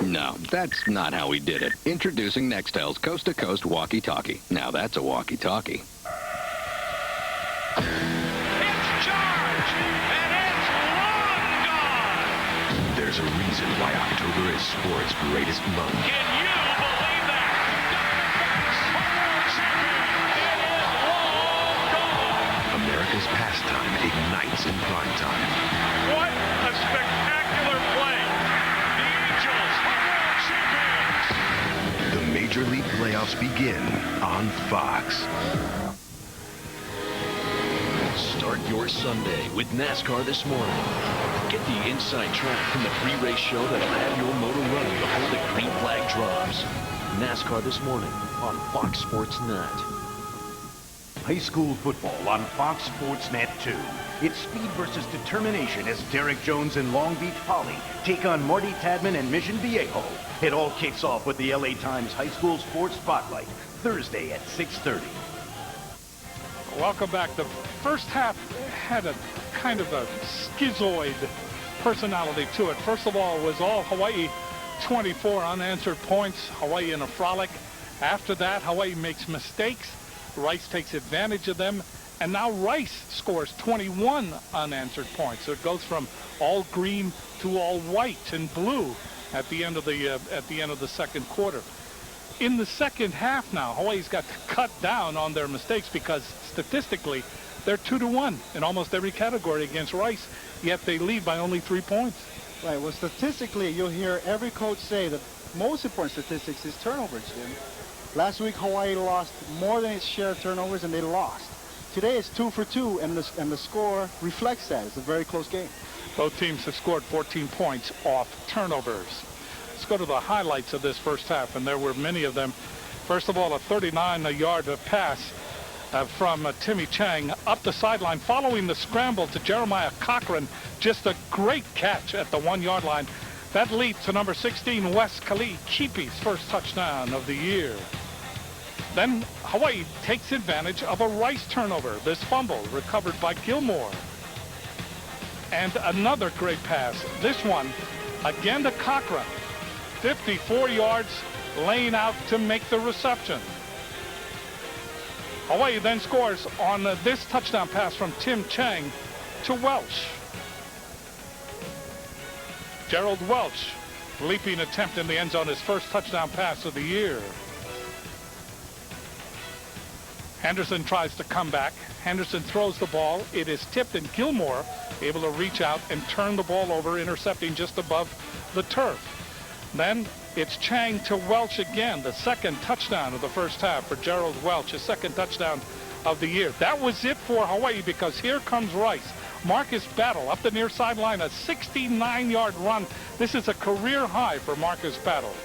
[SPEAKER 12] No, that's not how we did it. Introducing Nextel's coast-to-coast walkie-talkie. Now that's a walkie-talkie.
[SPEAKER 21] There's a reason why October is sports' greatest month.
[SPEAKER 1] Can you believe that? It is long gone.
[SPEAKER 21] America's pastime ignites in prime time.
[SPEAKER 1] What a spectacular play. The Angels are world champions.
[SPEAKER 21] The Major League playoffs begin on Fox.
[SPEAKER 26] Start your Sunday with NASCAR This Morning. Get the inside track from the pre-race show that'll have your motor running before the green flag drops. NASCAR This Morning on Fox Sports Net.
[SPEAKER 13] High school football on Fox Sports Net 2. It's speed versus determination as Derek Jones and Long Beach Poly take on Marty Tadman and Mission Viejo. It all kicks off with the LA Times High School Sports Spotlight, Thursday at 6:30.
[SPEAKER 1] Welcome back. The first half had a kind of a schizoid personality to it. First of all, it was all Hawaii, 24 unanswered points, Hawaii in a frolic. After that, Hawaii makes mistakes. Rice takes advantage of them. And now Rice scores 21 unanswered points. So it goes from all green to all white and blue at the end of the second quarter. In the second half now, Hawaii's got to cut down on their mistakes because statistically, they're 2-1 in almost every category against Rice, yet they lead by only 3 points.
[SPEAKER 2] Right, well, statistically, you'll hear every coach say that most important statistics is turnovers, Jim. Last week, Hawaii lost more than its share of turnovers, and they lost. Today, it's 2 for 2, and the score reflects that. It's a very close game.
[SPEAKER 1] Both teams have scored 14 points off turnovers. Let's go to the highlights of this first half, and there were many of them. First of all, a 39-yard pass from Timmy Chang up the sideline, following the scramble to Jeremiah Cochran. Just a great catch at the 1-yard line. That leads to number 16, Wes Kali Kipi's first touchdown of the year. Then Hawaii takes advantage of a Rice turnover. This fumble recovered by Gilmore. And another great pass. This one, again to Cochran. 54 yards, laying out to make the reception. Hawaii then scores on this touchdown pass from Tim Chang to Welch. Gerald Welch, leaping attempt in the end zone, his first touchdown pass of the year. Henderson tries to come back. Henderson throws the ball. It is tipped, and Gilmore able to reach out and turn the ball over, intercepting just above the turf. Then it's Chang to Welch again, the second touchdown of the first half for Gerald Welch, his second touchdown of the year. That was it for Hawaii, because here comes Rice. Marcus Battle up the near sideline, a 69-yard run. This is a career high for Marcus Battle.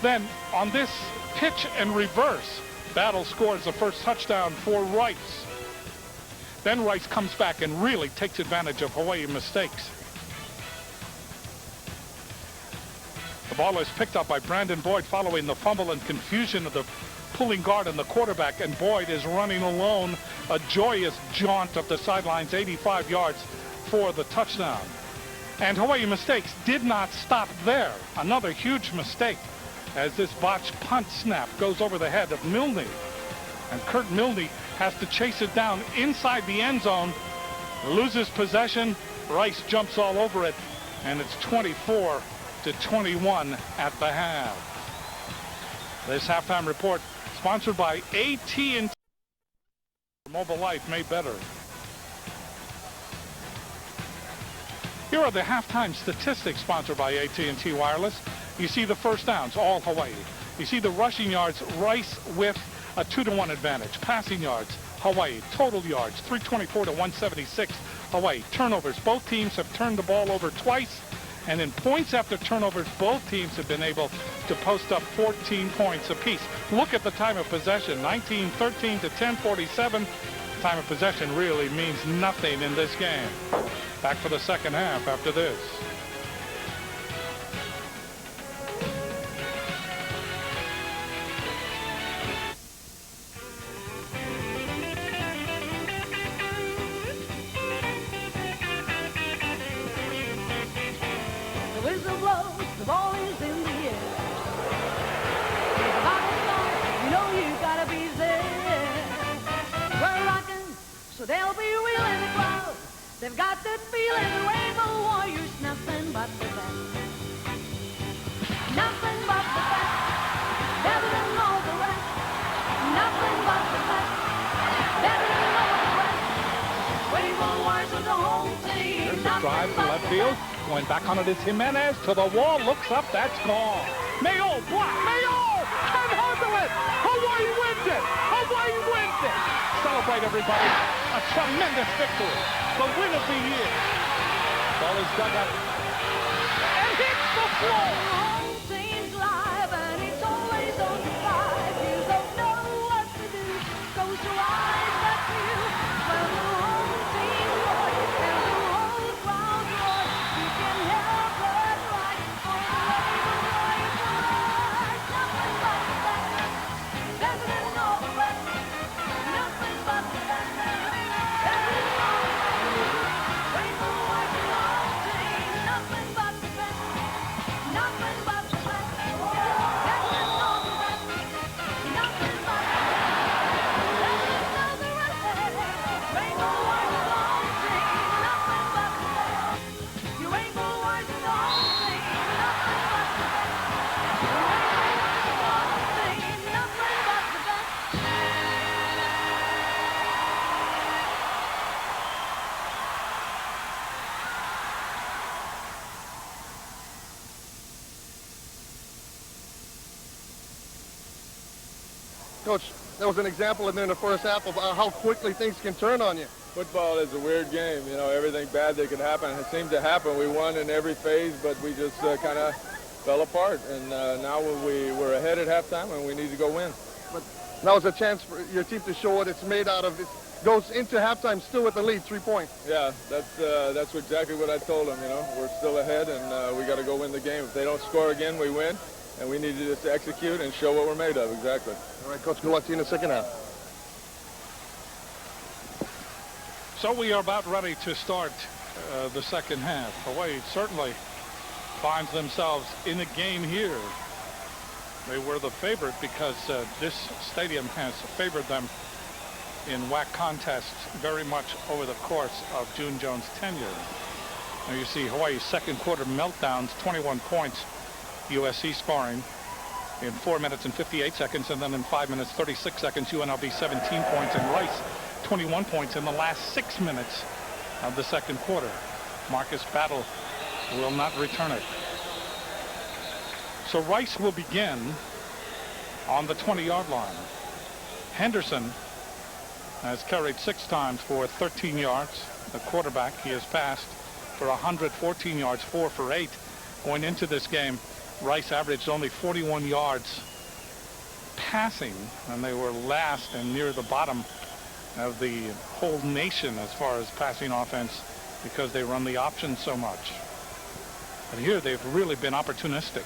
[SPEAKER 1] Then on this pitch and reverse, Battle scores the first touchdown for Rice. Then Rice comes back and really takes advantage of Hawaii mistakes. ball is picked up by Brandon Boyd following the fumble and confusion of the pulling guard and the quarterback, and Boyd is running alone, a joyous jaunt up the sidelines, 85 yards for the touchdown. And Hawaii mistakes did not stop there. Another huge mistake as this botched punt snap goes over the head of Milne. And Kurt Milne has to chase it down inside the end zone, loses possession. Rice jumps all over it, and it's 24-21 at the half. This halftime report sponsored by AT&T. Mobile life made better. Here are the halftime statistics sponsored by AT&T Wireless. You see the first downs, all Hawaii. You see the rushing yards, Rice with a 2-1 advantage. Passing yards, Hawaii. Total yards, 324 to 176, Hawaii. Turnovers, both teams have turned the ball over twice. And in points after turnovers, both teams have been able to post up 14 points apiece. Look at the time of possession, 19:13 to 10:47. Time of possession really means nothing in this game. Back for the second half after this.
[SPEAKER 3] The whistle blows, the ball is in the air. There's a bottle song, you know you gotta be there. We're rocking, so they'll be wheeling the crowd. They've got that feeling, the Rainbow Warriors, nothing but the best. Nothing but the best, better than all the rest. Nothing but the best, better than all the rest. Rainbow Warriors are the home team.
[SPEAKER 1] There's the drive to left field. Going back on it is Jimenez to the wall, looks up, that's gone. Mayo, block, Mayo! Can't handle it! Hawaii wins it! Hawaii wins it! Celebrate, everybody. A tremendous victory. The win of the year. Ball is dug up and hits the floor.
[SPEAKER 3] Home team's live and it's always on the side. You don't know what to do. Close your eyes, that's you. When the home team roars and the whole crowd roars, you can help but right for the Rainbow Warriors rise. Nothing but the best, better than all the rest. Nothing but the best, better than all the rest. Rainbow Warriors home team, nothing but the best, nothing but the best, better than all the rest. Nothing but the best, better than all the rest. Rainbow Warriors home team, nothing but the best. Your Rainbow Warriors home team, nothing but the best. Your Rainbow Warriors home team, nothing but the best.
[SPEAKER 23] Coach, that was an example in there in the first half of how quickly things can turn on you.
[SPEAKER 16] Football is a weird game. You know, everything bad that could happen. It seemed to happen. We won in every phase, but we just kind of fell apart. And now we're ahead at halftime, and we need to go win.
[SPEAKER 23] But now is a chance for your team to show what it's made out of. It goes into halftime still with the lead, 3 points.
[SPEAKER 16] Yeah, that's exactly what I told them. You know, we're still ahead, and we got to go win the game. If they don't score again, we win. And we need to just execute and show what we're made of, exactly.
[SPEAKER 23] All right, Coach, good luck to you in the second half.
[SPEAKER 1] So we are about ready to start the second half. Hawaii certainly finds themselves in a game here. They were the favorite because this stadium has favored them in WAC contests very much over the course of June Jones' tenure. Now you see Hawaii's second quarter meltdowns, 21 points. USC scoring in 4 minutes and 58 seconds, and then in 5 minutes 36 seconds UNLV 17 points, and Rice 21 points in the last 6 minutes of the second quarter. Marcus Battle will not return it. So Rice will begin on the 20-yard line. Henderson has carried 6 times for 13 yards. The quarterback, he has passed for 114 yards, 4 for 8. Going into this game, Rice averaged only 41 yards passing, and they were last and near the bottom of the whole nation as far as passing offense because they run the option so much. But here they've really been opportunistic.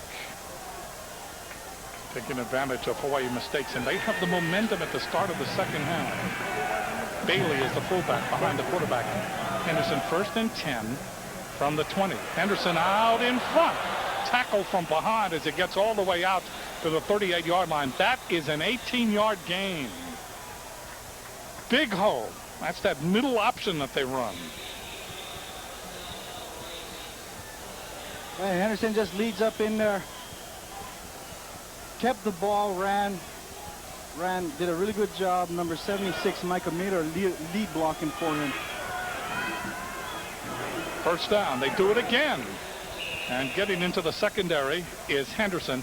[SPEAKER 1] taking advantage of Hawaii mistakes, and they have the momentum at the start of the second half. Bailey is the fullback behind the quarterback. Henderson 1st and 10 from the 20. Henderson out in front. Tackle from behind as it gets all the way out to the 38-yard line. That is an 18-yard gain. Big hole. That's that middle option that they run.
[SPEAKER 2] And Henderson just leads up in there. Kept the ball, ran, did a really good job. Number 76, Michael Miller, lead blocking for him.
[SPEAKER 1] First down. They do it again. And getting into the secondary is Henderson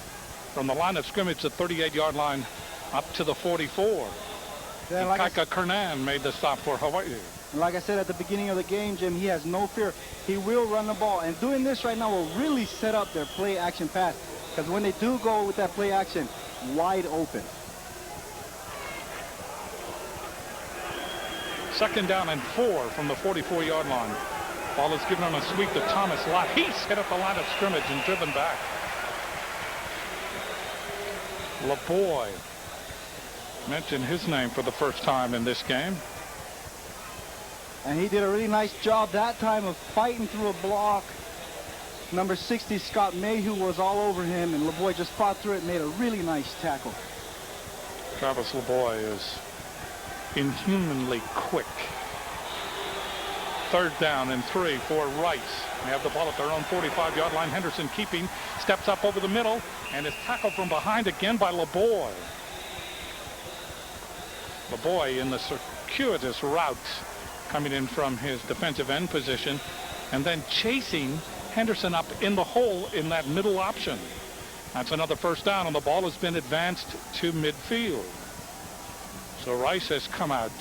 [SPEAKER 1] from the line of scrimmage, the 38-yard line, up to the 44.
[SPEAKER 2] Yeah, like
[SPEAKER 1] Kaika Kernan made the stop for Hawaii.
[SPEAKER 2] Like I said at the beginning of the game, Jim, he has no fear. He will run the ball. And doing this right now will really set up their play-action pass. Because when they do go with that play-action, wide open.
[SPEAKER 1] Second down and 4 from the 44-yard line. Ball is given on a sweep to Thomas Lott. He's hit at the line of scrimmage and driven back. LeBoy. Mentioned his name for the first time in this game.
[SPEAKER 2] And he did a really nice job that time of fighting through a block. Number 60, Scott Mayhew, was all over him, and LeBoy just fought through it and made a really nice tackle.
[SPEAKER 1] Travis LeBoy is inhumanly quick. Third down and 3 for Rice. They have the ball at their own 45-yard line. Henderson keeping, steps up over the middle, and is tackled from behind again by LeBoy. LeBoy in the circuitous route, coming in from his defensive end position, and then chasing Henderson up in the hole in that middle option. That's another first down, and the ball has been advanced to midfield. So Rice has come out,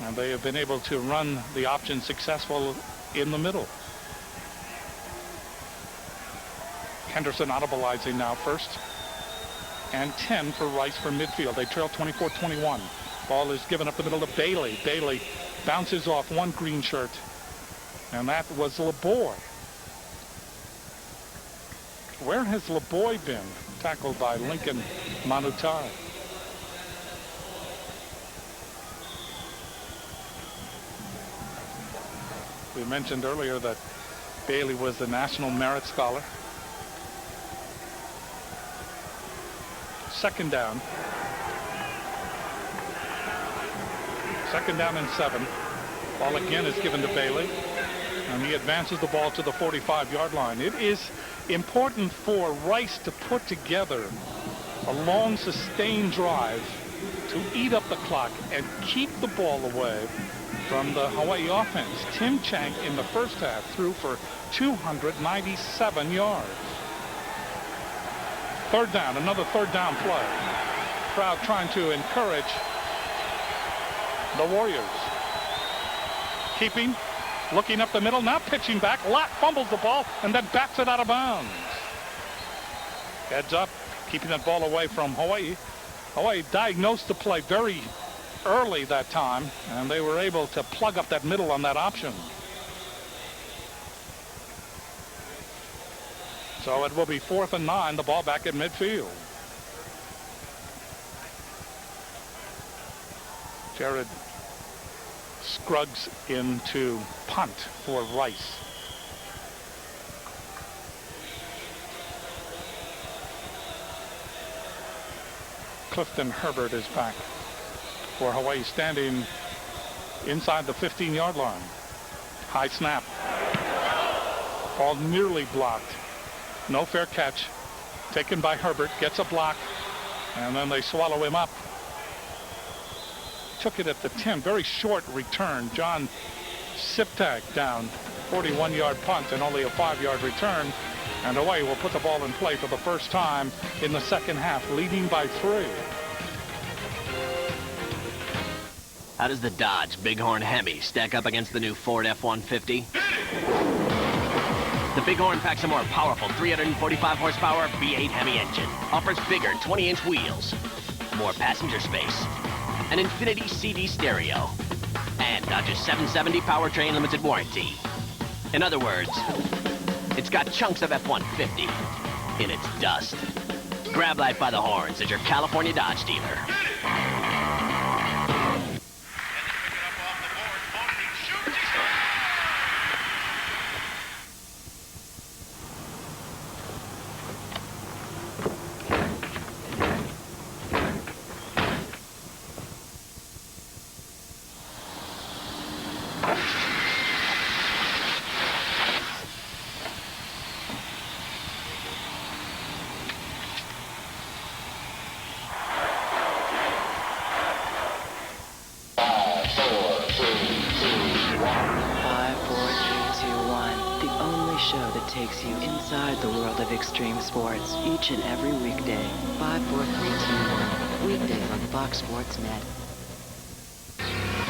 [SPEAKER 1] and they have been able to run the option successful in the middle. Henderson audibilizing now, 1st and 10 for Rice for midfield. They trail 24-21. Ball is given up the middle to Bailey. Bailey bounces off one green shirt, and that was LeBoy. Where has LeBoy been? Tackled by Lincoln Manutai. We mentioned earlier that Bailey was the National Merit Scholar. Second down. Second down and 7. Ball again is given to Bailey, and he advances the ball to the 45-yard line. It is important for Rice to put together a long, sustained drive to eat up the clock and keep the ball away from the Hawaii offense. Tim Chang in the first half threw for 297 yards. Third down, another third down play. Crowd trying to encourage the Warriors. Keeping, looking up the middle, now pitching back. Lott fumbles the ball and then bats it out of bounds. Heads up, keeping that ball away from Hawaii. Hawaii diagnosed the play very early that time, and they were able to plug up that middle on that option. So it will be 4th and 9, the ball back at midfield. Jared Scruggs into punt for Rice. Clifton Herbert is back for Hawaii, standing inside the 15-yard line. High snap. Ball nearly blocked. No fair catch. Taken by Herbert. Gets a block. And then they swallow him up. Took it at the 10. Very short return. John Siptak down. 41-yard punt and only a 5-yard return. And Hawaii will put the ball in play for the first time in the second half, leading by 3.
[SPEAKER 15] How does the Dodge Bighorn Hemi stack up against the new Ford F-150? The Bighorn packs a more powerful 345 horsepower V8 Hemi engine, offers bigger 20-inch wheels, more passenger space, an Infinity CD stereo, and Dodge's 770 powertrain limited warranty. In other words, it's got chunks of F-150 in its dust. Grab life by the horns as your California Dodge dealer.
[SPEAKER 5] Takes you inside the world of extreme sports each and every weekday. 5, 4, 3, 2, 1. Weekdays on Fox Sports Net.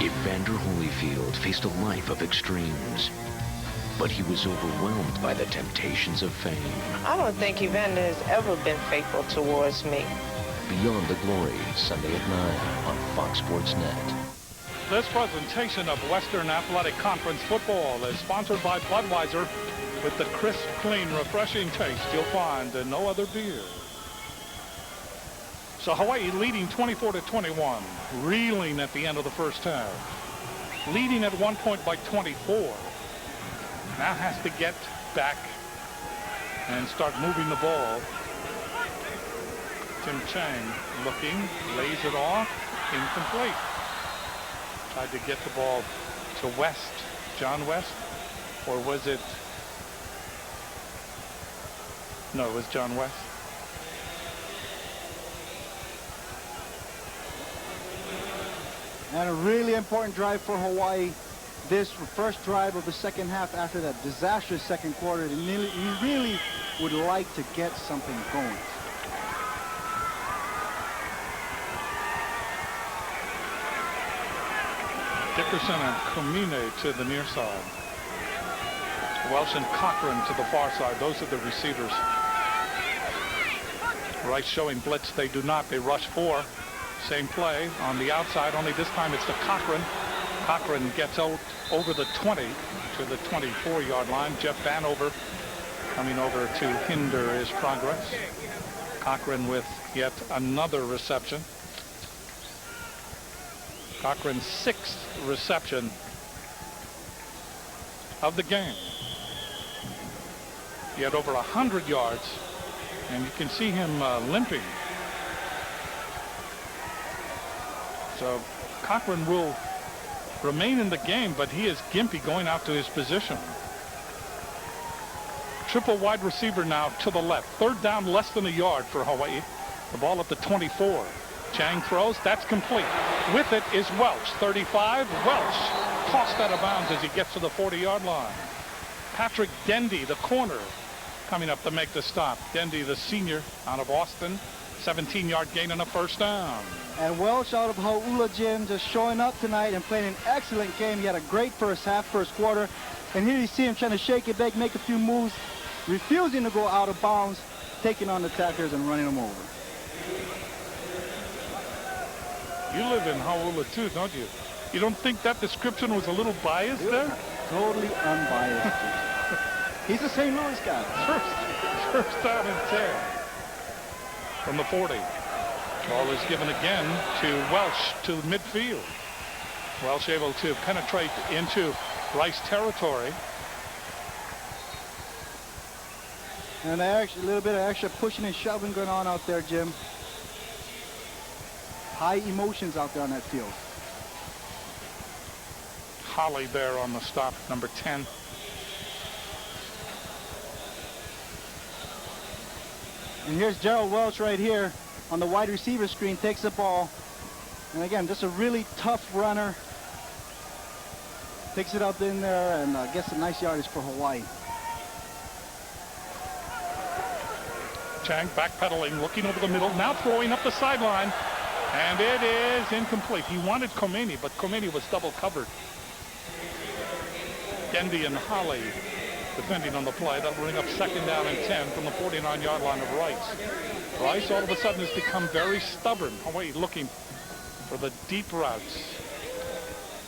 [SPEAKER 17] Evander Holyfield faced a life of extremes, but he was overwhelmed by the temptations of fame.
[SPEAKER 19] I don't think Evander has ever been faithful towards me.
[SPEAKER 17] Beyond the Glory, Sunday at 9 on Fox Sports Net.
[SPEAKER 1] This presentation of Western Athletic Conference football is sponsored by Budweiser, with the crisp, clean, refreshing taste you'll find in no other beer. So Hawaii leading 24-21, reeling at the end of the first half. Leading at one point by 24. Now has to get back and start moving the ball. Tim Chang looking, lays it off, incomplete. Tried to get the ball to West, John West, or was it? No, it was John West.
[SPEAKER 2] And a really important drive for Hawaii. This first drive of the second half after that disastrous second quarter. He really would like to get something going.
[SPEAKER 1] Dickerson and Komine to the near side. Welsh and Cochran to the far side. Those are the receivers. Rice showing blitz. They do not. They rush 4. Same play on the outside, only this time it's to Cochran. Cochran gets out over the 20 to the 24-yard line. Jeff Vanover coming over to hinder his progress. Cochran with yet another reception. Cochran's 6th reception of the game. He had over 100 yards, and you can see him limping. So Cochran will remain in the game, but he is gimpy going out to his position. Triple wide receiver now to the left. Third down, less than a yard for Hawaii. The ball at the 24. Chang throws. That's complete. With it is Welch. 35. Welch tossed out of bounds as he gets to the 40-yard line. Patrick Dendy, the corner, coming up to make the stop. Dendy, the senior out of Austin. 17-yard gain and a first down.
[SPEAKER 2] And Welch out of Hau'ula Gym just showing up tonight and playing an excellent game. He had a great first half, first quarter. And here you see him trying to shake it back, make a few moves, refusing to go out of bounds, taking on the tacklers and running them over.
[SPEAKER 1] You live in Hau'ula too, don't you? You don't think that description was a little biased there?
[SPEAKER 2] Totally unbiased. He's a St. Louis guy.
[SPEAKER 1] First down and 10 from the 40. Ball is given again to Welsh to midfield. Welsh able to penetrate into Rice territory.
[SPEAKER 2] And a little bit of extra pushing and shoving going on out there, Jim. High emotions out there on that field.
[SPEAKER 1] Holly there on the stop, number 10.
[SPEAKER 2] And here's Gerald Welch right here on the wide receiver screen, takes the ball. And again, just a really tough runner. Takes it up in there and gets a nice yardage for Hawaii.
[SPEAKER 1] Chang backpedaling, looking over the middle, now throwing up the sideline. And it is incomplete. He wanted Khomeini, but Khomeini was double covered. Dendy and Holly defending on the play. That'll bring up second down and 10 from the 49-yard line of Rice. Rice all of a sudden has become very stubborn. Hawaii looking for the deep routes.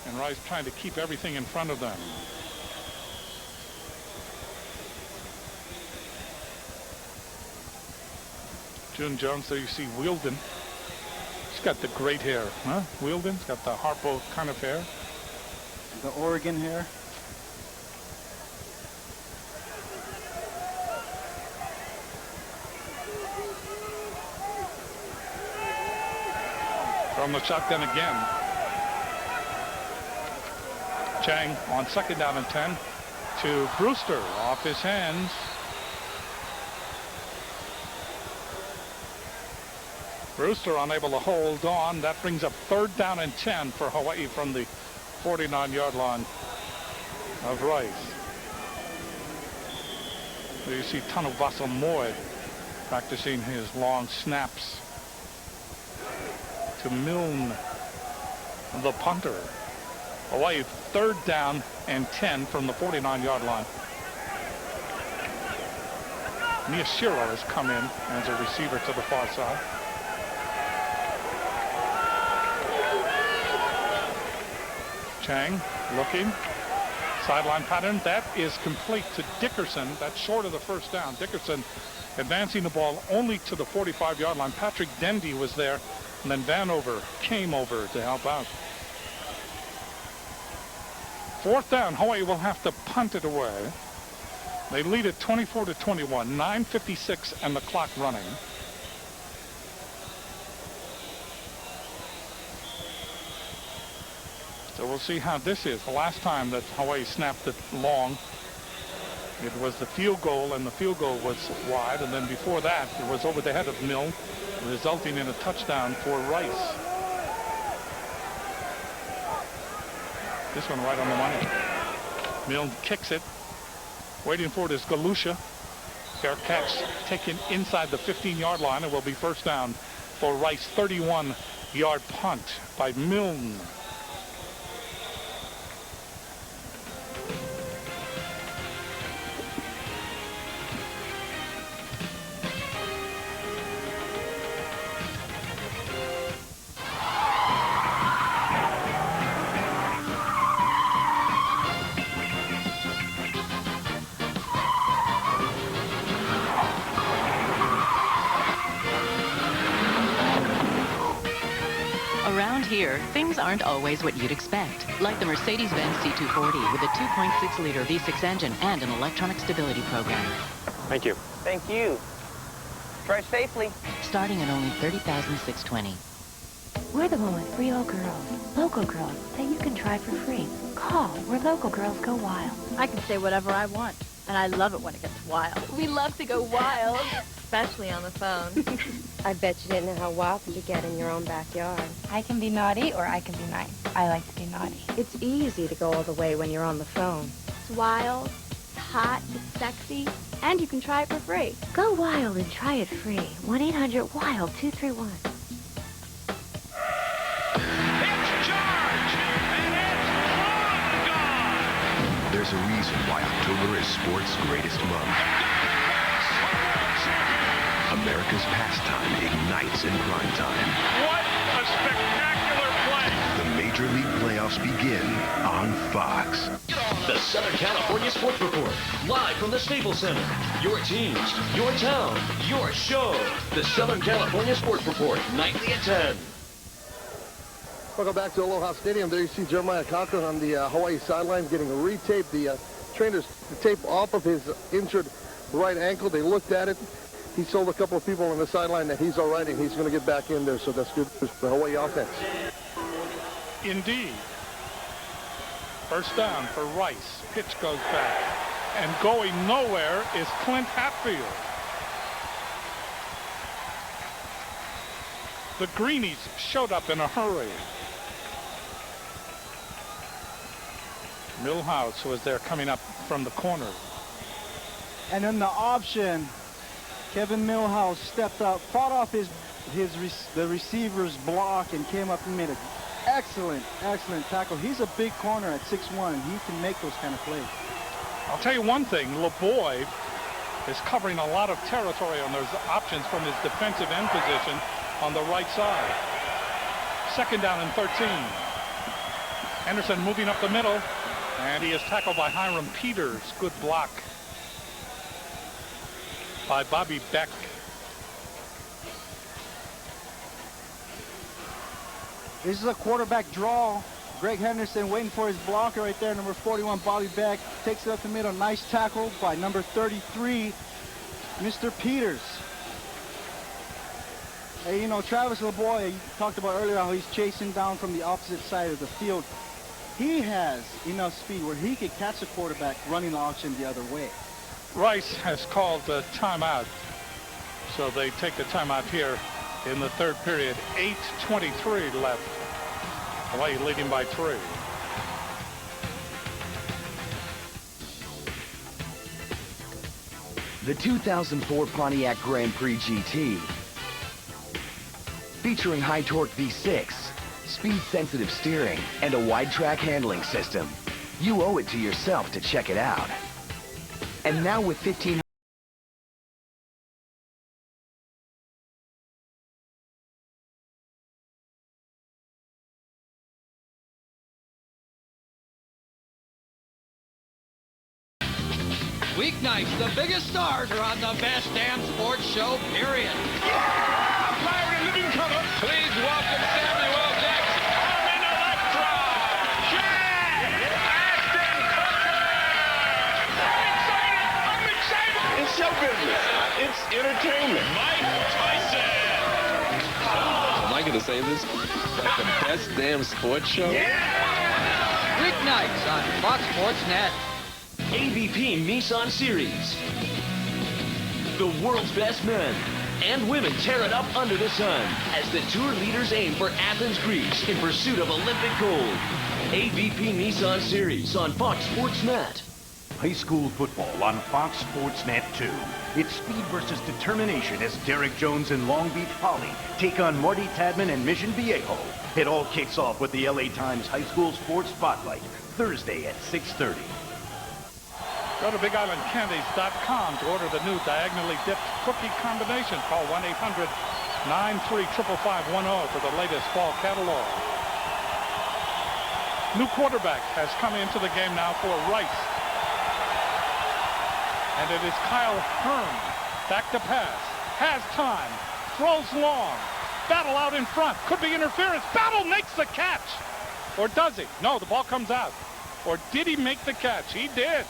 [SPEAKER 1] And Rice trying to keep everything in front of them. June Jones, there you see Wielden. She's got the great hair, huh? Wielden's got the Harpo kind of hair.
[SPEAKER 2] The Oregon hair.
[SPEAKER 1] From the shotgun again. Chang on 2nd down and 10 to Brewster off his hands. Brewster unable to hold on. That brings up 3rd down and 10 for Hawaii from the 49-yard line of Rice. There you see Tanuvasa Moy practicing his long snaps to Milne, the punter. Hawaii 3rd down and 10 from the 49-yard line. Miyashiro has come in as a receiver to the far side. Chang looking. Sideline pattern. That is complete to Dickerson. That's short of the 1st down. Dickerson advancing the ball only to the 45-yard line. Patrick Dendy was there. And then Vanover came over to help out. 4th down. Hawaii will have to punt it away. They lead it 24-21. 9:56 and the clock running. So we'll see how this is. The last time that Hawaii snapped it long, it was the field goal, and the field goal was wide. And then before that, it was over the head of Milne, resulting in a touchdown for Rice. This one right on the money. Milne kicks it. Waiting for it is Galusha. Fair catch taken inside the 15-yard line. It will be 1st down for Rice. 31-yard punt by Milne.
[SPEAKER 9] Here, things aren't always what you'd expect, like the Mercedes-Benz C240 with a 2.6-liter V6 engine and an electronic stability program.
[SPEAKER 4] Thank you. Thank you. Drive safely.
[SPEAKER 9] Starting at only $30,620.
[SPEAKER 7] We're the one with real girls, local girls that you can try for free. Call where local girls go wild.
[SPEAKER 10] I can say whatever I want, and I love it when it gets wild. We love to go wild, especially on the phone.
[SPEAKER 20] I bet you didn't know how wild you could get in your own backyard.
[SPEAKER 18] I can be naughty or I can be nice. I like to be naughty.
[SPEAKER 20] It's easy to go all the way when you're on the phone.
[SPEAKER 10] It's wild, it's hot, it's sexy, and you can try it for free.
[SPEAKER 7] Go wild and try it free. 1-800-WILD-231.
[SPEAKER 17] There's a reason why October is sports' greatest month. America's pastime ignites in prime time.
[SPEAKER 22] What a spectacular play!
[SPEAKER 17] The Major League playoffs begin on Fox.
[SPEAKER 26] The Southern California Sports Report, live from the Staples Center. Your teams, your town, your show. The Southern California Sports Report, nightly at 10.
[SPEAKER 23] Welcome back to Aloha Stadium. There you see Jeremiah Cochran on the Hawaii sideline getting retaped. The trainers tape off of his injured right ankle. They looked at it. He told a couple of people on the sideline that he's all right and he's going to get back in there. So that's good for the Hawaii offense.
[SPEAKER 1] Indeed. 1st down for Rice. Pitch goes back. And going nowhere is Clint Hatfield. The Greenies showed up in a hurry. Milhouse was there coming up from the corner.
[SPEAKER 2] And in the option, Kevin Milhouse stepped up, fought off the receiver's block and came up and made an excellent tackle. He's a big corner at 6'1". He can make those kind of plays.
[SPEAKER 1] I'll tell you one thing, LeBoy is covering a lot of territory on those options from his defensive end position on the right side. 2nd down and 13. Henderson moving up the middle, and he is tackled by Hiram Peters. Good block by Bobby Beck.
[SPEAKER 2] This is a quarterback draw. Greg Henderson waiting for his blocker right there, number 41, Bobby Beck. Takes it up the middle. Nice tackle by number 33, Mr. Peters. Hey, you know, Travis LeBoy, you talked about earlier how he's chasing down from the opposite side of the field. He has enough speed where he could catch the quarterback running the option the other way.
[SPEAKER 1] Rice has called the timeout. So they take the timeout here in the third period. 8:23 left. Hawaii leading by 3.
[SPEAKER 6] The 2004 Pontiac Grand Prix GT, featuring high torque V6, speed-sensitive steering, and a wide-track handling system. You owe it to yourself to check it out. And now with 15...
[SPEAKER 8] Weeknights, the biggest stars are on the best damn sports show, period.
[SPEAKER 22] Yeah! Fire in living color. Please welcome Samuel Jackson. Armin Electra. Jack! Ashton Kutcher. I'm excited.
[SPEAKER 11] It's show business. It's entertainment.
[SPEAKER 22] Mike Tyson.
[SPEAKER 14] Am I going to say this? Like the best damn sports show?
[SPEAKER 22] Yeah!
[SPEAKER 8] Weeknights on Fox Sports Net.
[SPEAKER 26] AVP Nissan Series. The world's best men and women tear it up under the sun as the tour leaders aim for Athens, Greece in pursuit of Olympic gold. AVP Nissan Series on Fox Sports Net.
[SPEAKER 13] High school football on Fox Sports Net 2. It's speed versus determination as Derek Jones and Long Beach Poly take on Marty Tadman and Mission Viejo. It all kicks off with the LA Times High School Sports Spotlight, Thursday at 6:30.
[SPEAKER 1] Go to BigIslandCandies.com to order the new diagonally dipped cookie combination. Call 1-800-935-5510 for the latest fall catalog. New quarterback has come into the game now for Rice. And it is Kyle Hearn. Back to pass. Has time. Throws long. Battle out in front. Could be interference. Battle makes the catch. Or does he? No, the ball comes out. Or did he make the catch? He did.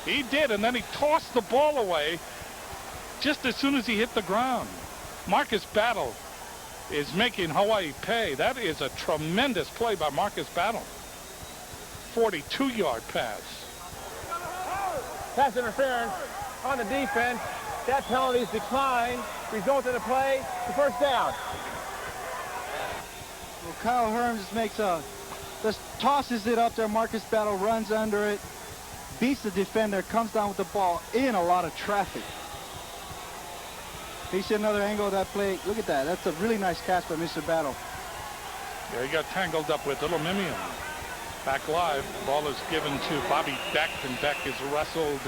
[SPEAKER 1] He did, and then he tossed the ball away just as soon as he hit the ground. Marcus Battle is making Hawaii pay. That is a tremendous play by Marcus Battle. 42-yard pass.
[SPEAKER 24] Pass interference on the defense. That penalty is declined. Result of the play, the first down.
[SPEAKER 2] Well, Kyle Hearn just makes just tosses it up there. Marcus Battle runs under it. Beats the defender, comes down with the ball in a lot of traffic. You see another angle of that play. Look at that. That's a really nice catch by Mr. Battle.
[SPEAKER 1] Yeah, he got tangled up with Little Mimian. Back live. The ball is given to Bobby Beck, and Beck is wrestled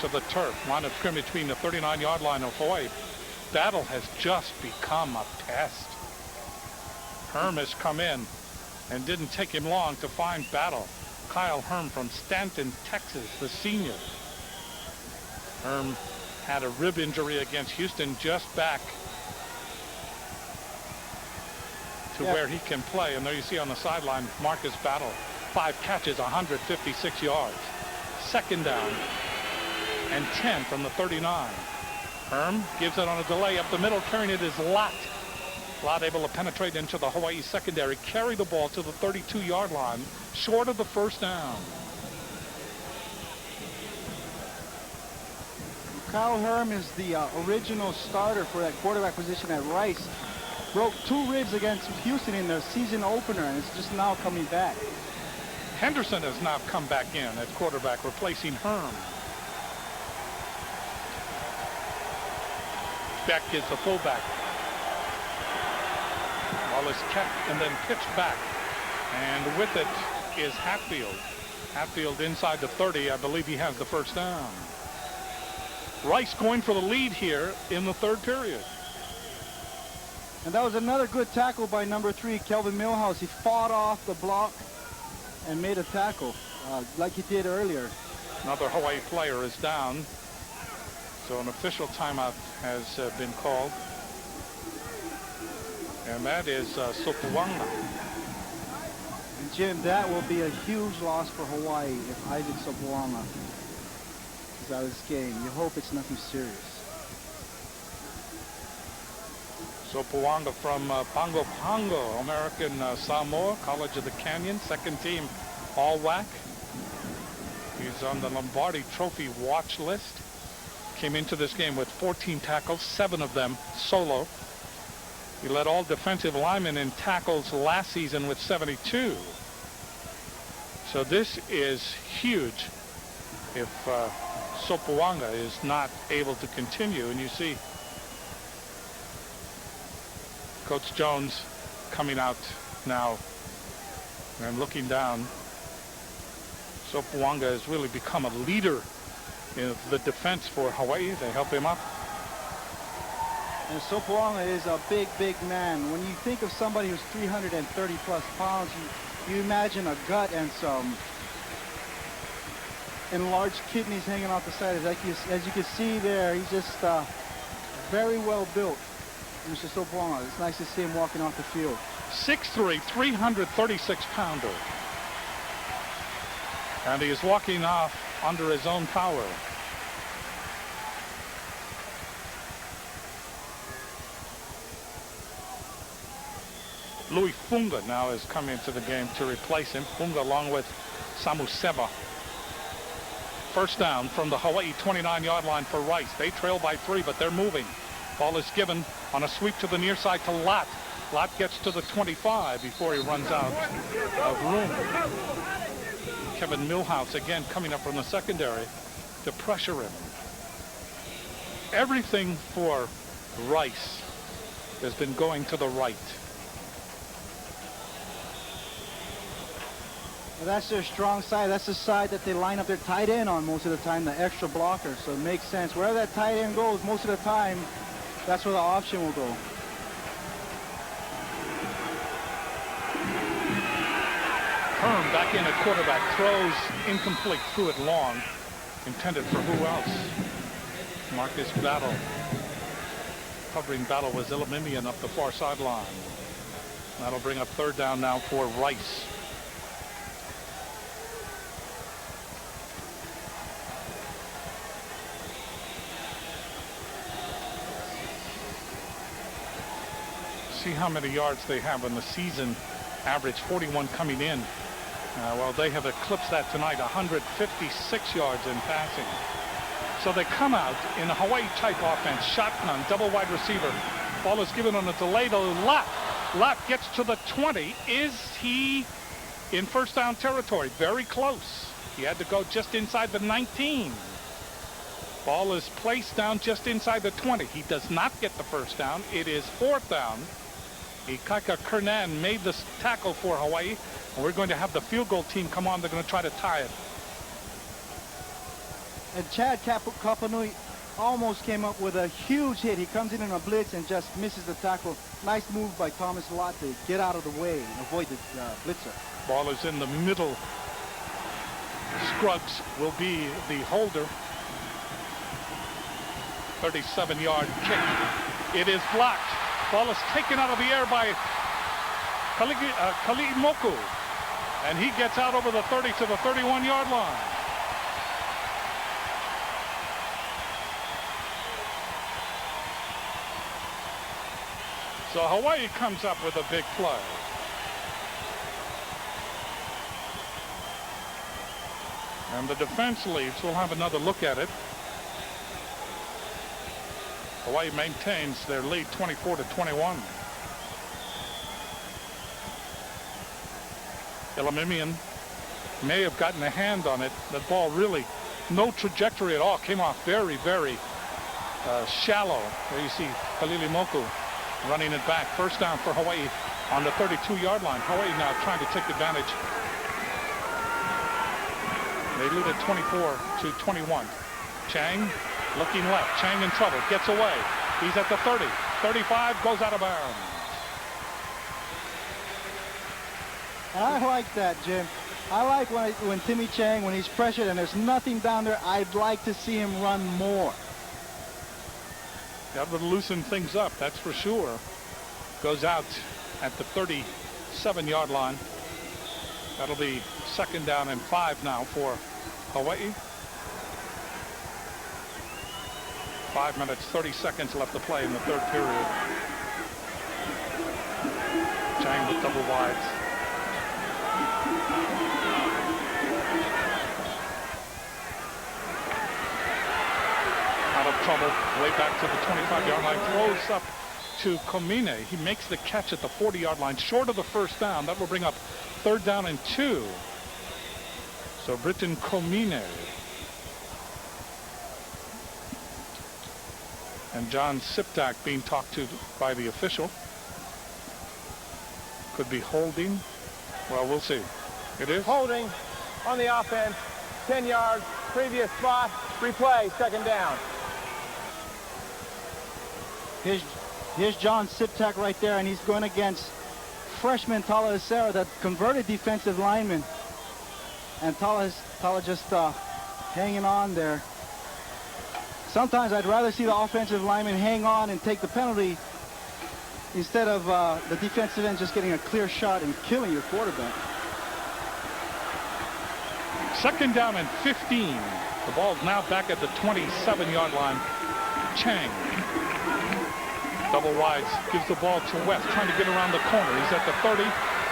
[SPEAKER 1] to the turf. Line of scrimmage between the 39-yard line of Hawaii. Battle has just become a pest. Herm has come in and didn't take him long to find Battle. Kyle Herm from Stanton, Texas, the senior. Herm had a rib injury against Houston, just back to where he can play. And there you see on the sideline, Marcus Battle, 5 catches, 156 yards. Second down and 10 from the 39. Herm gives it on a delay up the middle, carrying it is Lott. Lott able to penetrate into the Hawaii secondary, carry the ball to the 32-yard line, short of the first down.
[SPEAKER 2] Kyle Herm is the original starter for that quarterback position at Rice. Broke 2 ribs against Houston in their season opener, and it's just now coming back.
[SPEAKER 1] Henderson has now come back in at quarterback, replacing Herm. Beck is the fullback. Ball is kept and then pitched back. And with it is Hatfield. Hatfield inside the 30. I believe he has the first down. Rice going for the lead here in the third period.
[SPEAKER 2] And that was another good tackle by number 3, Kelvin Milhouse. He fought off the block and made a tackle like he did earlier.
[SPEAKER 1] Another Hawaii player is down. So an official timeout has been called. And that is Sopuanga.
[SPEAKER 2] And Jim, that will be a huge loss for Hawaii if Isaac Sopuanga is out of this game. You hope it's nothing serious.
[SPEAKER 1] Sopuanga from Pongo Pongo, American Samoa, College of the Canyon, second team All WAC. He's on the Lombardi Trophy watch list. Came into this game with 14 tackles, 7 of them solo. He led all defensive linemen in tackles last season with 72. So this is huge if Sopuanga is not able to continue. And you see Coach Jones coming out now and looking down. Sopuanga has really become a leader in the defense for Hawaii. They help him up.
[SPEAKER 2] And Sopuanga is a big, big man. When you think of somebody who's 330 plus pounds, you imagine a gut and some enlarged kidneys hanging off the side. As you can see there, he's just very well built, Mr. Sopuanga. It's nice to see him walking off the field.
[SPEAKER 1] 6'3", 336-pounder. And he is walking off under his own power. Louis Funga now has come into the game to replace him. Funga along with Samu Seba. First down from the Hawaii 29-yard line for Rice. They trail by 3, but they're moving. Ball is given on a sweep to the near side to Lott. Lott gets to the 25 before he runs out of room. Kevin Milhouse again coming up from the secondary to pressure him. Everything for Rice has been going to the right.
[SPEAKER 2] Well, that's their strong side. That's the side that they line up their tight end on most of the time, the extra blocker. So it makes sense. Wherever that tight end goes, most of the time, that's where the option will go.
[SPEAKER 1] Herm back in at quarterback, throws incomplete, threw it long, intended for who else? Marcus Battle. Covering Battle was Elimimian up the far sideline. That'll bring up third down now for Rice. See how many yards they have in the season. Average 41 coming in. Well, they have eclipsed that tonight, 156 yards in passing. So they come out in a Hawaii-type offense, shotgun, double wide receiver. Ball is given on a delay to Lott. Lott gets to the 20. Is he in first down territory? Very close. He had to go just inside the 19. Ball is placed down just inside the 20. He does not get the first down. It is fourth down. Ikaika Kernan made this tackle for Hawaii. And we're going to have the field goal team come on. They're going to try to tie it.
[SPEAKER 2] And Chad Kapanui almost came up with a huge hit. He comes in a blitz and just misses the tackle. Nice move by Thomas Lott to get out of the way and avoid the blitzer.
[SPEAKER 1] Ball is in the middle. Scruggs will be the holder. 37-yard kick. It is blocked. Ball is taken out of the air by Kalimoku. And he gets out over the 30 to the 31-yard line. So Hawaii comes up with a big play. And the defense leaves. We'll have another look at it. Hawaii maintains their lead 24-21. Elimimian may have gotten a hand on it. That ball really, no trajectory at all. Came off very, very shallow. There you see Kalilimoku running it back. First down for Hawaii on the 32-yard line. Hawaii now trying to take advantage. They lead at 24-21. Chang looking left. Chang in trouble. Gets away. He's at the 30. 35 goes out of bounds.
[SPEAKER 2] I like that, Jim. I like when Timmy Chang, when he's pressured and there's nothing down there, I'd like to see him run more.
[SPEAKER 1] That would loosen things up, that's for sure. goes out at the 37-yard line. That'll be 2nd down and 5 now for Hawaii. 5 minutes, 30 seconds left to play in the 3rd period. Chang with double wides. Out of trouble, way back to the 25-yard line, throws up to Komine. He makes the catch at the 40-yard line, short of the 1st down. That will bring up 3rd down and 2. So Britton Komine and John Siptak being talked to by the official. Could be holding. Well, we'll see. It is
[SPEAKER 24] holding on the offense. 10 yards, previous spot, replay, 2nd down.
[SPEAKER 2] Here's John Siptak right there, and he's going against freshman Tala Isera, that converted defensive lineman. And Tala just hanging on there. Sometimes I'd rather see the offensive lineman hang on and take the penalty instead of the defensive end just getting a clear shot and killing your quarterback.
[SPEAKER 1] 2nd down and 15. The ball's now back at the 27-yard line. Chang. Double wides, gives the ball to West, trying to get around the corner. He's at the 30.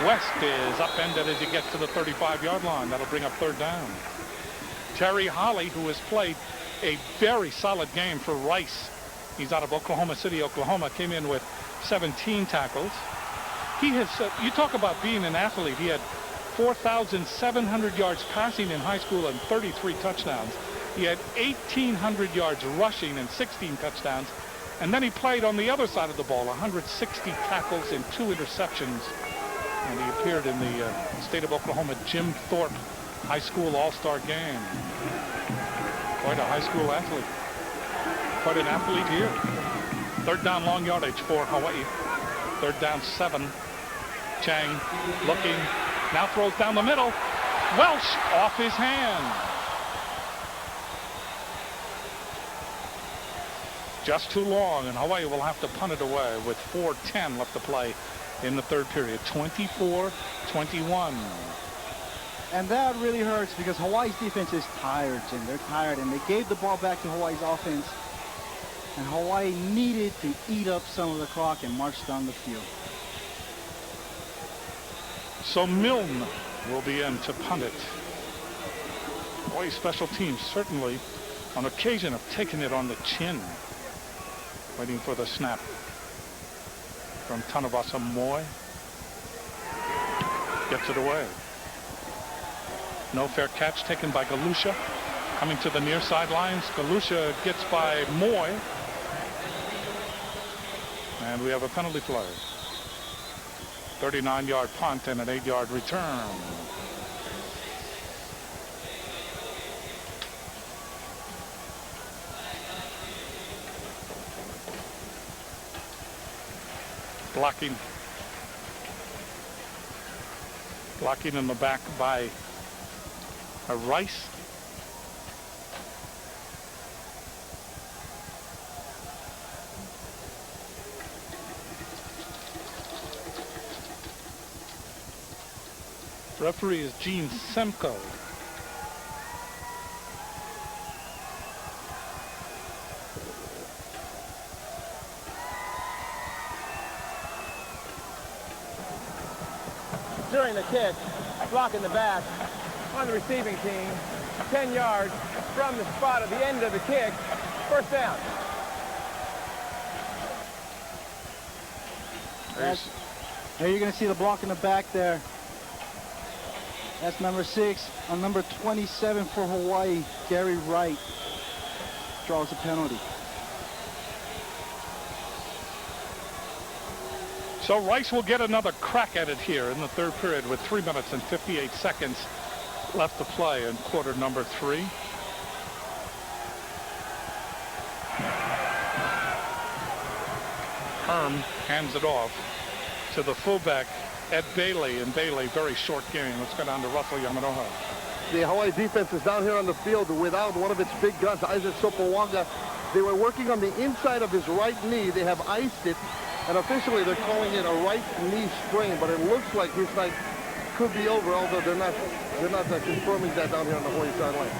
[SPEAKER 1] West is upended as he gets to the 35-yard line. That'll bring up 3rd down. Terry Holly, who has played a very solid game for Rice. He's out of Oklahoma City, Oklahoma, came in with 17 tackles. He has, you talk about being an athlete. He had 4,700 yards passing in high school and 33 touchdowns. He had 1,800 yards rushing and 16 touchdowns. And then he played on the other side of the ball, 160 tackles and 2 interceptions. And he appeared in the state of Oklahoma Jim Thorpe High School All-Star game. Quite a high school athlete. Quite an athlete here. 3rd down, long yardage for Hawaii. 3rd down, 7. Chang looking, now throws down the middle. Welsh off his hand. Just too long, and Hawaii will have to punt it away with 4:10 left to play in the 3rd period. 24-21.
[SPEAKER 2] And that really hurts because Hawaii's defense is tired, Jim. They're tired, and they gave the ball back to Hawaii's offense. And Hawaii needed to eat up some of the clock and march down the field.
[SPEAKER 1] So Milne will be in to punt it. Hawaii special teams certainly on occasion have taken it on the chin. Waiting for the snap from Tanavasa Moy. Gets it away. No fair catch taken by Galusha. Coming to the near sidelines. Galusha gets by Moy. And we have a penalty flag. 39-yard punt and an 8-yard return. Blocking in the back by Rice. Referee is Gene Semko.
[SPEAKER 24] During the kick, block in the back on the receiving team, 10 yards from the spot at the end of the kick, 1st down.
[SPEAKER 2] There you're going to see the block in the back there. That's number 6. On number 27 for Hawaii, Gary Wright draws a penalty.
[SPEAKER 1] So Rice will get another crack at it here in the 3rd period with 3 minutes and 58 seconds left to play in quarter number 3. Herm hands it off to the fullback, Ed Bailey, and Bailey, very short game. Let's go down to Russell Yamanoha.
[SPEAKER 23] The Hawaii defense is down here on the field without one of its big guns, Isaac Sopowanga. They were working on the inside of his right knee. They have iced it. And officially, they're calling it a right knee sprain, but it looks like his night could be over, although they're not confirming that down here on the Hawaii sideline.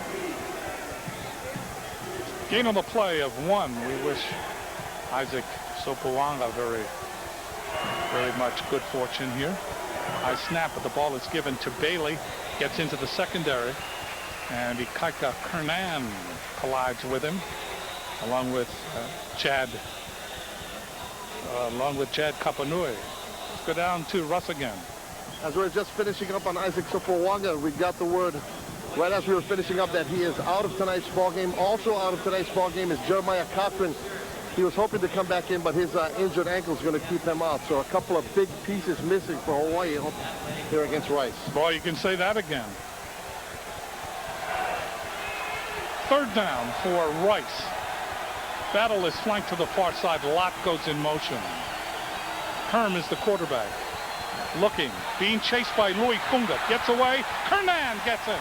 [SPEAKER 1] Gain on the play of 1. We wish Isaac Sopoanga very much good fortune here. High snap, but the ball is given to Bailey. Gets into the secondary, and Ikaika Kernan collides with him, along with Chad Kapanui. Let's go down to Russ again.
[SPEAKER 23] As we're just finishing up on Isaac Sopoanga, we got the word right as we were finishing up that he is out of tonight's ball game. Also out of tonight's ball game is Jeremiah Cochran. He was hoping to come back in, but his injured ankle is going to keep him out. So a couple of big pieces missing for Hawaii here against Rice.
[SPEAKER 1] Boy, you can say that again. 3rd down for Rice. Battle is flanked to the far side. Lott goes in motion. Herm is the quarterback. Looking, being chased by Louis Funga. Gets away. Kernan gets him.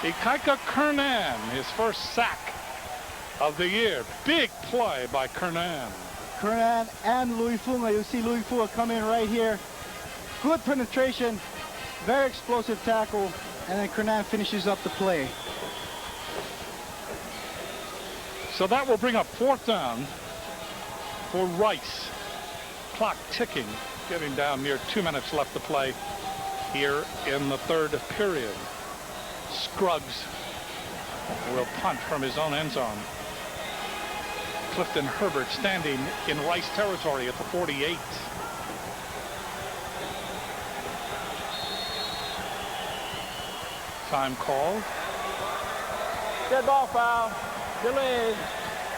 [SPEAKER 1] Ikaika Kernan, his first sack of the year. Big play by Kernan.
[SPEAKER 2] Kernan and Louis Funga. You see Louis Funga come in right here. Good penetration. Very explosive tackle. And then Kernan finishes up the play.
[SPEAKER 1] So that will bring up 4th down for Rice. Clock ticking, getting down near 2 minutes left to play here in the 3rd period. Scruggs will punt from his own end zone. Clifton Herbert standing in Rice territory at the 48. Time called.
[SPEAKER 24] Dead ball foul. Delayed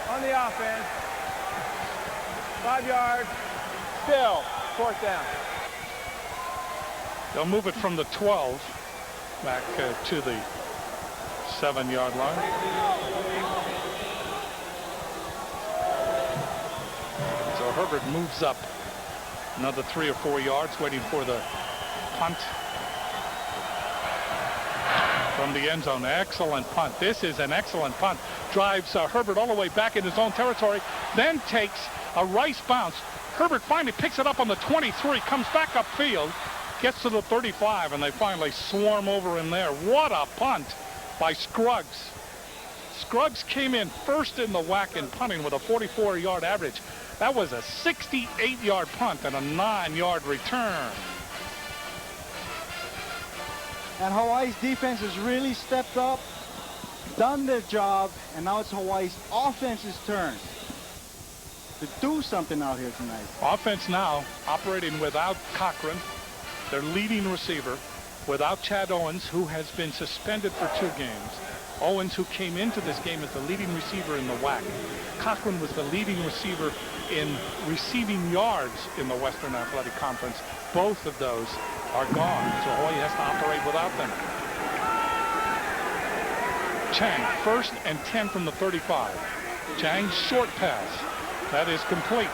[SPEAKER 24] on the offense. 5 yards. Still 4th down.
[SPEAKER 1] They'll move it from the 12 back to the 7-yard line. So Herbert moves up another 3 or 4 yards, waiting for the punt from the end zone. Excellent punt. This is an excellent punt. Drives Herbert all the way back in his own territory, then takes a Rice bounce. Herbert finally picks it up on the 23, comes back upfield, gets to the 35, and they finally swarm over him there. What a punt by Scruggs. Scruggs came in first in the WAC in punting with a 44-yard average. That was a 68-yard punt and a 9-yard return.
[SPEAKER 2] And Hawaii's defense has really stepped up, done their job, and now it's Hawaii's offense's turn to do something out here tonight.
[SPEAKER 1] Offense now operating without Cochran, their leading receiver, without Chad Owens, who has been suspended for 2 games. Owens, who came into this game as the leading receiver in the WAC. Cochran was the leading receiver in receiving yards in the Western Athletic Conference. Both of those are gone, so Hawaii has to operate without them. Chang, 1st and 10 from the 35. Chang's short pass. That is complete.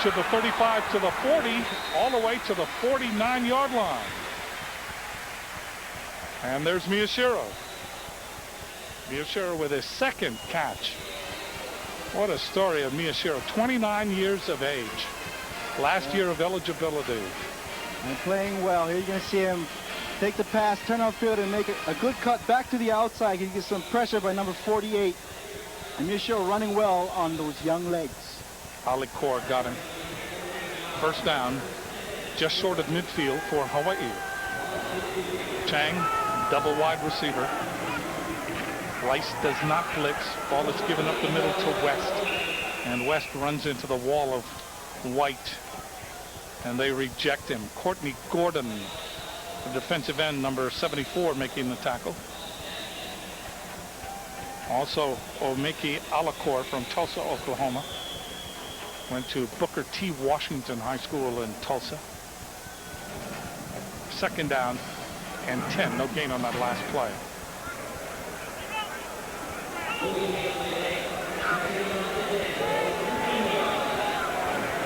[SPEAKER 1] To the 35, to the 40, all the way to the 49-yard line. And there's Miyashiro. Miyashiro with his 2nd catch. What a story of Miyashiro. 29 years of age. Last year of eligibility.
[SPEAKER 2] And playing well. Here you're going to see him take the pass, turn upfield, and make a good cut back to the outside. He gets some pressure by number 48. And Miyashiro running well on those young legs.
[SPEAKER 1] Ali Kaur got him. 1st down, just short of midfield for Hawaii. Chang, double wide receiver. Rice does not blitz. Ball is given up the middle to West. And West runs into the wall of White. And they reject him. Courtney Gordon, the defensive end, number 74, making the tackle. Also, Omeki Alakor from Tulsa, Oklahoma. Went to Booker T. Washington High School in Tulsa. 2nd down and 10. No gain on that last play.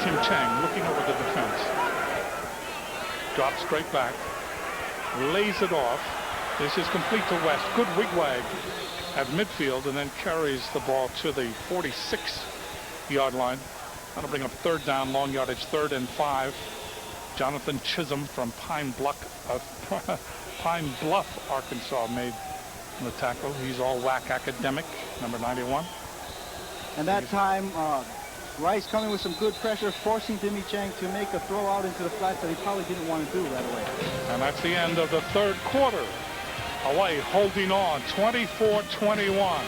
[SPEAKER 1] Tim Chang looking over the defense. Drops straight back. Lays it off. This is complete to West. Good wigwag at midfield, and then carries the ball to the 46-yard line. That'll bring up third down, long yardage, 3rd and 5. Jonathan Chisholm from Pine Bluff, Arkansas, made the tackle. He's all WAC academic, number 91.
[SPEAKER 2] And that time, Rice coming with some good pressure, forcing Timmy Chang to make a throw out into the flats that he probably didn't want to do right away.
[SPEAKER 1] And that's the end of the 3rd quarter. Hawaii holding on, 24-21.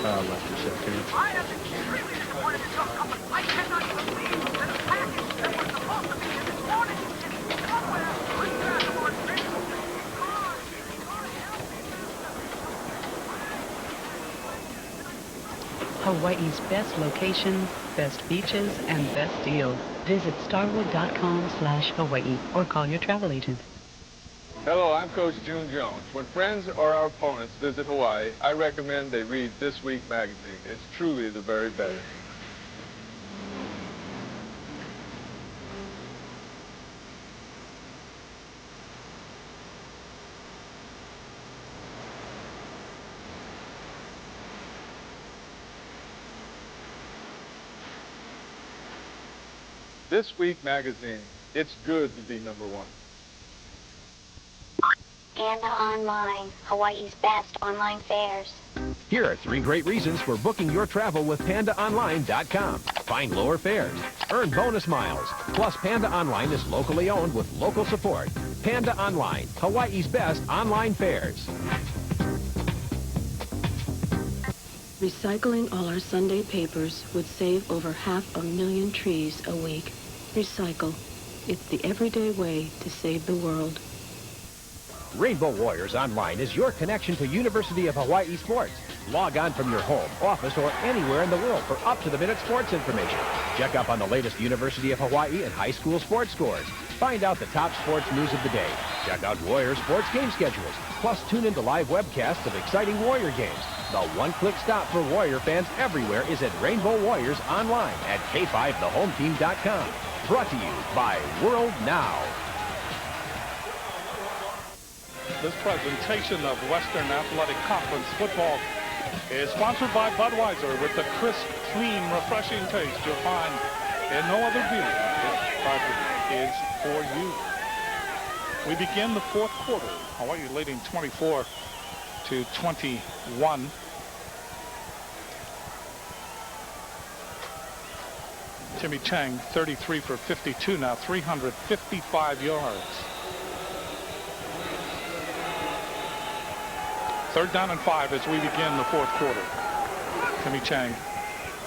[SPEAKER 3] Lester secretary.
[SPEAKER 22] I am extremely disappointed in your company. I cannot believe that a package that was supposed to be here this morning is somewhere untrackable and painful.
[SPEAKER 12] Hawaii's best locations, best beaches, and best deals. Visit starwood.com/Hawaii or call your travel agent.
[SPEAKER 14] Hello, I'm Coach June Jones. When friends or our opponents visit Hawaii, I recommend they read This Week magazine. It's truly the very best. This Week magazine. It's good to be number 1.
[SPEAKER 15] Panda Online, Hawaii's best online fares.
[SPEAKER 16] Here are 3 great reasons for booking your travel with PandaOnline.com. Find lower fares. Earn bonus miles. Plus, Panda Online is locally owned with local support. Panda Online, Hawaii's best online fares.
[SPEAKER 21] Recycling all our Sunday papers would save over 500,000 trees a week. Recycle. It's the everyday way to save the world.
[SPEAKER 16] Rainbow Warriors Online is your connection to University of Hawaii sports. Log on from your home, office, or anywhere in the world for up-to-the-minute sports information. Check up on the latest University of Hawaii and high school sports scores. Find out the top sports news of the day. Check out Warriors sports game schedules. Plus, tune into live webcasts of exciting Warrior games. The one-click stop for Warrior fans everywhere is at Rainbow Warriors Online at K5thehometeam.com. Brought to you by World Now.
[SPEAKER 1] This presentation of Western Athletic Conference football is sponsored by Budweiser with the crisp, clean, refreshing taste you'll find in no other beer. This project is for you. We begin the 4th quarter. Hawaii leading 24-21. Timmy Chang, 33 for 52 now, 355 yards. 3rd down and 5 as we begin the 4th quarter. Timmy Chang,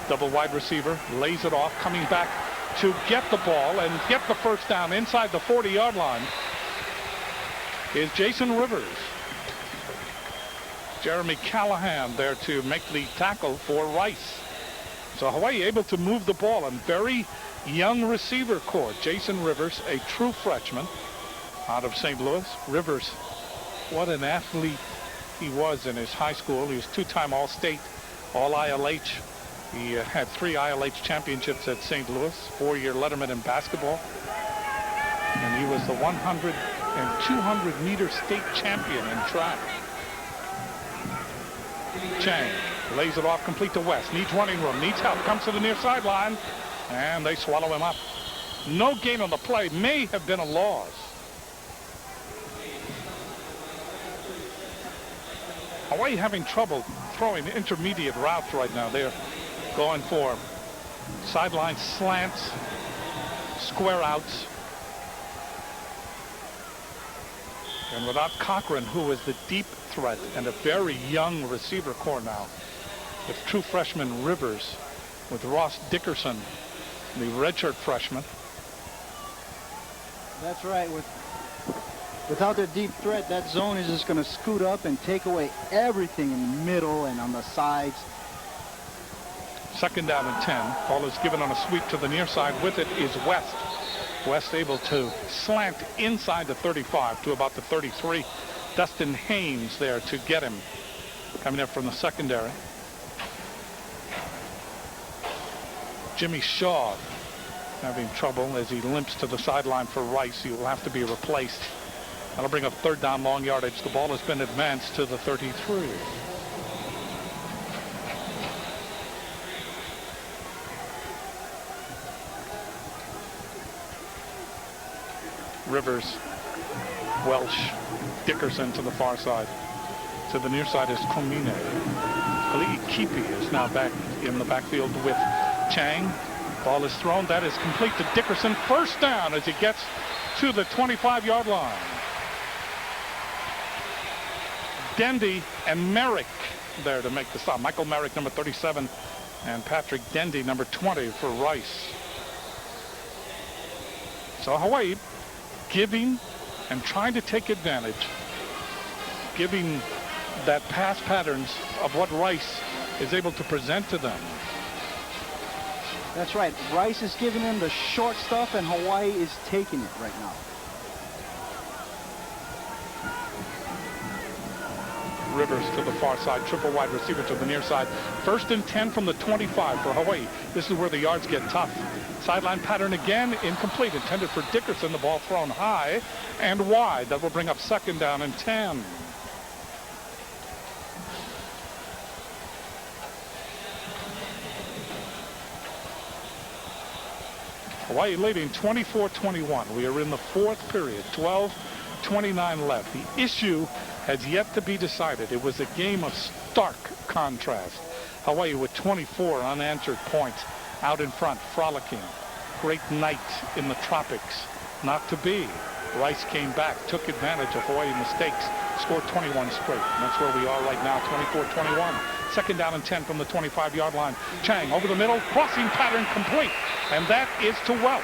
[SPEAKER 1] double wide receiver, lays it off, coming back to get the ball and get the first down inside the 40-yard line is Jason Rivers. Jeremy Callahan there to make the tackle for Rice. So Hawaii able to move the ball, and very young receiver core. Jason Rivers, a true freshman out of St. Louis. Rivers, what an athlete he was in his high school. He was 2-time All-State, All-ILH. He had 3 ILH championships at St. Louis, 4-year letterman in basketball. And he was the 100 and 200-meter state champion in track. Chang lays it off complete to West. Needs running room, needs help, comes to the near sideline, and they swallow him up. No gain on the play, may have been a loss. Hawaii having trouble throwing intermediate routes right now. They're going for sideline slants, square outs. And without Cochran, who is the deep threat, and a very young receiver core now, with true freshman Rivers, with Ross Dickerson, the redshirt freshman.
[SPEAKER 2] That's right. Without their deep threat, that zone is just going to scoot up and take away everything in the middle and on the sides.
[SPEAKER 1] 2nd down and 10. Ball is given on a sweep to the near side. With it is West. West able to slant inside the 35 to about the 33. Dustin Haynes there to get him. coming up from the secondary. Jimmy Shaw having trouble as he limps to the sideline for Rice. He will have to be replaced. That'll bring up third down, long yardage. The ball has been advanced to the 33. Rivers, Welch, Dickerson to the far side. To the near side is Cromine. Ali Kipi is now back in the backfield with Chang. Ball is thrown. That is complete to Dickerson. First down as he gets to the 25-yard line. Dendy and Merrick there to make the stop. Michael Merrick, number 37, and Patrick Dendy, number 20 for Rice. So Hawaii giving and trying to take advantage, giving that pass patterns of what Rice is able to present to them.
[SPEAKER 2] That's right. Rice is giving them the short stuff, and Hawaii is taking it right now.
[SPEAKER 1] Rivers to the far side, triple wide receiver to the near side. First and 10 from the 25 for Hawaii. This is where the yards get tough. Sideline pattern again, incomplete. Intended for Dickerson. The ball thrown high and wide. That will bring up second down and 10. Hawaii leading 24-21. We are in the fourth period. 12:29 left. The issue has yet to be decided. It was a game of stark contrast. Hawaii with 24 unanswered points out in front, frolicking. Great night in the tropics. Not to be. Rice came back, took advantage of Hawaii mistakes, scored 21 straight. And that's where we are right now, 24-21. Second down and 10 from the 25-yard line. Chang over the middle, crossing pattern complete. And that is to Welch.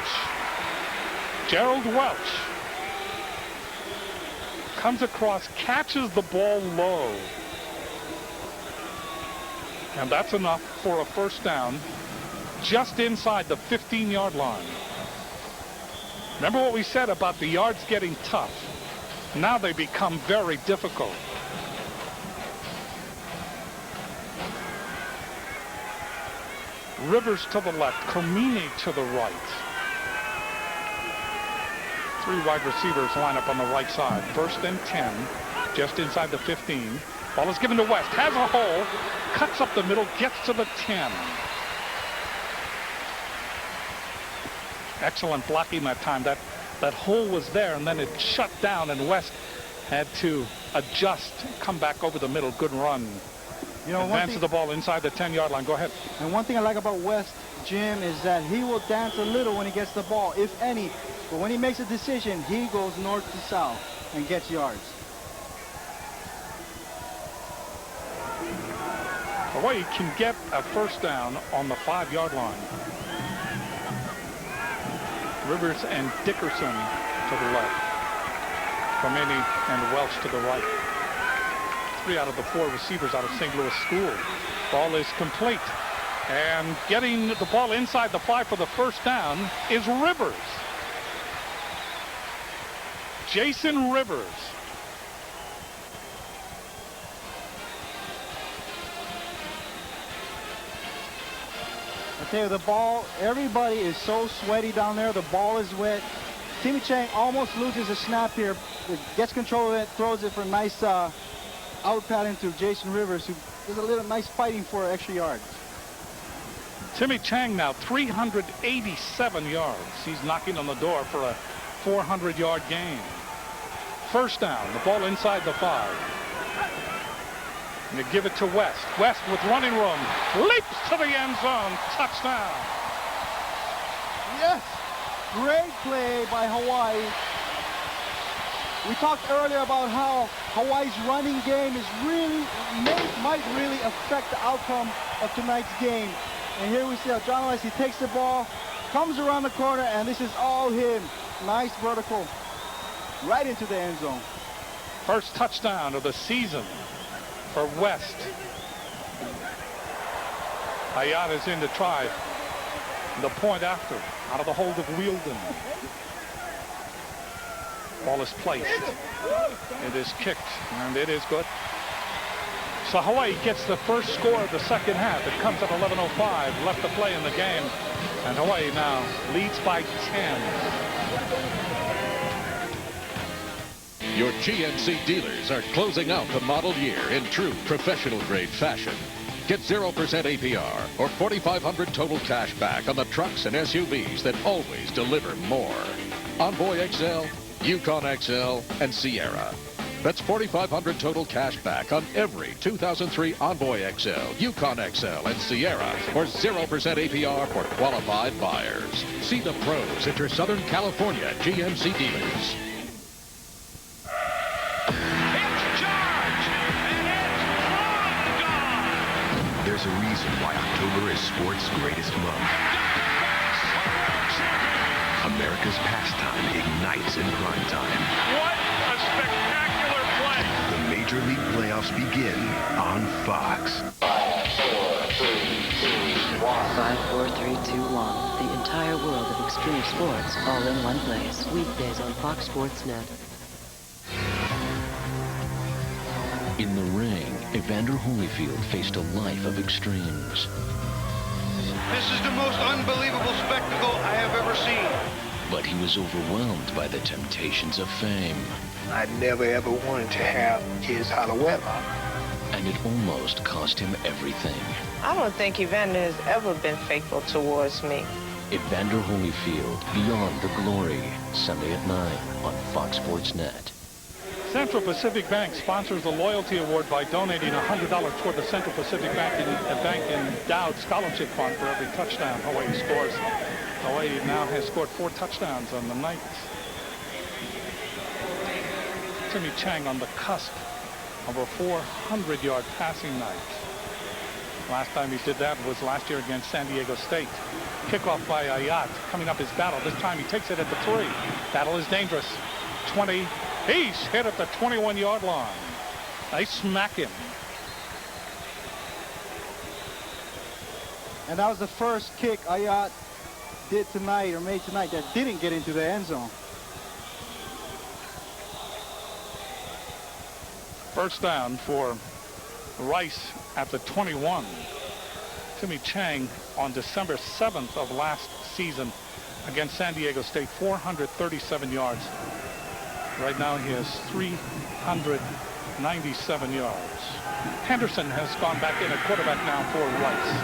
[SPEAKER 1] Gerald Welch comes across, catches the ball low. And that's enough for a first down just inside the 15-yard line. Remember what we said about the yards getting tough. Now they become very difficult. Rivers to the left, Comini to the right. Three wide receivers line up on the right side. First and 10, just inside the 15. Ball is given to West, has a hole, cuts up the middle, gets to the 10. Excellent blocking that time. That hole was there, and then it shut down, and West had to adjust, come back over the middle. Good run.
[SPEAKER 2] You know,
[SPEAKER 1] advances the ball inside the 10-yard line. Go ahead.
[SPEAKER 2] And one thing I like about West, Jim, is that he will dance a little when he gets the ball, if any. But when he makes a decision, he goes north to south and gets yards.
[SPEAKER 1] Hawaii can get a first down on the 5-yard line. Rivers and Dickerson to the left. Khomeini and Welch to the right. 3 out of the 4 receivers out of St. Louis School. Ball is complete. And getting the ball inside the 5 for the first down is Rivers. Jason Rivers.
[SPEAKER 2] I tell you, the ball, everybody is so sweaty down there. The ball is wet. Timmy Chang almost loses a snap here. Gets control of it, throws it for a nice out pattern to Jason Rivers, who does a little nice fighting for extra yards.
[SPEAKER 1] Timmy Chang now 387 yards. He's knocking on the door for a 400-yard gain. First down, the ball inside the 5. And you give it to West. West with running room. Leaps to the end zone. Touchdown.
[SPEAKER 2] Yes. Great play by Hawaii. We talked earlier about how Hawaii's running game is might really affect the outcome of tonight's game. And here we see how John Wesley takes the ball, comes around the corner, and this is all him. Nice vertical right into the end zone.
[SPEAKER 1] First touchdown of the season for West. Hayat is in to try the point after, out of the hold of Wielden. Ball is placed. It is kicked, and it is good. So Hawaii gets the first score of the second half. It comes at 11:05 left to play in the game. And Hawaii now leads by 10.
[SPEAKER 4] Your GMC dealers are closing out the model year in true professional-grade fashion. Get 0% APR or $4,500 total cash back on the trucks and SUVs that always deliver more. Envoy XL, Yukon XL, and Sierra. That's $4,500 total cash back on every 2003 Envoy XL, Yukon XL, and Sierra, or 0% APR for qualified buyers. See the pros at your Southern California GMC dealers.
[SPEAKER 17] There's a reason why October is sports' greatest month. America's pastime ignites in prime time.
[SPEAKER 22] What a spectacular play!
[SPEAKER 17] The Major League playoffs begin on Fox.
[SPEAKER 5] 5, 4, 3, 2, 1. 5, 4, 3, 2, 1. The entire world of extreme sports all in one place. Weekdays on Fox Sports Net.
[SPEAKER 17] In the ring, Evander Holyfield faced a life of extremes.
[SPEAKER 9] This is the most unbelievable spectacle I have ever seen.
[SPEAKER 17] But he was overwhelmed by the temptations of fame.
[SPEAKER 18] I never ever wanted to have kids out of wedlock.
[SPEAKER 17] And it almost cost him everything.
[SPEAKER 19] I don't think Evander has ever been faithful towards me.
[SPEAKER 17] Evander Holyfield, Beyond the Glory, Sunday at 9 on Fox Sports Net.
[SPEAKER 1] Central Pacific Bank sponsors the Loyalty Award by donating $100 toward the Central Pacific Bank endowed scholarship fund for every touchdown Hawaii scores. Hawaii now has scored 4 touchdowns on the night. Timmy Chang on the cusp of a 400-yard passing night. Last time he did that was last year against San Diego State. Kickoff by Ayat. Coming up his battle. This time he takes it at the 3. Battle is dangerous. 20. He's hit at the 21-yard line. They smack him.
[SPEAKER 2] And that was the first kick Ayat did tonight, or made tonight, that didn't get into the end zone.
[SPEAKER 1] First down for Rice at the 21. Timmy Chang on December 7th of last season against San Diego State, 437 yards. Right now he has 397 yards. Henderson has gone back in at quarterback now for Rice.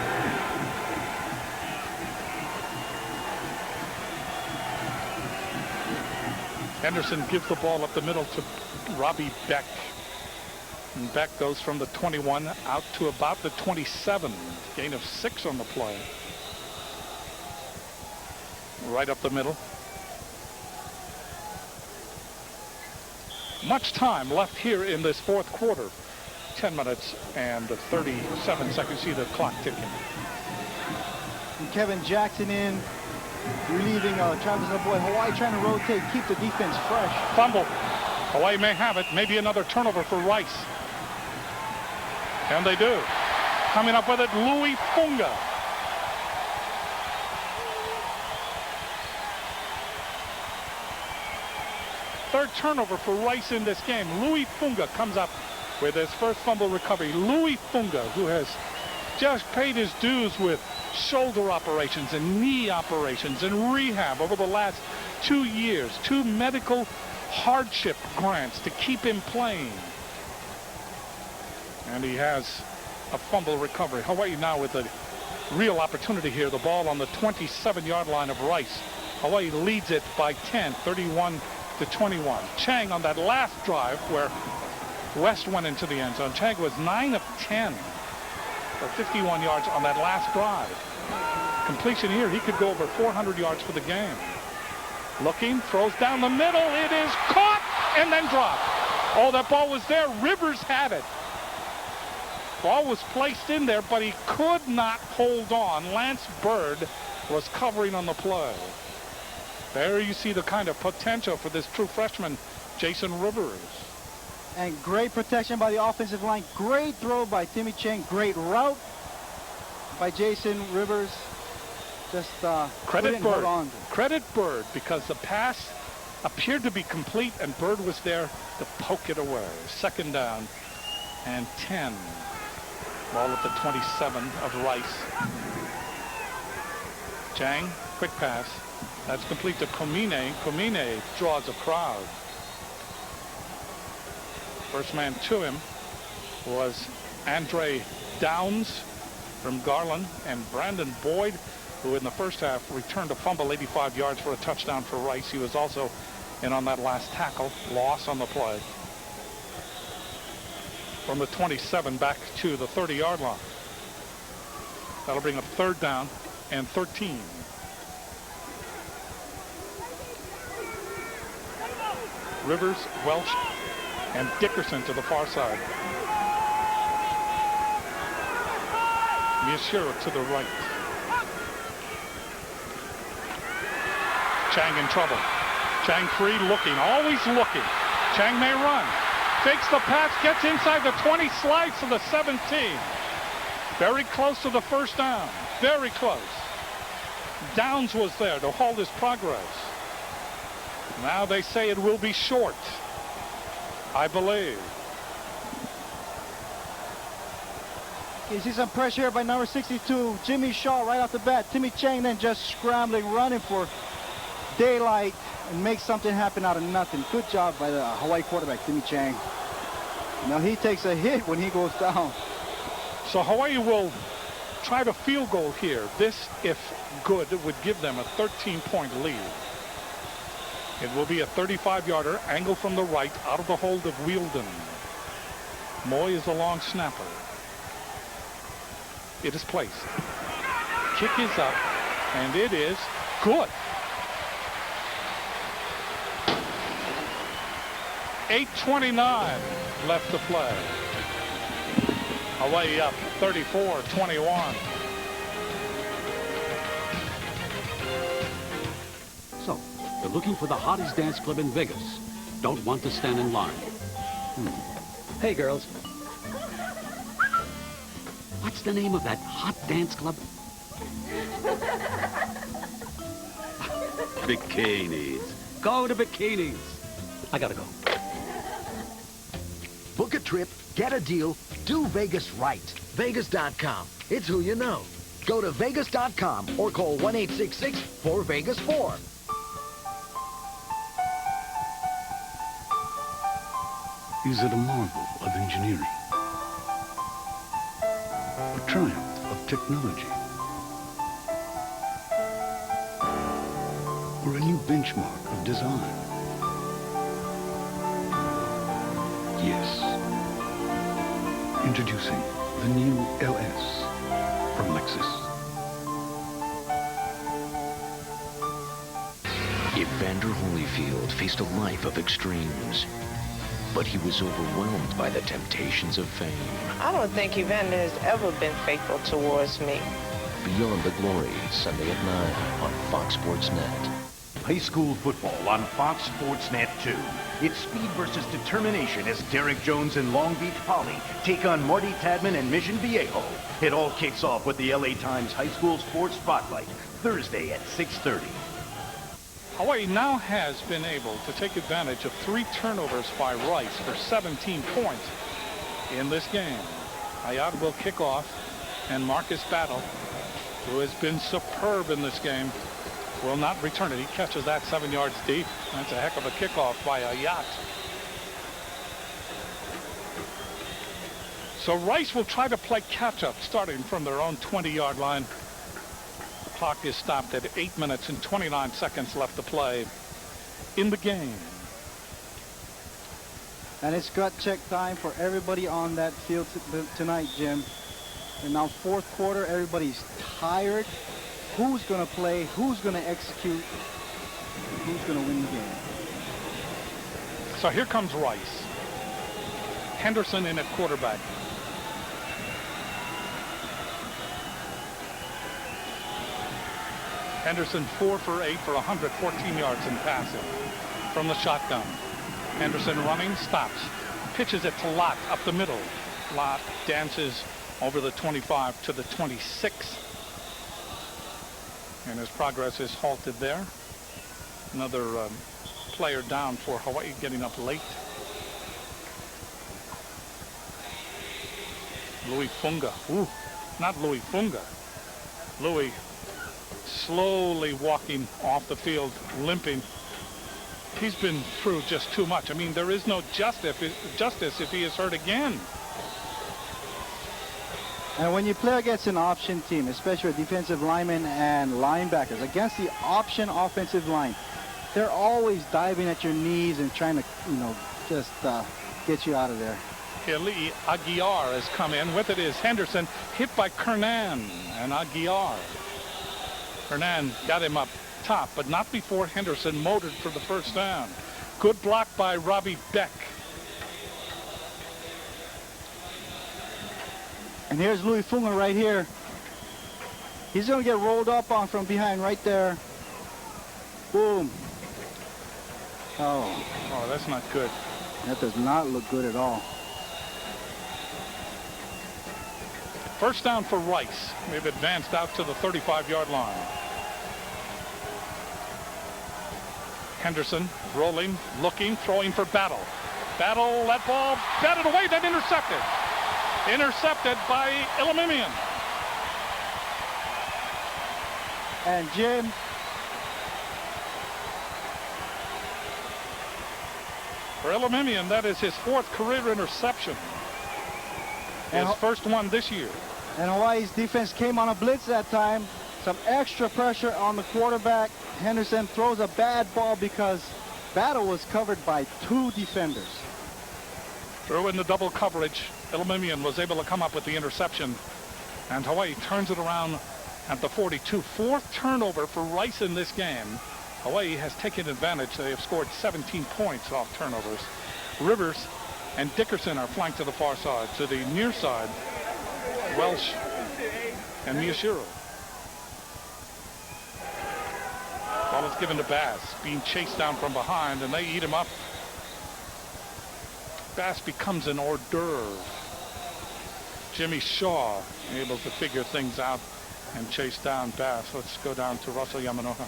[SPEAKER 1] Henderson gives the ball up the middle to Robbie Beck. And Beck goes from the 21 out to about the 27. Gain of 6 on the play. Right up the middle. Much time left here in this fourth quarter. 10 minutes and 37 seconds. See the clock ticking.
[SPEAKER 2] And Kevin Jackson in, relieving Travis LeBoy. Hawaii trying to rotate, keep the defense fresh.
[SPEAKER 1] Fumble. Hawaii may have it. Maybe another turnover for Rice. And they do. Coming up with it, Louis Funga. Third turnover for Rice in this game. Louis Funga comes up with his first fumble recovery. Louis Funga, who has just paid his dues with shoulder operations and knee operations and rehab over the last 2 years. 2 medical hardship grants to keep him playing. And he has a fumble recovery. Hawaii now with a real opportunity here. The ball on the 27-yard line of Rice. Hawaii leads it by 10, 31-21. Chang on that last drive where West went into the end zone. Chang was 9 of 10 for 51 yards on that last drive. Completion here, he could go over 400 yards for the game. Looking, throws down the middle. It is caught and then dropped. Oh, that ball was there. Rivers had it. Ball was placed in there, but he could not hold on. Lance Bird was covering on the play. There you see the kind of potential for this true freshman, Jason Rivers.
[SPEAKER 2] And great protection by the offensive line. Great throw by Timmy Chang. Great route by Jason Rivers. Just
[SPEAKER 1] credit Bird. Credit Bird, because the pass appeared to be complete and Bird was there to poke it away. Second down and 10. Ball at the 27 of Rice. Chang, quick pass. That's complete to Komine. Komine draws a crowd. First man to him was Andre Downs from Garland, and Brandon Boyd, who in the first half returned a fumble 85 yards for a touchdown for Rice. He was also in on that last tackle, loss on the play. From the 27 back to the 30-yard line. That'll bring up 3rd down and 13. Rivers, Welch, and Dickerson to the far side. Miyashiro to the right. Chang in trouble. Chang free, looking, always looking. Chang may run. Takes the pass, gets inside the 20, slides to the 17. Very close to the first down. Very close. Downs was there to hold his progress. Now they say it will be short, I believe.
[SPEAKER 2] You see some pressure here by number 62, Jimmy Shaw, right off the bat. Timmy Chang then just scrambling, running for daylight and make something happen out of nothing. Good job by the Hawaii quarterback, Timmy Chang. Now he takes a hit when he goes down.
[SPEAKER 1] So Hawaii will try to field goal here. This, if good, would give them a 13-point lead. It will be a 35-yarder, angle from the right, out of the hold of Wielden. Moy is a long snapper. It is placed. Kick is up, and it is good. 8:29 left to play. Hawaii up 34-21.
[SPEAKER 6] So, you're looking for the hottest dance club in Vegas. Don't want to stand in line. Hey, girls. What's the name of that hot dance club? Bikinis. Go to Bikinis. I gotta go.
[SPEAKER 7] Book a trip, get a deal, do Vegas right. Vegas.com. It's who you know. Go to Vegas.com or call 1-866-4-VEGAS-4.
[SPEAKER 6] Is it a marvel of engineering? A triumph of technology? Or a new benchmark of design? Yes. Introducing the new LS from Lexus.
[SPEAKER 17] Evander Holyfield faced a life of extremes, but he was overwhelmed by the temptations of fame.
[SPEAKER 19] I don't think Evander has ever been faithful towards me.
[SPEAKER 17] Beyond the Glory, Sunday at 9 on Fox Sports Net.
[SPEAKER 13] High school football on Fox Sports Net 2. It's speed versus determination as Derek Jones and Long Beach Poly take on Marty Tadman and Mission Viejo. It all kicks off with the LA Times High School Sports Spotlight, Thursday at 6:30.
[SPEAKER 1] Hawaii now has been able to take advantage of 3 turnovers by Rice for 17 points in this game. Hayat will kick off, and Marcus Battle, who has been superb in this game, will not return it. He catches that 7 yards deep. That's a heck of a kickoff by Hayat. So Rice will try to play catch-up starting from their own 20-yard line. The clock is stopped at 8 minutes and 29 seconds left to play in the game.
[SPEAKER 2] And it's gut check time for everybody on that field tonight, Jim. And now 4th quarter, everybody's tired. Who's going to play? Who's going to execute? Who's going to win the game?
[SPEAKER 1] So here comes Rice. Henderson in at quarterback. Henderson 4 for 8 for 114 yards in passing from the shotgun. Henderson running, stops, pitches it to Lott up the middle. Lott dances over the 25 to the 26. And his progress is halted there. Another player down for Hawaii, getting up late. Louis Funga. Ooh, not Louis Funga. Louis slowly walking off the field, limping. He's been through just too much. I mean, there is no justice if he is hurt again.
[SPEAKER 2] And when you play against an option team, especially defensive linemen and linebackers, against the option offensive line, they're always diving at your knees and trying to, just get you out of there.
[SPEAKER 1] Eli Aguiar has come in. With it is Henderson, hit by Kernan and Aguiar. Kernan got him up top, but not before Henderson motored for the first down. Good block by Robbie Beck.
[SPEAKER 2] And here's Louis Funga right here. He's going to get rolled up on from behind right there. Boom.
[SPEAKER 1] Oh, that's not good.
[SPEAKER 2] That does not look good at all.
[SPEAKER 1] First down for Rice. They've advanced out to the 35-yard line. Henderson rolling, looking, throwing for Battle. Battle, that ball batted away, then intercepted. Intercepted by Elimimian.
[SPEAKER 2] And Jim,
[SPEAKER 1] for Elimimian, that is his 4th career interception. His first one this year.
[SPEAKER 2] And Hawaii's defense came on a blitz that time. Some extra pressure on the quarterback. Henderson throws a bad ball because Battle was covered by 2 defenders.
[SPEAKER 1] Through in the double coverage, Elimimian was able to come up with the interception. And Hawaii turns it around at the 42. 4th turnover for Rice in this game. Hawaii has taken advantage. They have scored 17 points off turnovers. Rivers and Dickerson are flanked to the far side. To the near side, Welsh and Miyashiro. Ball is given to Bass, being chased down from behind, and they eat him up. Bass becomes an hors d'oeuvre. Jimmy Shaw able to figure things out and chase down Bass. Let's go down to Russell Yamanoha.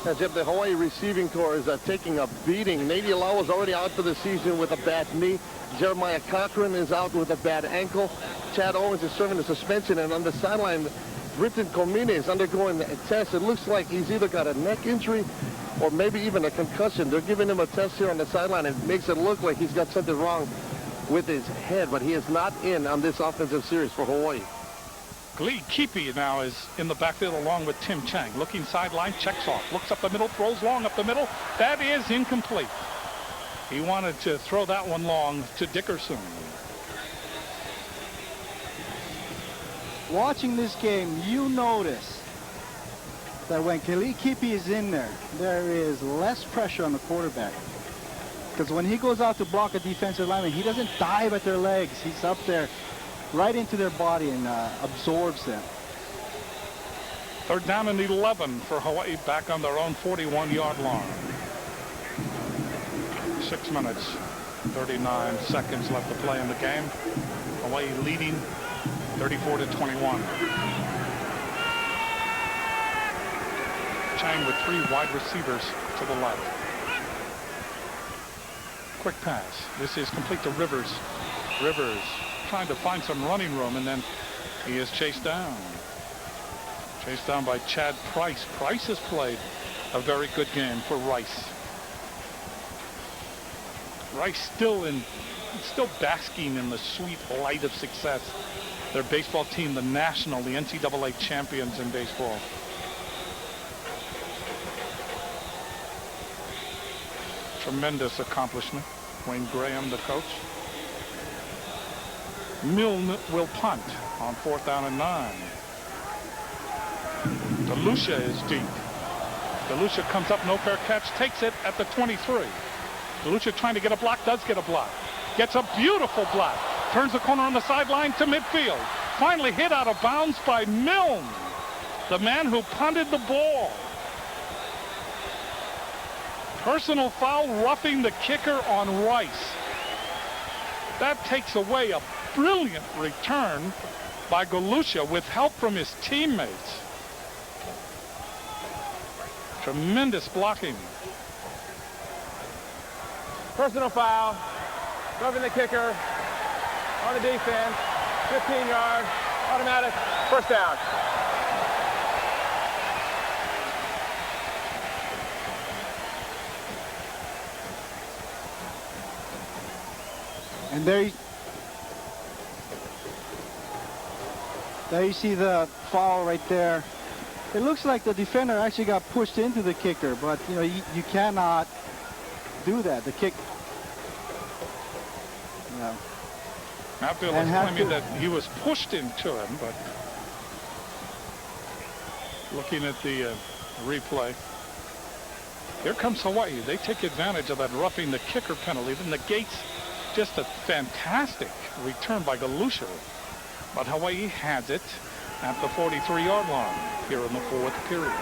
[SPEAKER 23] Yeah, Jim, the Hawaii receiving corps is taking a beating. Nady Lau is already out for the season with a bad knee. Jeremiah Cochran is out with a bad ankle. Chad Owens is serving a suspension, and on the sideline, Britton Comine is undergoing a test. It looks like he's either got a neck injury or maybe even a concussion. They're giving him a test here on the sideline. It makes it look like he's got something wrong with his head, but he is not in on this offensive series for Hawaii.
[SPEAKER 1] Lee Keepy now is in the backfield along with Tim Chang. Looking sideline, checks off, looks up the middle, throws long up the middle. That is incomplete. He wanted to throw that one long to Dickerson.
[SPEAKER 2] Watching this game, you notice that when Keli Keepy is in there, there is less pressure on the quarterback. Because when he goes out to block a defensive lineman, he doesn't dive at their legs. He's up there right into their body and absorbs them.
[SPEAKER 1] 3rd down and 11 for Hawaii back on their own 41-yard line. 6 minutes, 39 seconds left to play in the game. Hawaii leading 34-21. Chang with 3 wide receivers to the left. Quick pass. This is complete to Rivers. Rivers trying to find some running room, and then he is chased down. Chased down by Chad Price. Price has played a very good game for Rice. Rice still basking in the sweet light of success. Their baseball team, the national, the NCAA champions in baseball. Tremendous accomplishment. Wayne Graham, the coach. Milne will punt on 4th down and 9. DeLucia is deep. DeLucia comes up, no fair catch, takes it at the 23. DeLucia trying to get a block, does get a block. Gets a beautiful block. Turns the corner on the sideline to midfield. Finally hit out of bounds by Milne, the man who punted the ball. Personal foul, roughing the kicker on Rice. That takes away a brilliant return by Galusha with help from his teammates. Tremendous blocking.
[SPEAKER 24] Personal foul, roughing the kicker on the defense. 15 yards, automatic, first down.
[SPEAKER 2] And there you see the foul right there. It looks like the defender actually got pushed into the kicker, but you know, you cannot do that. The kick. Yeah.
[SPEAKER 1] Matfield was claiming that he was pushed into him, but looking at the replay, here comes Hawaii. They take advantage of that roughing the kicker penalty. Then negates just a fantastic return by Galusha. But Hawaii has it at the 43-yard line here in the fourth period.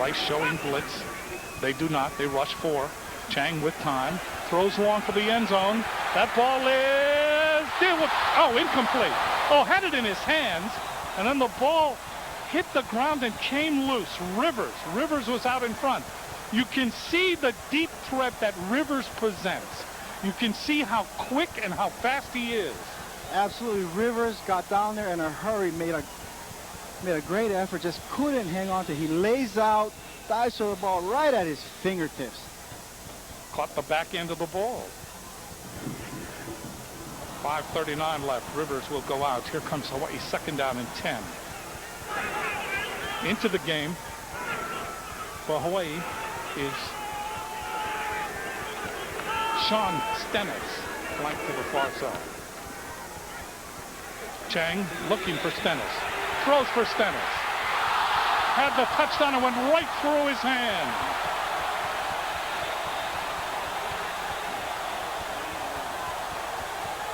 [SPEAKER 1] Rice showing blitz. They do not. They rush 4. Chang with time. Throws long for the end zone. That ball is... incomplete. Oh, had it in his hands. And then the ball hit the ground and came loose. Rivers was out in front. You can see the deep threat that Rivers presents. You can see how quick and how fast he is.
[SPEAKER 2] Absolutely. Rivers got down there in a hurry, made a great effort, just couldn't hang on to it. He lays out, dives for the ball right at his fingertips.
[SPEAKER 1] Caught the back end of the ball. 5:39 left. Rivers will go out. Here comes Hawaii, 2nd down and 10. Into the game for Hawaii is Sean Stennis, flanked to the far side. Chang looking for Stennis. Throws for Stennis. Had the touchdown and went right through his hand.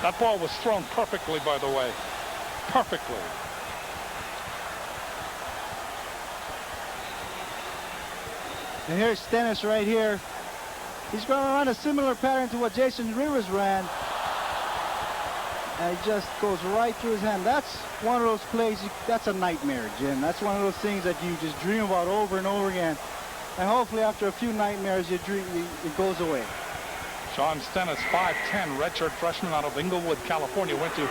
[SPEAKER 1] That ball was thrown perfectly, by the way. Perfectly.
[SPEAKER 2] And here's Stennis right here. He's going to run a similar pattern to what Jason Rivers ran. And it just goes right through his hand. That's one of those plays, that's a nightmare, Jim. That's one of those things that you just dream about over and over again. And hopefully after a few nightmares, it goes away.
[SPEAKER 1] Sean Stennis, 5'10", redshirt freshman out of Inglewood, California, went to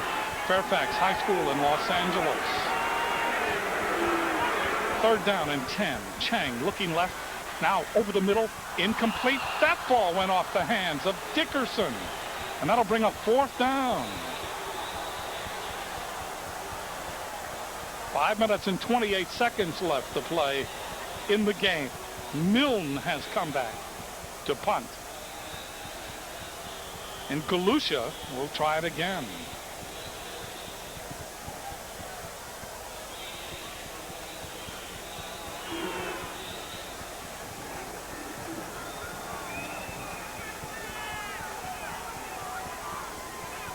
[SPEAKER 1] Fairfax High School in Los Angeles. 3rd down and 10. Chang looking left, now over the middle, incomplete. That ball went off the hands of Dickerson, and that'll bring up 4th down. 5 minutes and 28 seconds left to play in the game. Milne has come back to punt. And Galusha will try it again.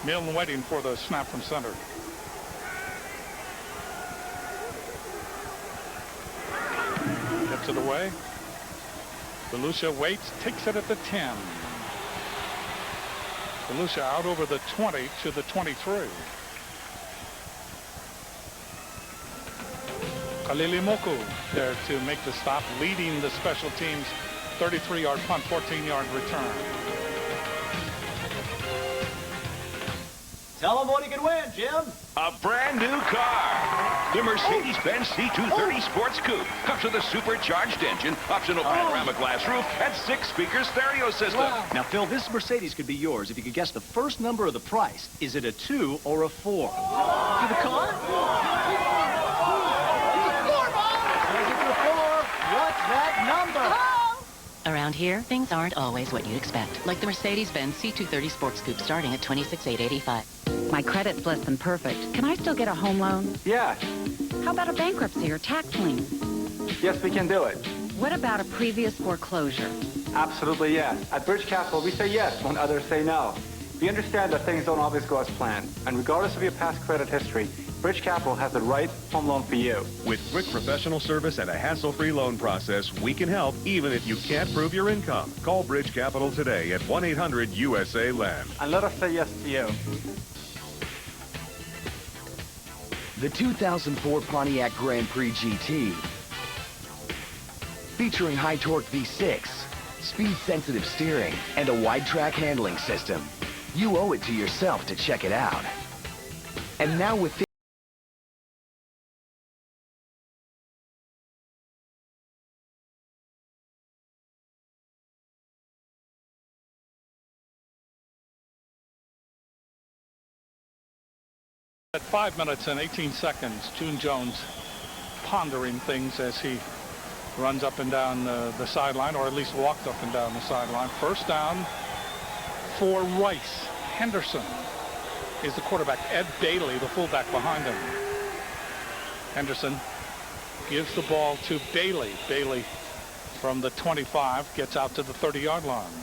[SPEAKER 1] Milne waiting for the snap from center. Gets it away. Galusha waits, takes it at the 10. Galusha out over the 20 to the 23. Kalilimoku there to make the stop, leading the special teams. 33-yard punt, 14-yard return.
[SPEAKER 8] Tell them what he can win, Jim.
[SPEAKER 10] A brand new car. The Mercedes-Benz C230 Sports Coupe comes with a supercharged engine, optional panorama glass roof, and 6-speaker stereo system.
[SPEAKER 8] Wow. Now, Phil, this Mercedes could be yours if you could guess the first number of the price. Is it a 2 or a 4? To the car? It's a 4, Bob! Is it a 4? What's that number?
[SPEAKER 5] Around here, things aren't always what you'd expect. Like the Mercedes-Benz C230 Sports Coupe starting at $26,885.
[SPEAKER 11] My credit's less than perfect. Can I still get a home loan?
[SPEAKER 20] Yeah.
[SPEAKER 11] How about a bankruptcy or tax lien?
[SPEAKER 20] Yes, we can do it.
[SPEAKER 11] What about a previous foreclosure?
[SPEAKER 20] Absolutely yes. At Bridge Capital, we say yes when others say no. We understand that things don't always go as planned. And regardless of your past credit history, Bridge Capital has the right home loan for you.
[SPEAKER 25] With quick professional service and a hassle-free loan process, we can help even if you can't prove your income. Call Bridge Capital today at 1-800-USA-LEND.
[SPEAKER 20] And let us say yes to you.
[SPEAKER 7] The 2004 Pontiac Grand Prix GT, featuring high torque V6, speed-sensitive steering, and a wide-track handling system. You owe it to yourself to check it out. And now with
[SPEAKER 1] At 5 minutes and 18 seconds, June Jones pondering things as he runs up and down the sideline, or at least walks up and down the sideline. First down for Rice. Henderson is the quarterback. Ed Bailey, the fullback, behind him. Henderson gives the ball to Bailey. Bailey from the 25 gets out to the 30-yard line.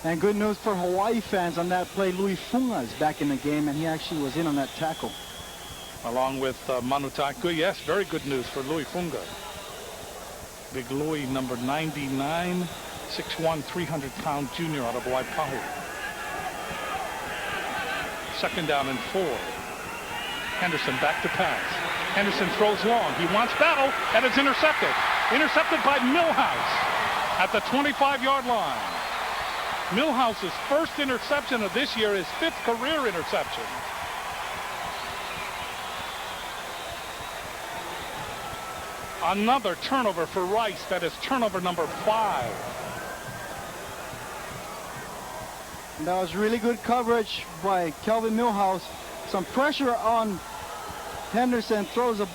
[SPEAKER 2] And good news for Hawaii fans on that play. Louis Funga is back in the game, and he actually was in on that tackle.
[SPEAKER 1] Along with Manutai. Good, yes, very good news for Louis Funga. Big Louis, number 99, 6'1", 300-pound junior out of Waipahu. Second down and 4. Henderson back to pass. Henderson throws long. He wants battle, and it's intercepted. Intercepted by Millhouse at the 25-yard line. Millhouse's first interception of this year, his 5th career interception. Another turnover for Rice. That is turnover number 5.
[SPEAKER 2] And that was really good coverage by Kelvin Millhouse. Some pressure on Henderson. Throws a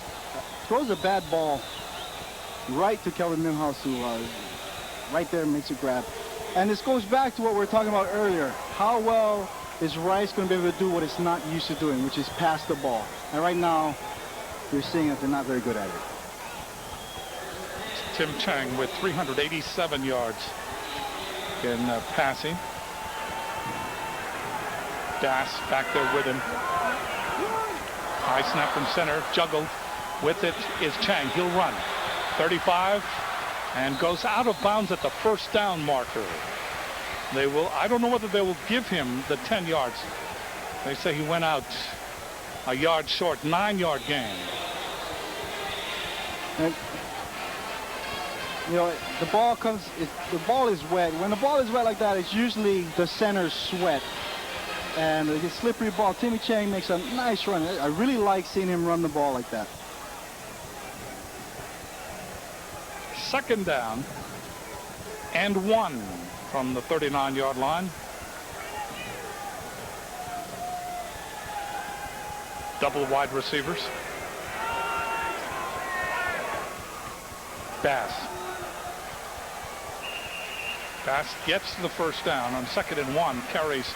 [SPEAKER 2] bad ball right to Kelvin Millhouse, who right there makes a grab. And this goes back to what we were talking about earlier. How well is Rice going to be able to do what it's not used to doing, which is pass the ball? And right now, you're seeing that they're not very good at it.
[SPEAKER 1] Tim Chang with 387 yards in passing. Das back there with him. High snap from center, juggled. With it is Chang. He'll run. 35 and goes out of bounds at the first down marker. They will, I don't know whether they will give him the 10 yards. They say he went out a yard short, 9-yard gain.
[SPEAKER 2] And, you know, the ball is wet. When the ball is wet like that, it's usually the center's sweat. And it's a slippery ball. Timmy Chang makes a nice run. I really like seeing him run the ball like that.
[SPEAKER 1] Second down and 1 from the 39-yard line. Double wide receivers. Bass gets the first down on 2nd and 1, carries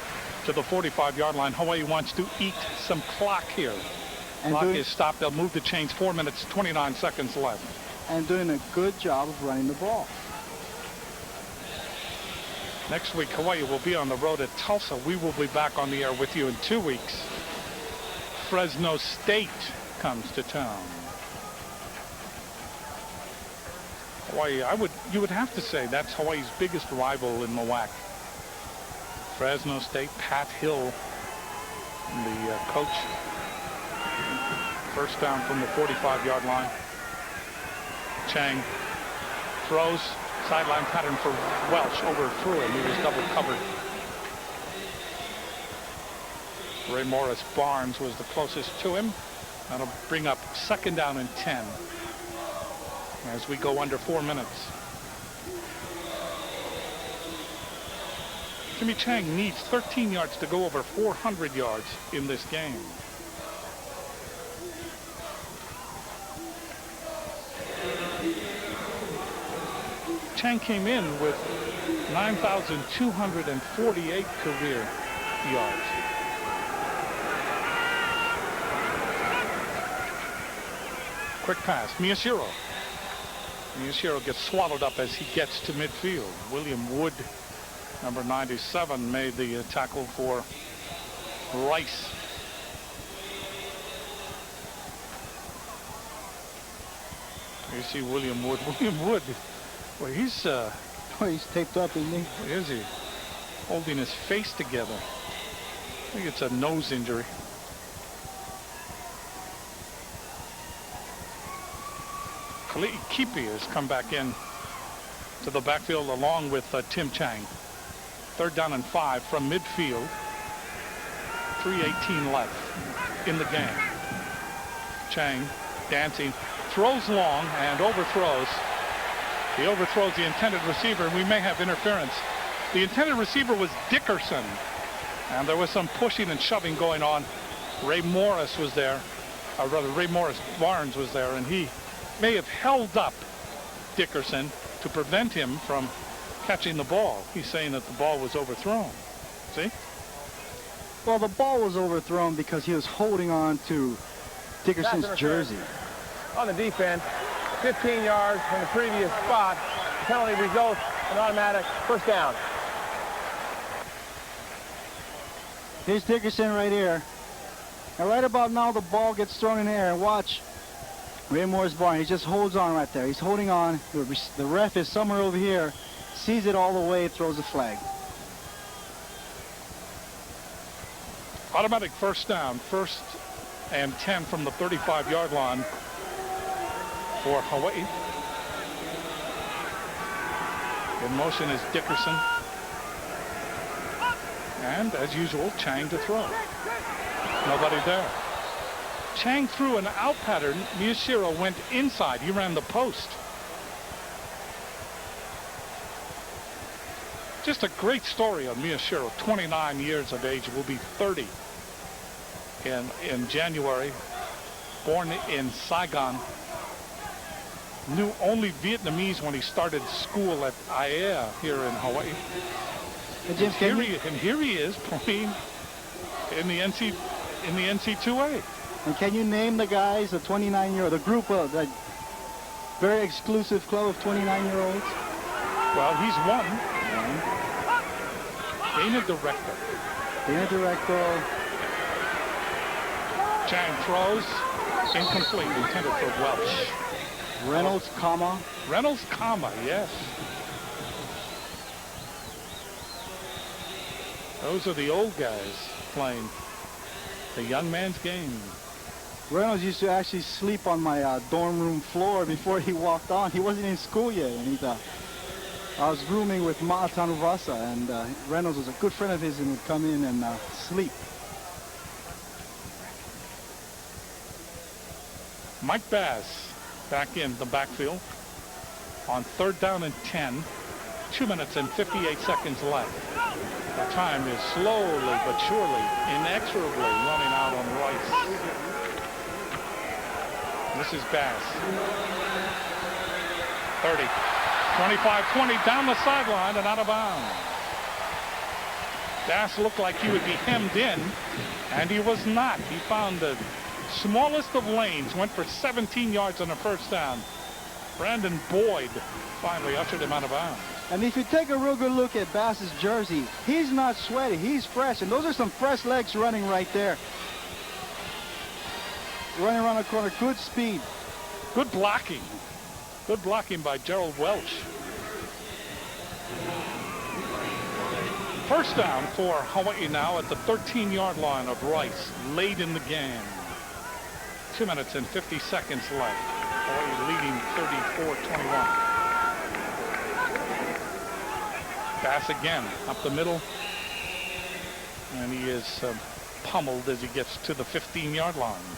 [SPEAKER 1] to the 45-yard line. Hawaii wants to eat some clock here.
[SPEAKER 2] And
[SPEAKER 1] clock is stopped. They'll move the chains. 4 minutes, 29 seconds left.
[SPEAKER 2] And doing a good job of running the ball.
[SPEAKER 1] Next week, Hawaii will be on the road at Tulsa. We will be back on the air with you in 2 weeks. Fresno State comes to town. Hawaii, you would have to say that's Hawaii's biggest rival in MWAC. Fresno State, Pat Hill, the coach. First down from the 45-yard line. Chang throws, sideline pattern for Welch, overthrew him. He was double covered. Ray Morris Barnes was the closest to him. That'll bring up 2nd down and 10 as we go under 4 minutes. Timmy Chang needs 13 yards to go over 400 yards in this game. Chang came in with 9,248 career yards. Quick pass, Miyashiro. Miyashiro gets swallowed up as he gets to midfield. William Wood, number 97, made the tackle for Rice. You see William Wood. William Wood, well, he's
[SPEAKER 2] taped up, isn't he?
[SPEAKER 1] Is he? Holding his face together. I think it's a nose injury. Kali'i Kipi has come back in to to the backfield along with Tim Chang. 3rd down and 5 from midfield. 3:18 left in the game. Chang dancing, throws long and overthrows. He overthrows the intended receiver, and we may have interference. The intended receiver was Dickerson, and there was some pushing and shoving going on. Ray Morris was there, or rather Ray Morris Barnes was there, and he may have held up Dickerson to prevent him from catching the ball. He's saying that the ball was overthrown. See?
[SPEAKER 2] Well, the ball was overthrown because he was holding on to Dickerson's jersey.
[SPEAKER 24] On the defense, 15 yards from the previous spot. The penalty results in automatic first down.
[SPEAKER 2] Here's Dickerson right here. And right about now, the ball gets thrown in the air. Watch Ray Morris Barnes. He just holds on right there. He's holding on. The ref is somewhere over here. Sees it all the way, throws a flag.
[SPEAKER 1] Automatic first down. 1st and 10 from the 35-yard line for Hawaii. In motion is Dickerson. And as usual, Chang to throw. Nobody there. Chang threw an out pattern. Miyashiro went inside. He ran the post. Just a great story on Miyashiro. 29 years of age, will be 30 in January. Born in Saigon. Knew only Vietnamese when he started school at IAEA here in Hawaii. And here he is playing in the NC2A.
[SPEAKER 2] And can you name the guys, the 29-year-old, the group of that very exclusive club of 29-year-olds?
[SPEAKER 1] Well, he's one. Dana Director.
[SPEAKER 2] Dana Director.
[SPEAKER 1] Chang throws. Incomplete. Intended for Welch.
[SPEAKER 2] Reynolds, comma.
[SPEAKER 1] Reynolds, comma, yes. Those are the old guys playing the young man's game.
[SPEAKER 2] Reynolds used to actually sleep on my dorm room floor before he walked on. He wasn't in school yet, and I was rooming with Ma Tanuvasa, and Reynolds was a good friend of his and would come in and sleep.
[SPEAKER 1] Mike Bass back in the backfield on 3rd down and 10. 2 minutes and 58 seconds left. The time is slowly but surely, inexorably running out on Rice. This is Bass. 30, 25-20 down the sideline and out of bounds. Bass looked like he would be hemmed in, and he was not. He found the smallest of lanes, went for 17 yards on a first down. Brandon Boyd finally ushered him out of bounds.
[SPEAKER 2] And if you take a real good look at Bass's jersey, he's not sweaty, he's fresh, and those are some fresh legs running right there. Running around the corner, good speed.
[SPEAKER 1] Good blocking. Good blocking by Gerald Welch. First down for Hawaii now at the 13-yard line of Rice, late in the game. 2 minutes and 50 seconds left. Hawaii leading 34-21. Bass again up the middle, and he is pummeled as he gets to the 15-yard line.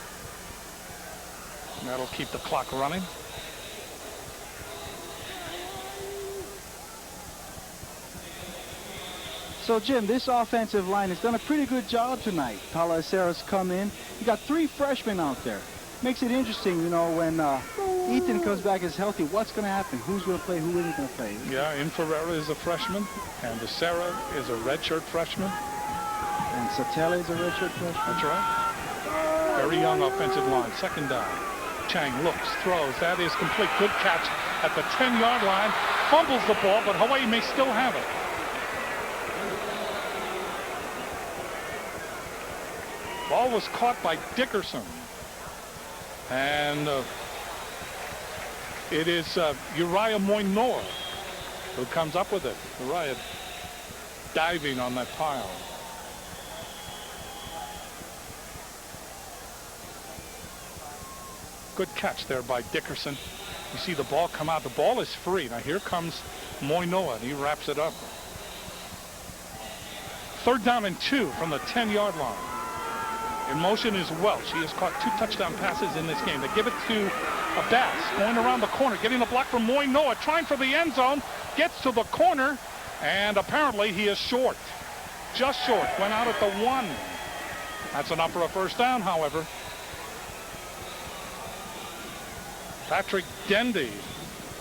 [SPEAKER 1] And that'll keep the clock running.
[SPEAKER 2] So Jim, this offensive line has done a pretty good job tonight. Talasera's come in. You got 3 freshmen out there. Makes it interesting, you know, when Ethan comes back as healthy, what's going to happen? Who's going to play? Who isn't going to play?
[SPEAKER 1] Yeah, Inferrera is a freshman, and Sarah is a redshirt freshman.
[SPEAKER 2] And Satele is a redshirt freshman.
[SPEAKER 1] That's right. Very young offensive line. 2nd down. Chang looks, throws. That is complete. Good catch at the 10-yard line. Fumbles the ball, but Hawaii may still have it. Ball was caught by Dickerson. And it is Uriah Moinor who comes up with it. Uriah diving on that pile. Good catch there by Dickerson. You see the ball come out. The ball is free. Now here comes Moinoa, and he wraps it up. 3rd down and 2 from the 10-yard line. In motion is Welch. He has caught 2 touchdown passes in this game. They give it to Bass, going around the corner, getting a block from Moinoa, trying for the end zone, gets to the corner, and apparently he is short. Just short. Went out at the 1. That's enough for a 1st down, however. Patrick Dendy.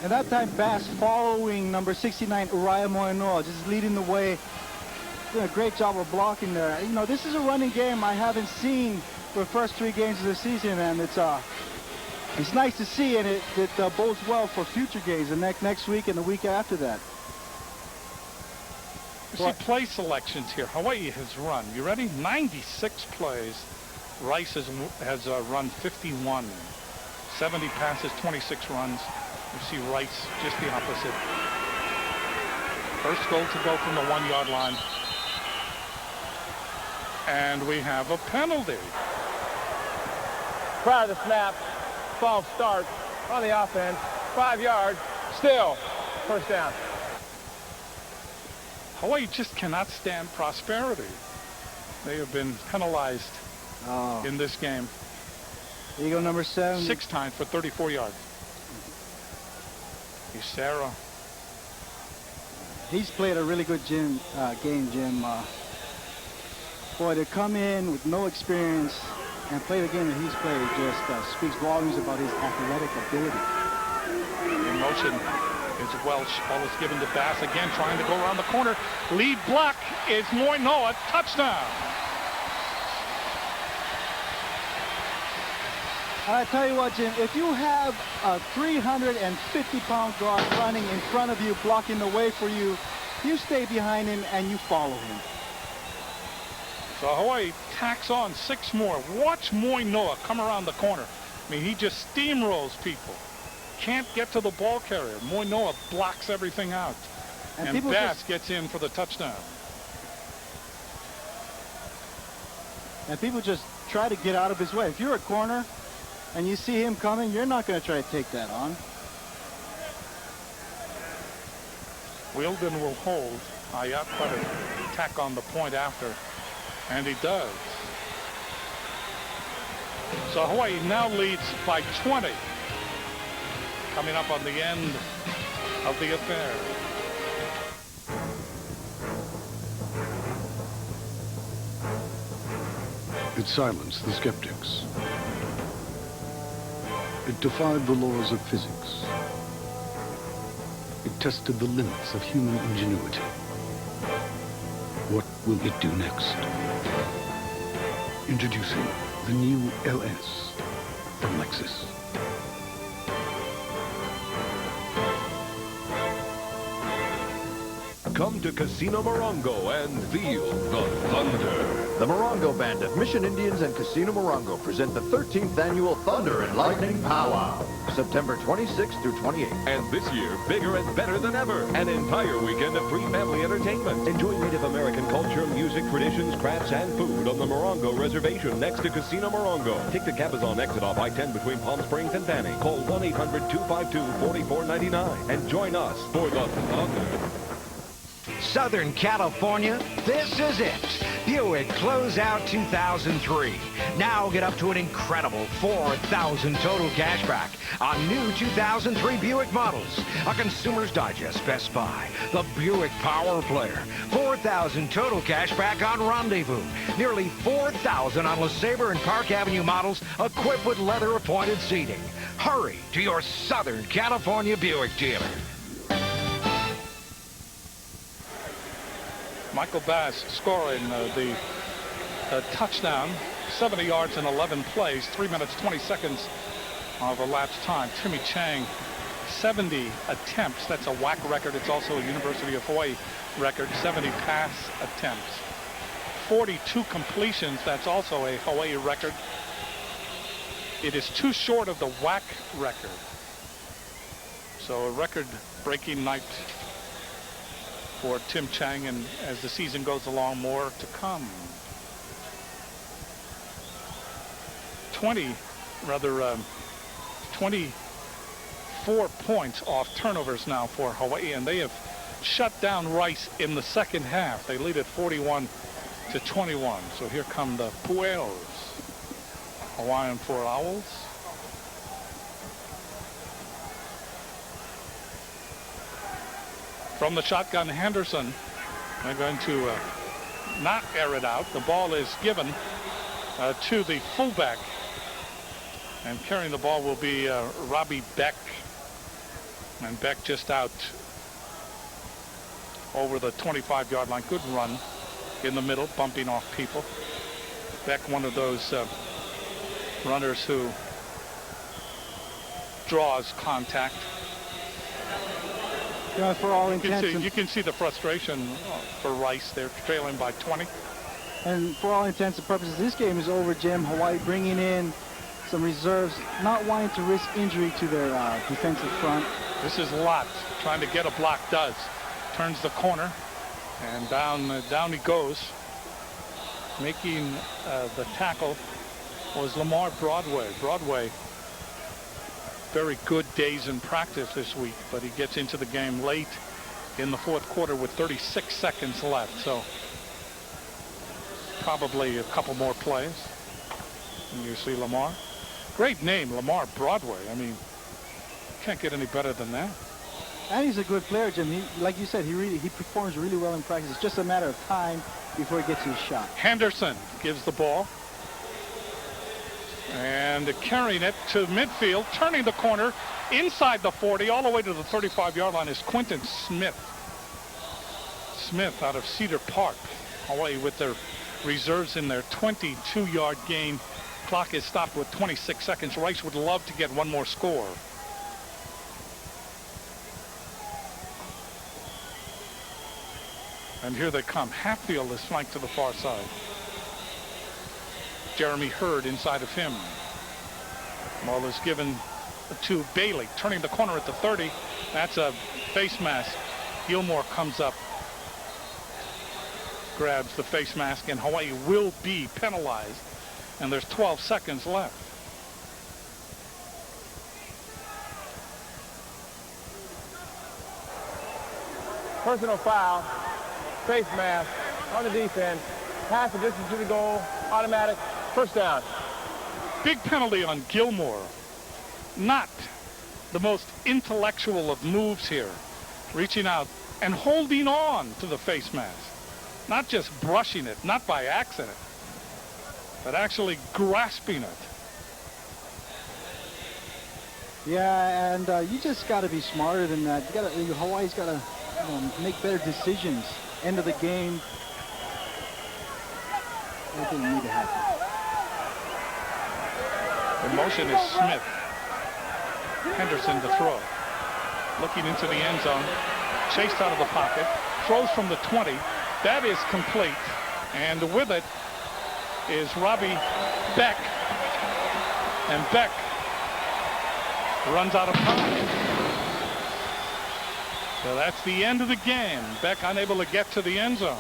[SPEAKER 2] And that time, Bass following number 69, Uriah Moinoa, just leading the way. Doing a great job of blocking there. You know, this is a running game I haven't seen for the first 3 games of the season, and it's nice to see, and it bodes well for future games, the next week and the week after that.
[SPEAKER 1] You see play selections here. Hawaii has run. You ready? 96 plays. Rice has run 51. 70 passes, 26 runs. You see Rice just the opposite. First goal to go from the 1-yard line. And we have a penalty.
[SPEAKER 24] Prior to the snap, false start on the offense. 5 yards, still 1st down.
[SPEAKER 1] Hawaii just cannot stand prosperity. They have been penalized in this game.
[SPEAKER 2] Eagle number 7.
[SPEAKER 1] 6 times for 34 yards. Sarah.
[SPEAKER 2] He's played a really good game, Jim. Boy, to come in with no experience and play the game that he's played just speaks volumes about his athletic ability.
[SPEAKER 1] In motion is Welch. Ball is given to Bass again, trying to go around the corner. Lead block is Moinoa. Touchdown.
[SPEAKER 2] I tell you what, Jim, if you have a 350-pound guard running in front of you, blocking the way for you, you stay behind him and you follow him.
[SPEAKER 1] So Hawaii tacks on 6 more. Watch Moinoa come around the corner. I mean, he just steamrolls people. Can't get to the ball carrier. Moinoa blocks everything out. And Bass gets in for the touchdown.
[SPEAKER 2] And people just try to get out of his way. If you're a corner and you see him coming, you're not going to try to take that on.
[SPEAKER 1] Wielden will hold. Ayat try to tack on the point after. And he does. So Hawaii now leads by 20. Coming up on the end of the affair.
[SPEAKER 3] It silenced the skeptics. It defied the laws of physics. It tested the limits of human ingenuity. What will it do next? Introducing the new LS from Lexus.
[SPEAKER 25] Come to Casino Morongo and feel the thunder.
[SPEAKER 7] The Morongo Band of Mission Indians and Casino Morongo present the 13th annual Thunder and Lightning Powwow, September 26th through 28th.
[SPEAKER 25] And this year, bigger and better than ever. An entire weekend of free family entertainment. Enjoy Native American culture, music, traditions, crafts, and food on the Morongo Reservation next to Casino Morongo. Take the Cabazon exit off I-10 between Palm Springs and Fanning. Call 1-800-252-4499 and join us for the Thunder.
[SPEAKER 7] Southern California, this is it. Buick Closeout 2003. Now get up to an incredible $4,000 total cash back on new 2003 Buick models. A Consumer's Digest Best Buy. The Buick Power Player. $4,000 total cash back on Rendezvous. Nearly $4,000 on LeSabre and Park Avenue models equipped with leather-appointed seating. Hurry to your Southern California Buick dealer.
[SPEAKER 1] Michael Bass scoring the touchdown, 70 yards in 11 plays, 3 minutes, 20 seconds of elapsed time. Timmy Chang, 70 attempts. That's a WAC record. It's also a University of Hawaii record, 70 pass attempts. 42 completions. That's also a Hawaii record. It is too short of the WAC record. So a record-breaking night for Tim Chang, and as the season goes along, more to come. 24 4 points off turnovers now for Hawaii, and they have shut down Rice in the second half. They lead at 41-21. So here come the Pueos. Hawaiian 4 Owls. From the shotgun, Henderson. They're going to not air it out. The ball is given to the fullback. And carrying the ball will be Robbie Beck. And Beck just out over the 25-yard line. Good run in the middle, bumping off people. Beck, one of those runners who draws contact.
[SPEAKER 2] Yeah, for all intents,
[SPEAKER 1] you can see the frustration for Rice. They're trailing by 20.
[SPEAKER 2] And for all intents and purposes, this game is over, Jim. Hawaii bringing in some reserves, not wanting to risk injury to their defensive front.
[SPEAKER 1] This is Lott trying to get a block. Does. Turns the corner, and down he goes. Making the tackle was Lamar Broadway. Broadway, very good days in practice this week, but he gets into the game late in the fourth quarter with 36 seconds left. So probably a couple more plays. And you see Lamar. Great name, Lamar Broadway. I mean, can't get any better than that.
[SPEAKER 2] And he's a good player, Jim. He, like you said, he performs really well in practice. It's just a matter of time before he gets his shot.
[SPEAKER 1] Henderson gives the ball. And carrying it to midfield, turning the corner inside the 40, all the way to the 35-yard line is Quentin Smith. Smith out of Cedar Park. Hawaii with their reserves in their 22-yard gain. Clock is stopped with 26 seconds. Rice would love to get one more score. And here they come. Hatfield is flanked to the far side. Jeremy Hurd inside of him. Ball is given to Bailey, turning the corner at the 30. That's a face mask. Gilmore comes up, grabs the face mask, and Hawaii will be penalized. And there's 12 seconds left.
[SPEAKER 24] Personal foul, face mask on the defense, half the distance to the goal, automatic, first down.
[SPEAKER 1] Big penalty on Gilmore. Not the most intellectual of moves here. Reaching out and holding on to the face mask. Not just brushing it, not by accident, but actually grasping it.
[SPEAKER 2] Yeah, and you just got to be smarter than that. Hawaii's got to make better decisions. End of the game. That didn't need to happen.
[SPEAKER 1] In motion is Smith. Henderson to throw. Looking into the end zone. Chased out of the pocket. Throws from the 20. That is complete. And with it is Robbie Beck. And Beck runs out of time. So that's the end of the game. Beck unable to get to the end zone.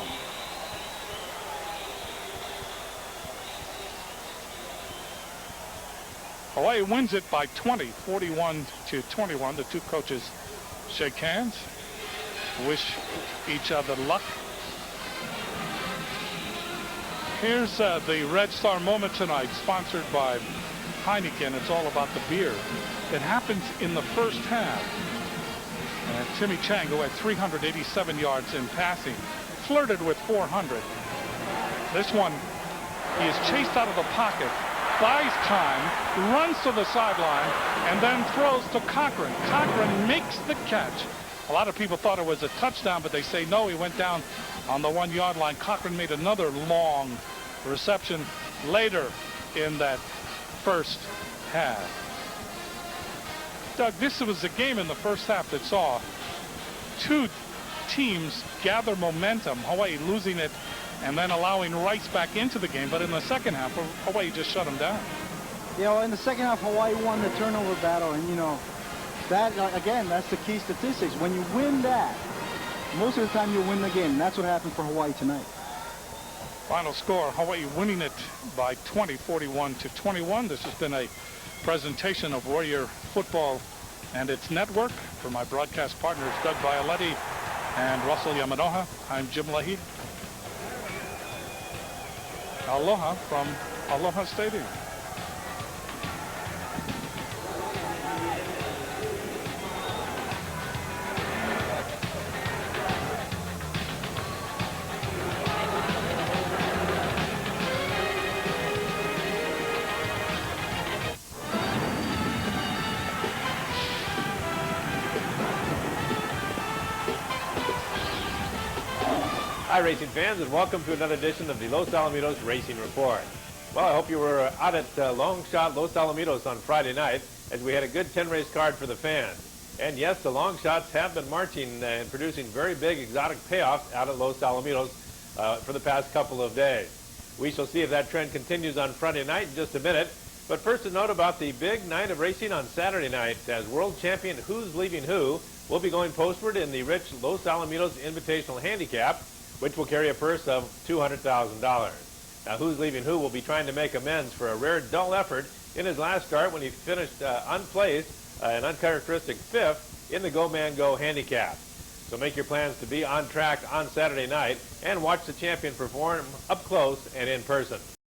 [SPEAKER 1] Hawaii wins it by 20, 41-21. The two coaches shake hands, wish each other luck. Here's the Red Star moment tonight, sponsored by Heineken. It's all about the beer. It happens in the first half. And Timmy Chang, who had 387 yards in passing, flirted with 400. This one, he is chased out of the pocket, buys time, runs to the sideline, and then throws to Cochran. Cochran makes the catch. A lot of people thought it was a touchdown, but they say no, he went down on the 1 yard line. Cochran made another long reception later in that first half. Doug, this was a game in the first half that saw two teams gather momentum. Hawaii losing it and then allowing Rice back into the game. But in the second half, Hawaii just shut them down.
[SPEAKER 2] Yeah, well, in the second half, Hawaii won the turnover battle. And, you know, that, again, that's the key statistics. When you win that, most of the time you win the game. And that's what happened for Hawaii tonight.
[SPEAKER 1] Final score, Hawaii winning it by 20, 41-21. This has been a presentation of Warrior Football and its network. For my broadcast partners, Doug Violetti and Russell Yamanoha, I'm Jim Leahy. Aloha from Aloha Stadium.
[SPEAKER 12] Hi, racing fans, and welcome to another edition of the Los Alamitos Racing Report. Well, I hope you were out at Long Shot Los Alamitos on Friday night, as we had a good 10-race card for the fans. And yes, the long shots have been marching and producing very big exotic payoffs out at Los Alamitos for the past couple of days. We shall see if that trend continues on Friday night in just a minute. But first, a note about the big night of racing on Saturday night, as world champion Who's Leaving Who will be going postward in the rich Los Alamitos Invitational Handicap, which will carry a purse of $200,000. Now, Who's Leaving Who will be trying to make amends for a rare dull effort in his last start when he finished unplaced, an uncharacteristic fifth in the Go Man Go handicap. So make your plans to be on track on Saturday night and watch the champion perform up close and in person.